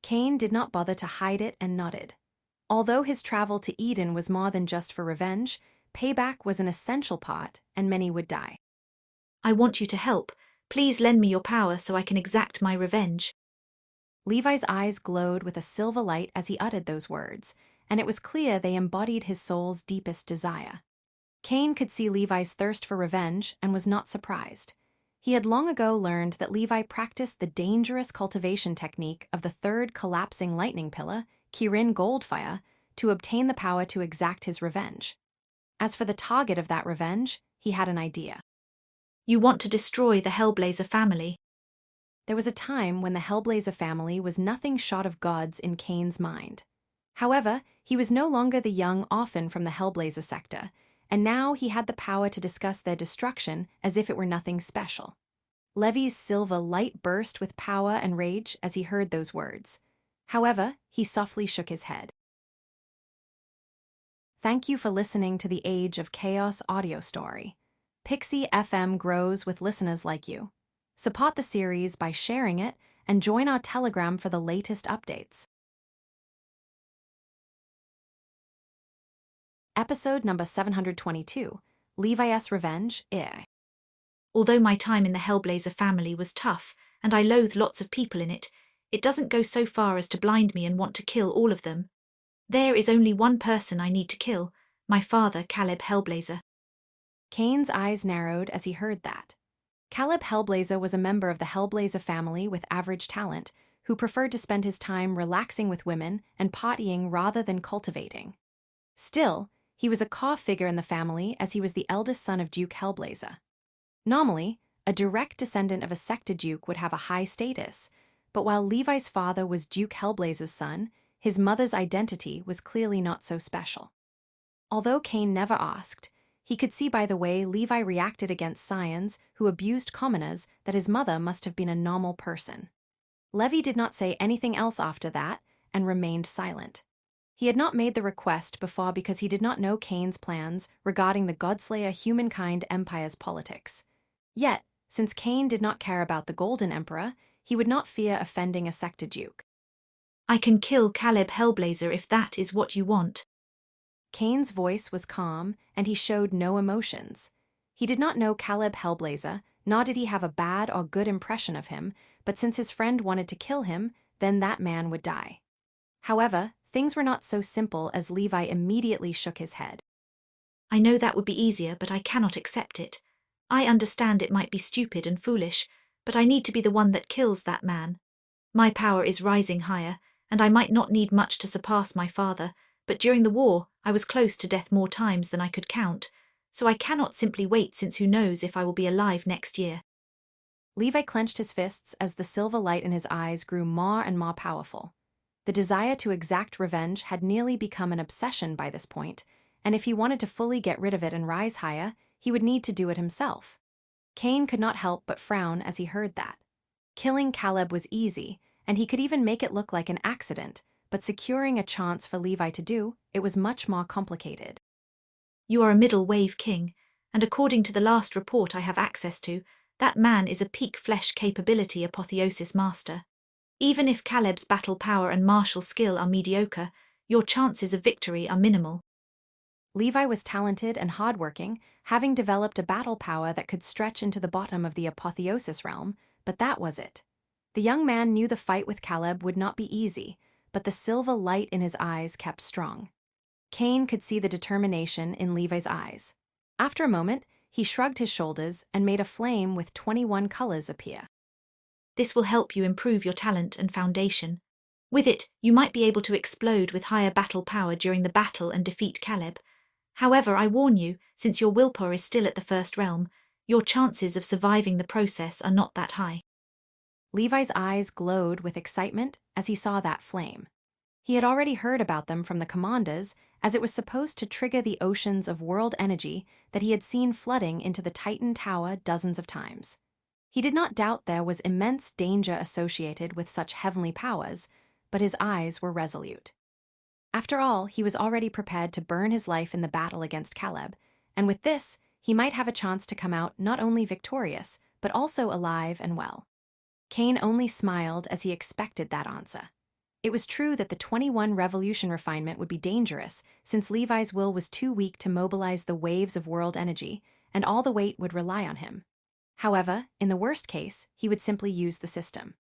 Cain did not bother to hide it and nodded. Although his travel to Eden was more than just for revenge, payback was an essential part, and many would die. I want you to help. Please lend me your power so I can exact my revenge. Levi's eyes glowed with a silver light as he uttered those words, and it was clear they embodied his soul's deepest desire. Cain could see Levi's thirst for revenge and was not surprised. He had long ago learned that Levi practiced the dangerous cultivation technique of the third collapsing lightning pillar, Kirin Goldfire, to obtain the power to exact his revenge. As for the target of that revenge, he had an idea. You want to destroy the Hellblazer family. There was a time when the Hellblazer family was nothing short of gods in Cain's mind. However, he was no longer the young orphan from the Hellblazer sector, and now he had the power to discuss their destruction as if it were nothing special. Levi's silver light burst with power and rage as he heard those words. However, he softly shook his head. Thank you for listening to the Age of Chaos audio story. Pixie FM grows with listeners like you. Support the series by sharing it and join our Telegram for the latest updates. Episode number 722, Levi's Revenge, Although my time in the Hellblazer family was tough, and I loathe lots of people in it, it doesn't go so far as to blind me and want to kill all of them. There is only one person I need to kill, my father, Caleb Hellblazer. Cain's eyes narrowed as he heard that. Caleb Hellblazer was a member of the Hellblazer family with average talent, who preferred to spend his time relaxing with women and partying rather than cultivating. Still, he was a core figure in the family as he was the eldest son of Duke Hellblazer. Normally, a direct descendant of a Sector Duke would have a high status, but while Levi's father was Duke Hellblazer's son, his mother's identity was clearly not so special. Although Cain never asked, he could see by the way Levi reacted against scions who abused commoners that his mother must have been a normal person. Levi did not say anything else after that and remained silent. He had not made the request before because he did not know Cain's plans regarding the Godslayer humankind empire's politics. Yet, since Cain did not care about the Golden Emperor, he would not fear offending a Sector Duke. I can kill Caleb Hellblazer if that is what you want. Cain's voice was calm, and he showed no emotions. He did not know Caleb Hellblazer, nor did he have a bad or good impression of him, but since his friend wanted to kill him, then that man would die. However, things were not so simple as Levi immediately shook his head. I know that would be easier, but I cannot accept it. I understand it might be stupid and foolish, but I need to be the one that kills that man. My power is rising higher, and I might not need much to surpass my father, but during the war I was close to death more times than I could count, so I cannot simply wait since who knows if I will be alive next year. Levi clenched his fists as the silver light in his eyes grew more and more powerful. The desire to exact revenge had nearly become an obsession by this point, and if he wanted to fully get rid of it and rise higher, he would need to do it himself. Cain could not help but frown as he heard that. Killing Caleb was easy, and he could even make it look like an accident, but securing a chance for Levi to do it was much more complicated. You are a middle wave king, and according to the last report I have access to, that man is a peak flesh capability apotheosis master. Even if Caleb's battle power and martial skill are mediocre, your chances of victory are minimal. Levi was talented and hardworking, having developed a battle power that could stretch into the bottom of the apotheosis realm, but that was it. The young man knew the fight with Caleb would not be easy, but the silver light in his eyes kept strong. Cain could see the determination in Levi's eyes. After a moment, he shrugged his shoulders and made a flame with 21 colors appear. This will help you improve your talent and foundation. With it, you might be able to explode with higher battle power during the battle and defeat Caleb. However, I warn you, since your willpower is still at the first realm, your chances of surviving the process are not that high. Levi's eyes glowed with excitement as he saw that flame. He had already heard about them from the commanders, as it was supposed to trigger the oceans of world energy that he had seen flooding into the Titan Tower dozens of times. He did not doubt there was immense danger associated with such heavenly powers, but his eyes were resolute. After all, he was already prepared to burn his life in the battle against Caleb, and with this, he might have a chance to come out not only victorious, but also alive and well. Cain only smiled as he expected that answer. It was true that the 21 revolution refinement would be dangerous, since Levi's will was too weak to mobilize the waves of world energy, and all the weight would rely on him. However, in the worst case, he would simply use the system.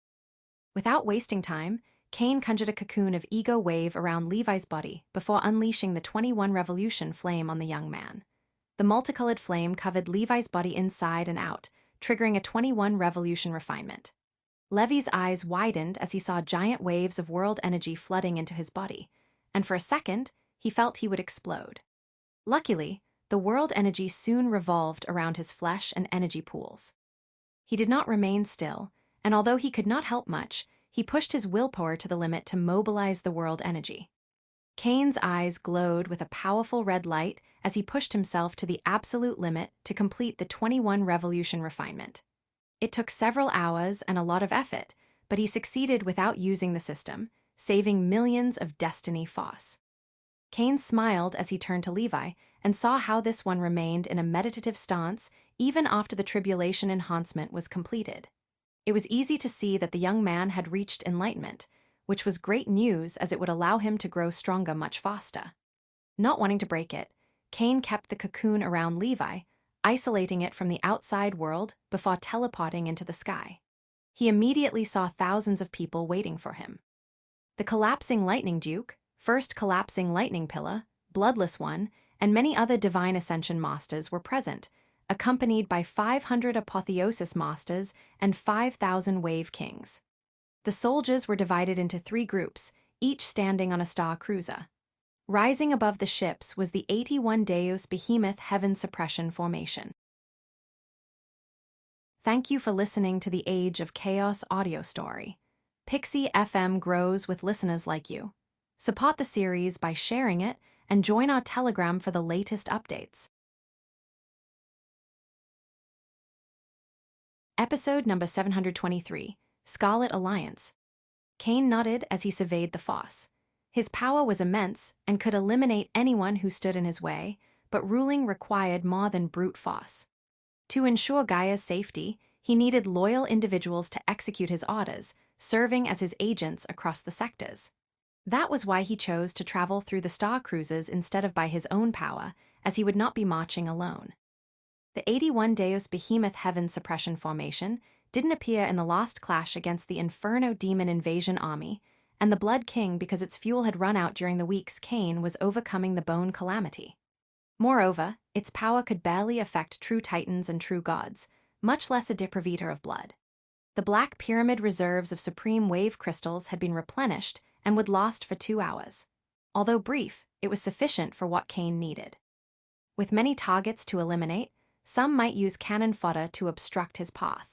Without wasting time, Cain conjured a cocoon of ego wave around Levi's body before unleashing the 21 revolution flame on the young man. The multicolored flame covered Levi's body inside and out, triggering a 21 revolution refinement. Levi's eyes widened as he saw giant waves of world energy flooding into his body, and for a second, he felt he would explode. Luckily, the world energy soon revolved around his flesh and energy pools. He did not remain still, and although he could not help much, he pushed his willpower to the limit to mobilize the world energy. Cain's eyes glowed with a powerful red light as he pushed himself to the absolute limit to complete the 21 revolution refinement. It took several hours and a lot of effort, but he succeeded without using the system, saving millions of destiny Foss. Cain smiled as he turned to Levi and saw how this one remained in a meditative stance even after the tribulation enhancement was completed. It was easy to see that the young man had reached enlightenment, which was great news as it would allow him to grow stronger much faster. Not wanting to break it, Cain kept the cocoon around Levi, isolating it from the outside world before teleporting into the sky. He immediately saw thousands of people waiting for him. The collapsing lightning duke, first collapsing lightning pillar, bloodless one, and many other divine ascension masters were present, accompanied by 500 apotheosis masters and 5,000 wave kings. The soldiers were divided into 3 groups, each standing on a star cruiser. Rising above the ships was the 81 Deus Behemoth Heaven Suppression Formation. Thank you for listening to the Age of Chaos audio story. Pixie FM grows with listeners like you. Support the series by sharing it and join our Telegram for the latest updates. Episode number 723, Scarlet Alliance. Cain nodded as he surveyed the fosse. His power was immense and could eliminate anyone who stood in his way, but ruling required more than brute force. To ensure Gaia's safety, he needed loyal individuals to execute his orders, serving as his agents across the sectors. That was why he chose to travel through the star cruises instead of by his own power, as he would not be marching alone. The 81 Deus Behemoth Heaven Suppression Formation didn't appear in the last clash against the Inferno Demon Invasion Army, and the Blood King because its fuel had run out during the weeks Cain was overcoming the Bone Calamity. Moreover, its power could barely affect true titans and true gods, much less a deprivator of blood. The Black Pyramid reserves of supreme wave crystals had been replenished and would last for 2 hours. Although brief, it was sufficient for what Cain needed. With many targets to eliminate, some might use cannon fodder to obstruct his path.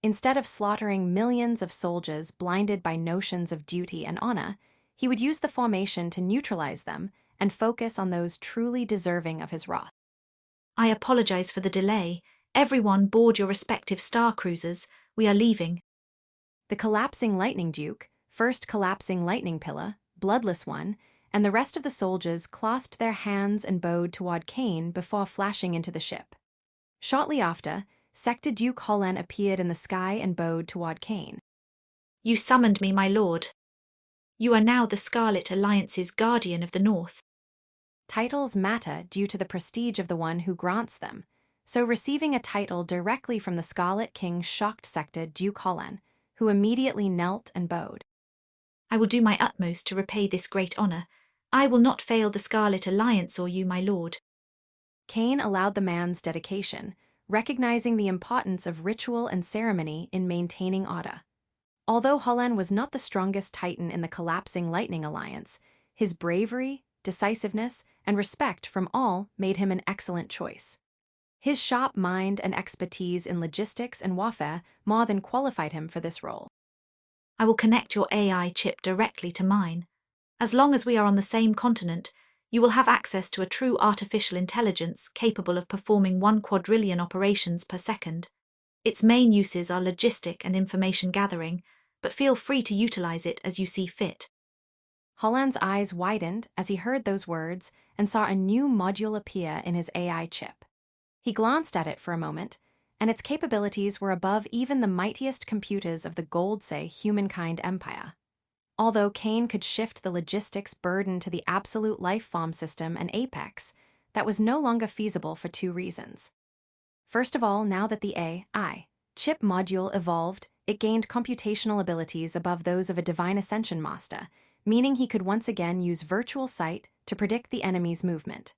Instead of slaughtering millions of soldiers blinded by notions of duty and honor, he would use the formation to neutralize them and focus on those truly deserving of his wrath. I apologize for the delay. Everyone board your respective star cruisers. We are leaving. The collapsing lightning duke, first collapsing lightning pillar, bloodless one, and the rest of the soldiers clasped their hands and bowed toward Cain before flashing into the ship. Shortly after, Sector Duke Holland appeared in the sky and bowed toward Cain. You summoned me, my lord. You are now the Scarlet Alliance's guardian of the North. Titles matter due to the prestige of the one who grants them, so receiving a title directly from the Scarlet King shocked Sector Duke Holland, who immediately knelt and bowed. I will do my utmost to repay this great honor. I will not fail the Scarlet Alliance or you, my lord. Cain allowed the man's dedication, recognizing the importance of ritual and ceremony in maintaining order. Although Holland was not the strongest titan in the collapsing Lightning Alliance, his bravery, decisiveness, and respect from all made him an excellent choice. His sharp mind and expertise in logistics and warfare more than qualified him for this role. I will connect your AI chip directly to mine. As long as we are on the same continent, you will have access to a true artificial intelligence capable of performing 1 quadrillion operations per second. Its main uses are logistic and information gathering, but feel free to utilize it as you see fit. Holland's eyes widened as he heard those words and saw a new module appear in his AI chip. He glanced at it for a moment, and its capabilities were above even the mightiest computers of the Goldsay humankind empire. Although Cain could shift the logistics burden to the absolute life form system and Apex, that was no longer feasible for 2 reasons. First of all, now that the AI chip module evolved, it gained computational abilities above those of a Divine Ascension Master, meaning he could once again use virtual sight to predict the enemy's movement.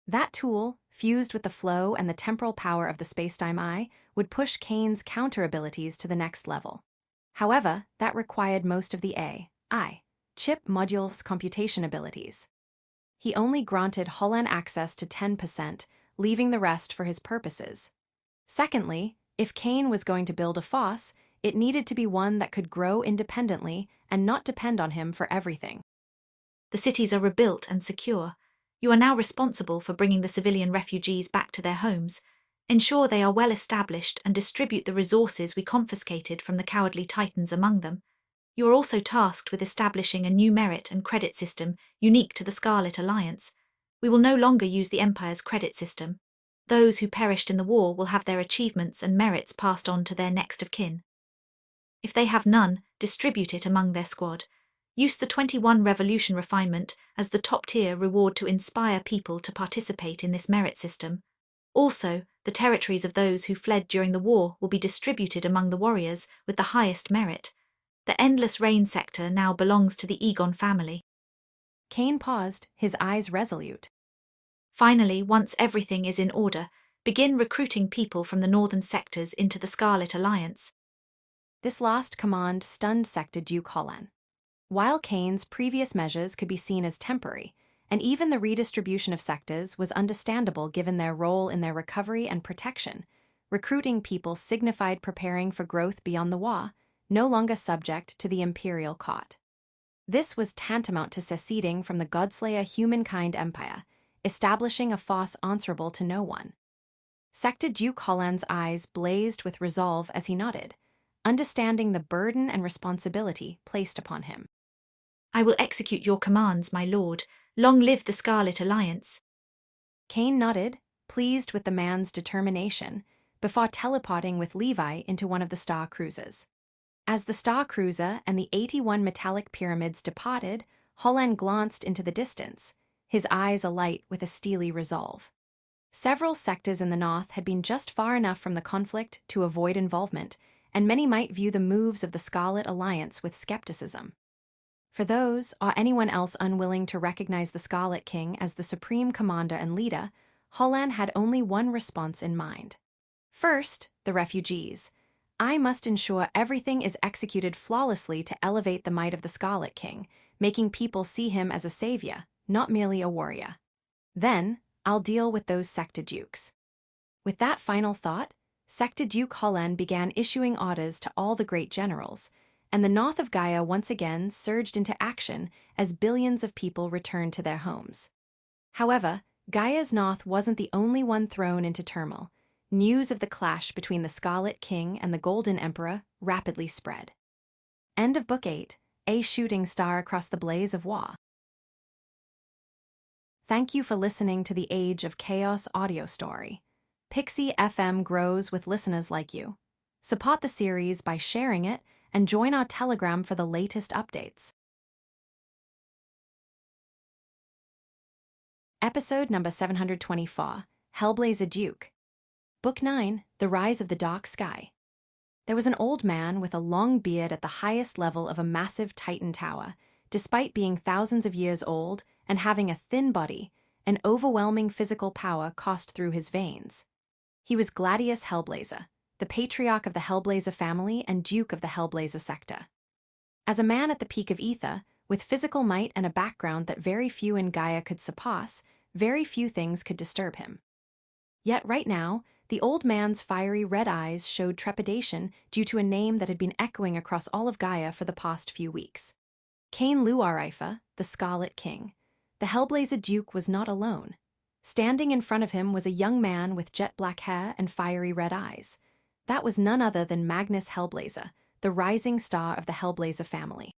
That tool, fused with the flow and the temporal power of the spacetime eye, would push Cain's counter abilities to the next level. However, that required most of the AI chip module's computation abilities. He only granted Holland access to 10%, leaving the rest for his purposes. Secondly, if Cain was going to build a fosse, it needed to be one that could grow independently and not depend on him for everything. The cities are rebuilt and secure. You are now responsible for bringing the civilian refugees back to their homes. Ensure they are well established and distribute the resources we confiscated from the cowardly titans among them. You are also tasked with establishing a new merit and credit system unique to the Scarlet Alliance. We will no longer use the Empire's credit system. Those who perished in the war will have their achievements and merits passed on to their next of kin. If they have none, distribute it among their squad. Use the 21 Revolution refinement as the top-tier reward to inspire people to participate in this merit system. Also, the territories of those who fled during the war will be distributed among the warriors with the highest merit. The Endless Rain sector now belongs to the Egon family. Cain paused, his eyes resolute. Finally, once everything is in order, begin recruiting people from the northern sectors into the Scarlet Alliance. This last command stunned Sector Duke Holland. While Kane's previous measures could be seen as temporary, and even the redistribution of sectors was understandable given their role in their recovery and protection, recruiting people signified preparing for growth beyond the Wa, no longer subject to the imperial cot. This was tantamount to seceding from the Godslayer humankind empire, establishing a fosse answerable to no one. Sector Duke Holland's eyes blazed with resolve as he nodded, understanding the burden and responsibility placed upon him. I will execute your commands, my lord. Long live the Scarlet Alliance. Kane nodded, pleased with the man's determination, before teleporting with Levi into one of the Star Cruisers. As the Star Cruiser and the 81 metallic pyramids departed, Holland glanced into the distance, his eyes alight with a steely resolve. Several sectors in the north had been just far enough from the conflict to avoid involvement, and many might view the moves of the Scarlet Alliance with skepticism. For those, or anyone else unwilling to recognize the Scarlet King as the supreme commander and leader, Holland had only one response in mind. First, the refugees. I must ensure everything is executed flawlessly to elevate the might of the Scarlet King, making people see him as a savior, not merely a warrior. Then, I'll deal with those Sector Dukes. With that final thought, Sector Duke Holland began issuing orders to all the great generals, and the north of Gaia once again surged into action as billions of people returned to their homes. However, Gaia's north wasn't the only one thrown into turmoil. News of the clash between the Scarlet King and the Golden Emperor rapidly spread. End of Book 8, A Shooting Star Across the Blaze of Wa. Thank you for listening to the Age of Chaos audio story. Pixie FM grows with listeners like you. Support the series by sharing it and join our Telegram for the latest updates. Episode number 724, Hellblazer Duke. Book 9, The Rise of the Dark Sky. There was an old man with a long beard at the highest level of a massive Titan tower. Despite being thousands of years old and having a thin body, an overwhelming physical power coursed through his veins. He was Gladius Hellblazer, the patriarch of the Hellblazer family and Duke of the Hellblazer sector. As a man at the peak of ether, with physical might and a background that very few in Gaia could surpass, very few things could disturb him. Yet right now, the old man's fiery red eyes showed trepidation due to a name that had been echoing across all of Gaia for the past few weeks. Kane Luarifa, the Scarlet King. The Hellblazer Duke was not alone. Standing in front of him was a young man with jet black hair and fiery red eyes. That was none other than Magnus Hellblazer, the rising star of the Hellblazer family.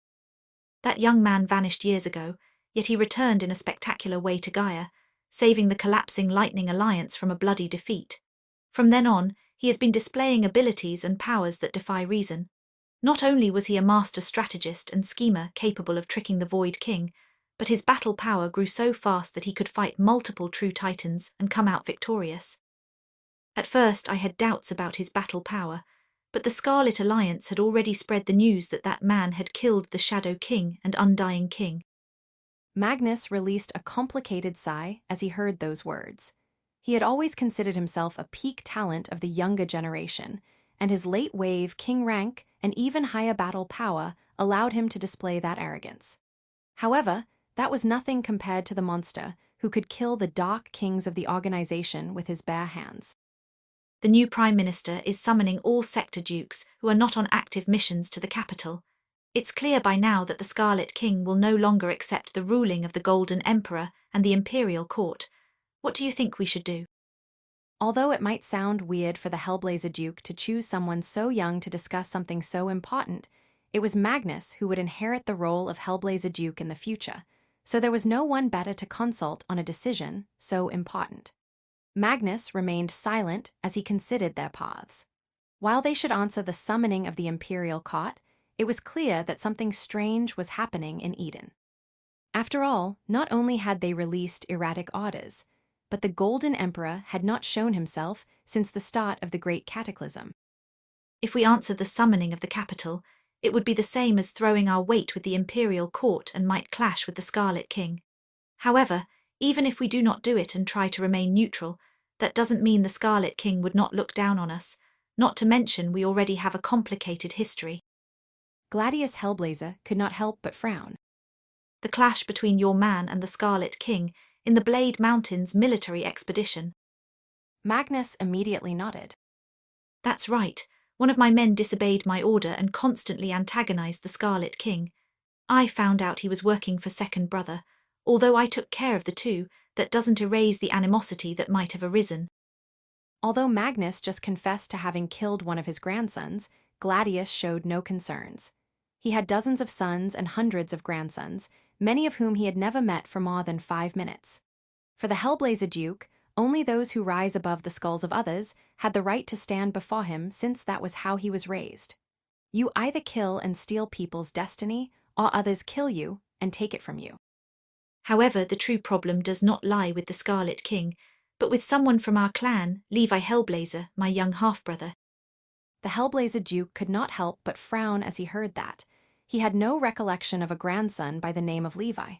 That young man vanished years ago, yet he returned in a spectacular way to Gaia, saving the collapsing Lightning Alliance from a bloody defeat. From then on, he has been displaying abilities and powers that defy reason. Not only was he a master strategist and schemer capable of tricking the Void King, but his battle power grew so fast that he could fight multiple true titans and come out victorious. At first I had doubts about his battle power, but the Scarlet Alliance had already spread the news that that man had killed the Shadow King and Undying King. Magnus released a complicated sigh as he heard those words. He had always considered himself a peak talent of the younger generation, and his late wave king rank and even higher battle power allowed him to display that arrogance. However, that was nothing compared to the monster who could kill the dark kings of the organization with his bare hands. The new Prime Minister is summoning all Sector Dukes who are not on active missions to the capital. It's clear by now that the Scarlet King will no longer accept the ruling of the Golden Emperor and the Imperial Court. What do you think we should do? Although it might sound weird for the Hellblazer Duke to choose someone so young to discuss something so important, it was Magnus who would inherit the role of Hellblazer Duke in the future, so there was no one better to consult on a decision so important. Magnus remained silent as he considered their paths. While they should answer the summoning of the Imperial Cot, it was clear that something strange was happening in Eden. After all, not only had they released erratic orders, but the Golden Emperor had not shown himself since the start of the Great Cataclysm. If we answered the summoning of the capital, it would be the same as throwing our weight with the Imperial Court and might clash with the Scarlet King. However, even if we do not do it and try to remain neutral, that doesn't mean the Scarlet King would not look down on us. Not to mention, we already have a complicated history. Gladius Hellblazer could not help but frown. The clash between your man and the Scarlet King in the Blade Mountains military expedition. Magnus immediately nodded. That's right. One of my men disobeyed my order and constantly antagonized the Scarlet King. I found out he was working for Second Brother. Although I took care of the two, that doesn't erase the animosity that might have arisen. Although Magnus just confessed to having killed one of his grandsons, Gladius showed no concerns. He had dozens of sons and hundreds of grandsons, many of whom he had never met for more than 5 minutes. For the Hellblazer Duke, only those who rise above the skulls of others had the right to stand before him, since that was how he was raised. You either kill and steal people's destiny, or others kill you and take it from you. However, the true problem does not lie with the Scarlet King, but with someone from our clan, Levi Hellblazer, my young half-brother. The Hellblazer Duke could not help but frown as he heard that. He had no recollection of a grandson by the name of Levi.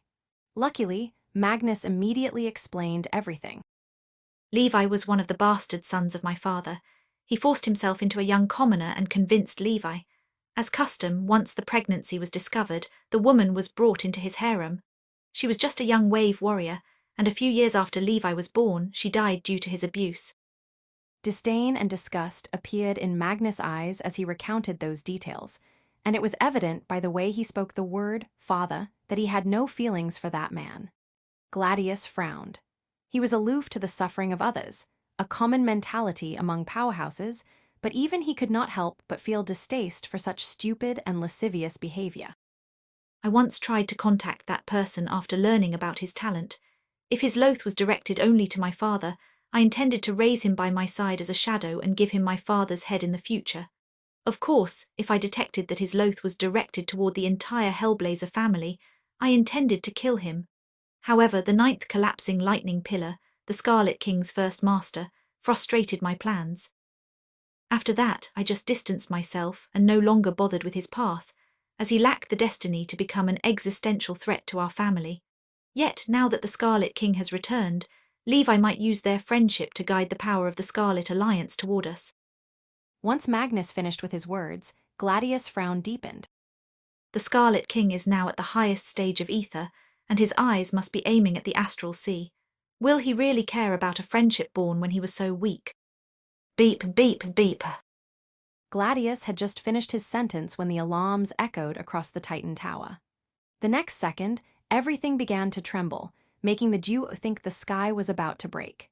Luckily, Magnus immediately explained everything. Levi was one of the bastard sons of my father. He forced himself into a young commoner and convinced Levi. As custom, once the pregnancy was discovered, the woman was brought into his harem. She was just a young wave warrior, and a few years after Levi was born, she died due to his abuse. Disdain and disgust appeared in Magnus' eyes as he recounted those details, and it was evident by the way he spoke the word father that he had no feelings for that man. Gladius frowned. He was aloof to the suffering of others, a common mentality among powerhouses, but even he could not help but feel distaste for such stupid and lascivious behavior. I once tried to contact that person after learning about his talent. If his loath was directed only to my father, I intended to raise him by my side as a shadow and give him my father's head in the future. Of course, if I detected that his loath was directed toward the entire Hellblazer family, I intended to kill him. However, the 9th collapsing lightning pillar, the Scarlet King's first master, frustrated my plans. After that, I just distanced myself and no longer bothered with his path, as he lacked the destiny to become an existential threat to our family. Yet, now that the Scarlet King has returned, Levi might use their friendship to guide the power of the Scarlet Alliance toward us. Once Magnus finished with his words, Gladius' frown deepened. The Scarlet King is now at the highest stage of ether, and his eyes must be aiming at the astral sea. Will he really care about a friendship born when he was so weak? Beep, beep, beep. Gladius had just finished his sentence when the alarms echoed across the Titan Tower. The next second, everything began to tremble, making the Duke think the sky was about to break.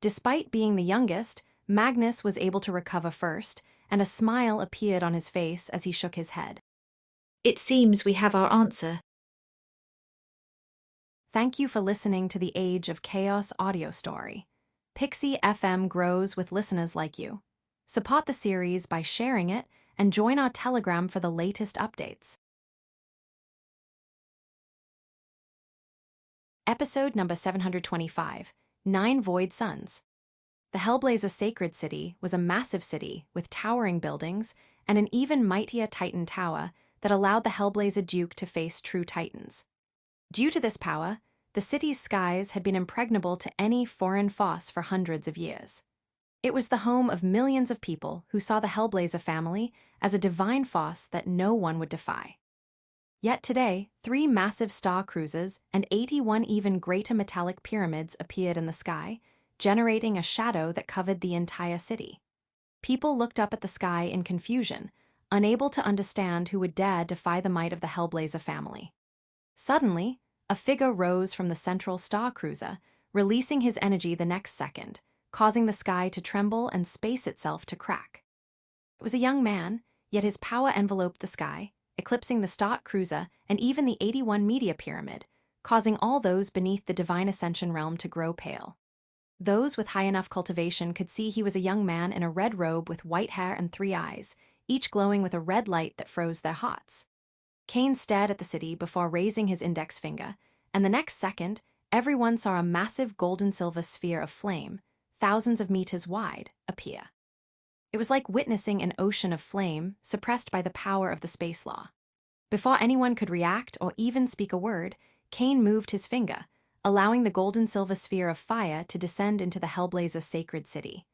Despite being the youngest, Magnus was able to recover first, and a smile appeared on his face as he shook his head. It seems we have our answer. Thank you for listening to the Age of Chaos audio story. Pixie FM grows with listeners like you. Support the series by sharing it and join our Telegram for the latest updates. Episode number 725, 9 Void Suns. The Hellblazer Sacred City was a massive city with towering buildings and an even mightier Titan Tower that allowed the Hellblazer Duke to face true Titans. Due to this power, the city's skies had been impregnable to any foreign force for hundreds of years. It was the home of millions of people who saw the Hellblazer family as a divine force that no one would defy. Yet today, 3 massive star cruisers and 81 even greater metallic pyramids appeared in the sky, generating a shadow that covered the entire city. People looked up at the sky in confusion, unable to understand who would dare defy the might of the Hellblazer family. Suddenly, a figure rose from the central star cruiser, releasing his energy the next second, causing the sky to tremble and space itself to crack. It was a young man, yet his power enveloped the sky, eclipsing the star cruiser and even the 81 media pyramid, causing all those beneath the Divine Ascension realm to grow pale. Those with high enough cultivation could see he was a young man in a red robe with white hair and 3 eyes, each glowing with a red light that froze their hearts. Cain stared at the city before raising his index finger, and the next second, everyone saw a massive gold-and-silver sphere of flame, thousands of meters wide, appear. It was like witnessing an ocean of flame suppressed by the power of the space law. Before anyone could react or even speak a word, Cain moved his finger, allowing the gold-and-silver sphere of fire to descend into the Hellblazer sacred city.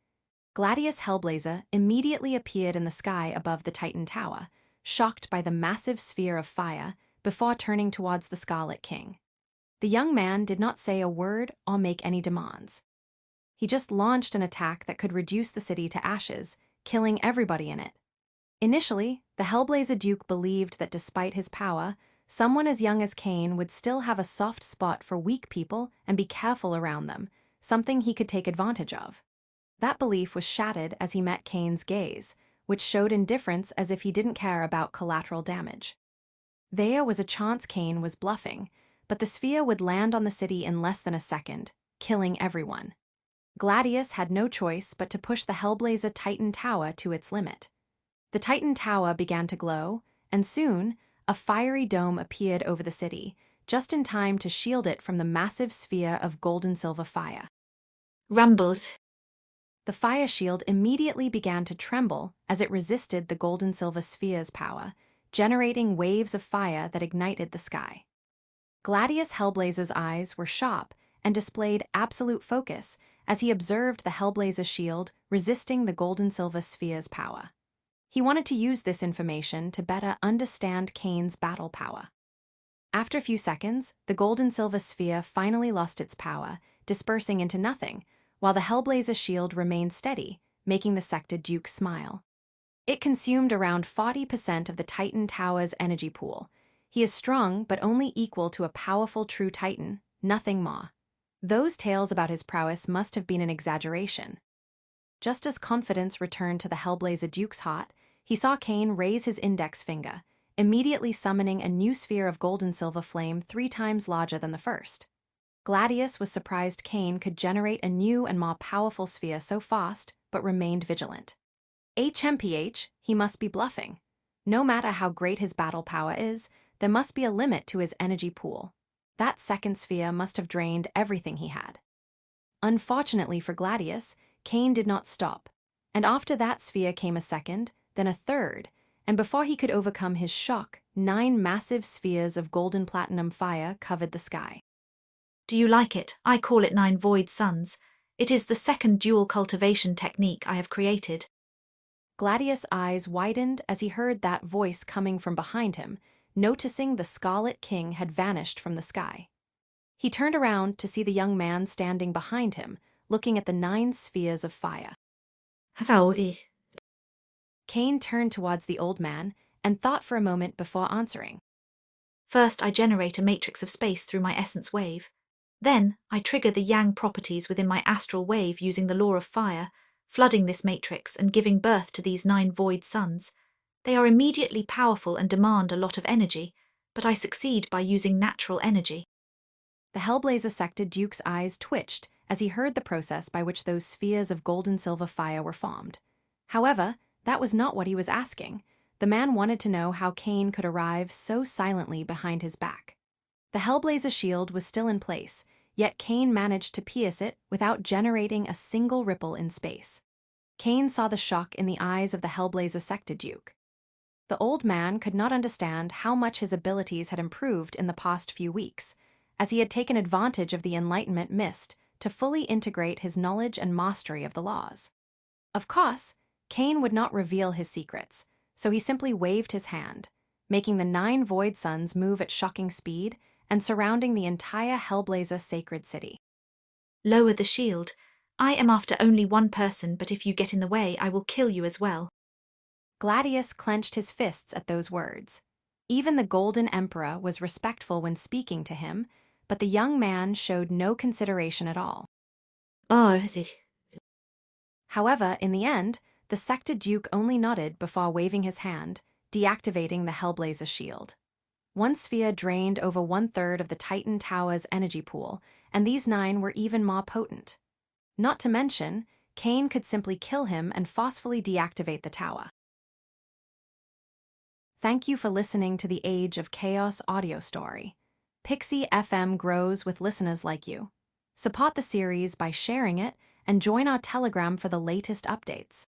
Gladius Hellblazer immediately appeared in the sky above the Titan Tower, shocked by the massive sphere of fire, before turning towards the Scarlet King. The young man did not say a word or make any demands. He just launched an attack that could reduce the city to ashes, killing everybody in it. Initially, the Hellblazer Duke believed that despite his power, someone as young as Cain would still have a soft spot for weak people and be careful around them, something he could take advantage of. That belief was shattered as he met Cain's gaze, which showed indifference as if he didn't care about collateral damage. There was a chance Cain was bluffing, but the sphere would land on the city in less than a second, killing everyone. Gladius had no choice but to push the Hellblazer Titan Tower to its limit. The Titan Tower began to glow, and soon, a fiery dome appeared over the city, just in time to shield it from the massive sphere of gold-and-silver fire. Rumbled. The fire shield immediately began to tremble as it resisted the gold-and-silver sphere's power, generating waves of fire that ignited the sky. Gladius Hellblazer's eyes were sharp and displayed absolute focus as he observed the Hellblazer shield resisting the gold-and-silver sphere's power. He wanted to use this information to better understand Cain's battle power. After a few seconds, the gold-and-silver sphere finally lost its power, dispersing into nothing, while the Hellblazer shield remained steady, making the Sector Duke smile. It consumed around 40% of the Titan Tower's energy pool. He is strong, but only equal to a powerful true Titan, nothing more. Those tales about his prowess must have been an exaggeration. Just as confidence returned to the Hellblazer Duke's heart, he saw Cain raise his index finger, immediately summoning a new sphere of gold and silver flame 3 times larger than the first. Gladius was surprised Cain could generate a new and more powerful sphere so fast, but remained vigilant. HMPH, he must be bluffing. No matter how great his battle power is, there must be a limit to his energy pool. That second sphere must have drained everything he had. Unfortunately for Gladius, Cain did not stop, and after that sphere came a second, then a third, and before he could overcome his shock, 9 massive spheres of golden platinum fire covered the sky. Do you like it? I call it 9 void suns. It is the second dual cultivation technique I have created. Gladius' eyes widened as he heard that voice coming from behind him, noticing the Scarlet King had vanished from the sky. He turned around to see the young man standing behind him, looking at the 9 spheres of fire. Cain turned towards the old man and thought for a moment before answering. First, I generate a matrix of space through my essence wave. Then, I trigger the yang properties within my astral wave using the law of fire, flooding this matrix and giving birth to these 9 void suns. They are immediately powerful and demand a lot of energy, but I succeed by using natural energy. The Hellblazer Sector Duke's eyes twitched as he heard the process by which those spheres of gold and silver fire were formed. However, that was not what he was asking. The man wanted to know how Cain could arrive so silently behind his back. The Hellblazer shield was still in place, yet Cain managed to pierce it without generating a single ripple in space. Cain saw the shock in the eyes of the Hellblazer Sector Duke. The old man could not understand how much his abilities had improved in the past few weeks, as he had taken advantage of the Enlightenment mist to fully integrate his knowledge and mastery of the laws. Of course, Cain would not reveal his secrets, so he simply waved his hand, making the 9 void suns move at shocking speed and surrounding the entire Hellblazer sacred city. Lower the shield. I am after only one person, but if you get in the way, I will kill you as well. Gladius clenched his fists at those words. Even the Golden Emperor was respectful when speaking to him, but the young man showed no consideration at all. However, in the end, the Sector Duke only nodded before waving his hand, deactivating the Hellblazer shield. One sphere drained over 1/3 of the Titan Tower's energy pool, and these 9 were even more potent. Not to mention, Cain could simply kill him and forcefully deactivate the tower. Thank you for listening to the Age of Chaos audio story. Pixie FM grows with listeners like you. Support the series by sharing it and join our Telegram for the latest updates.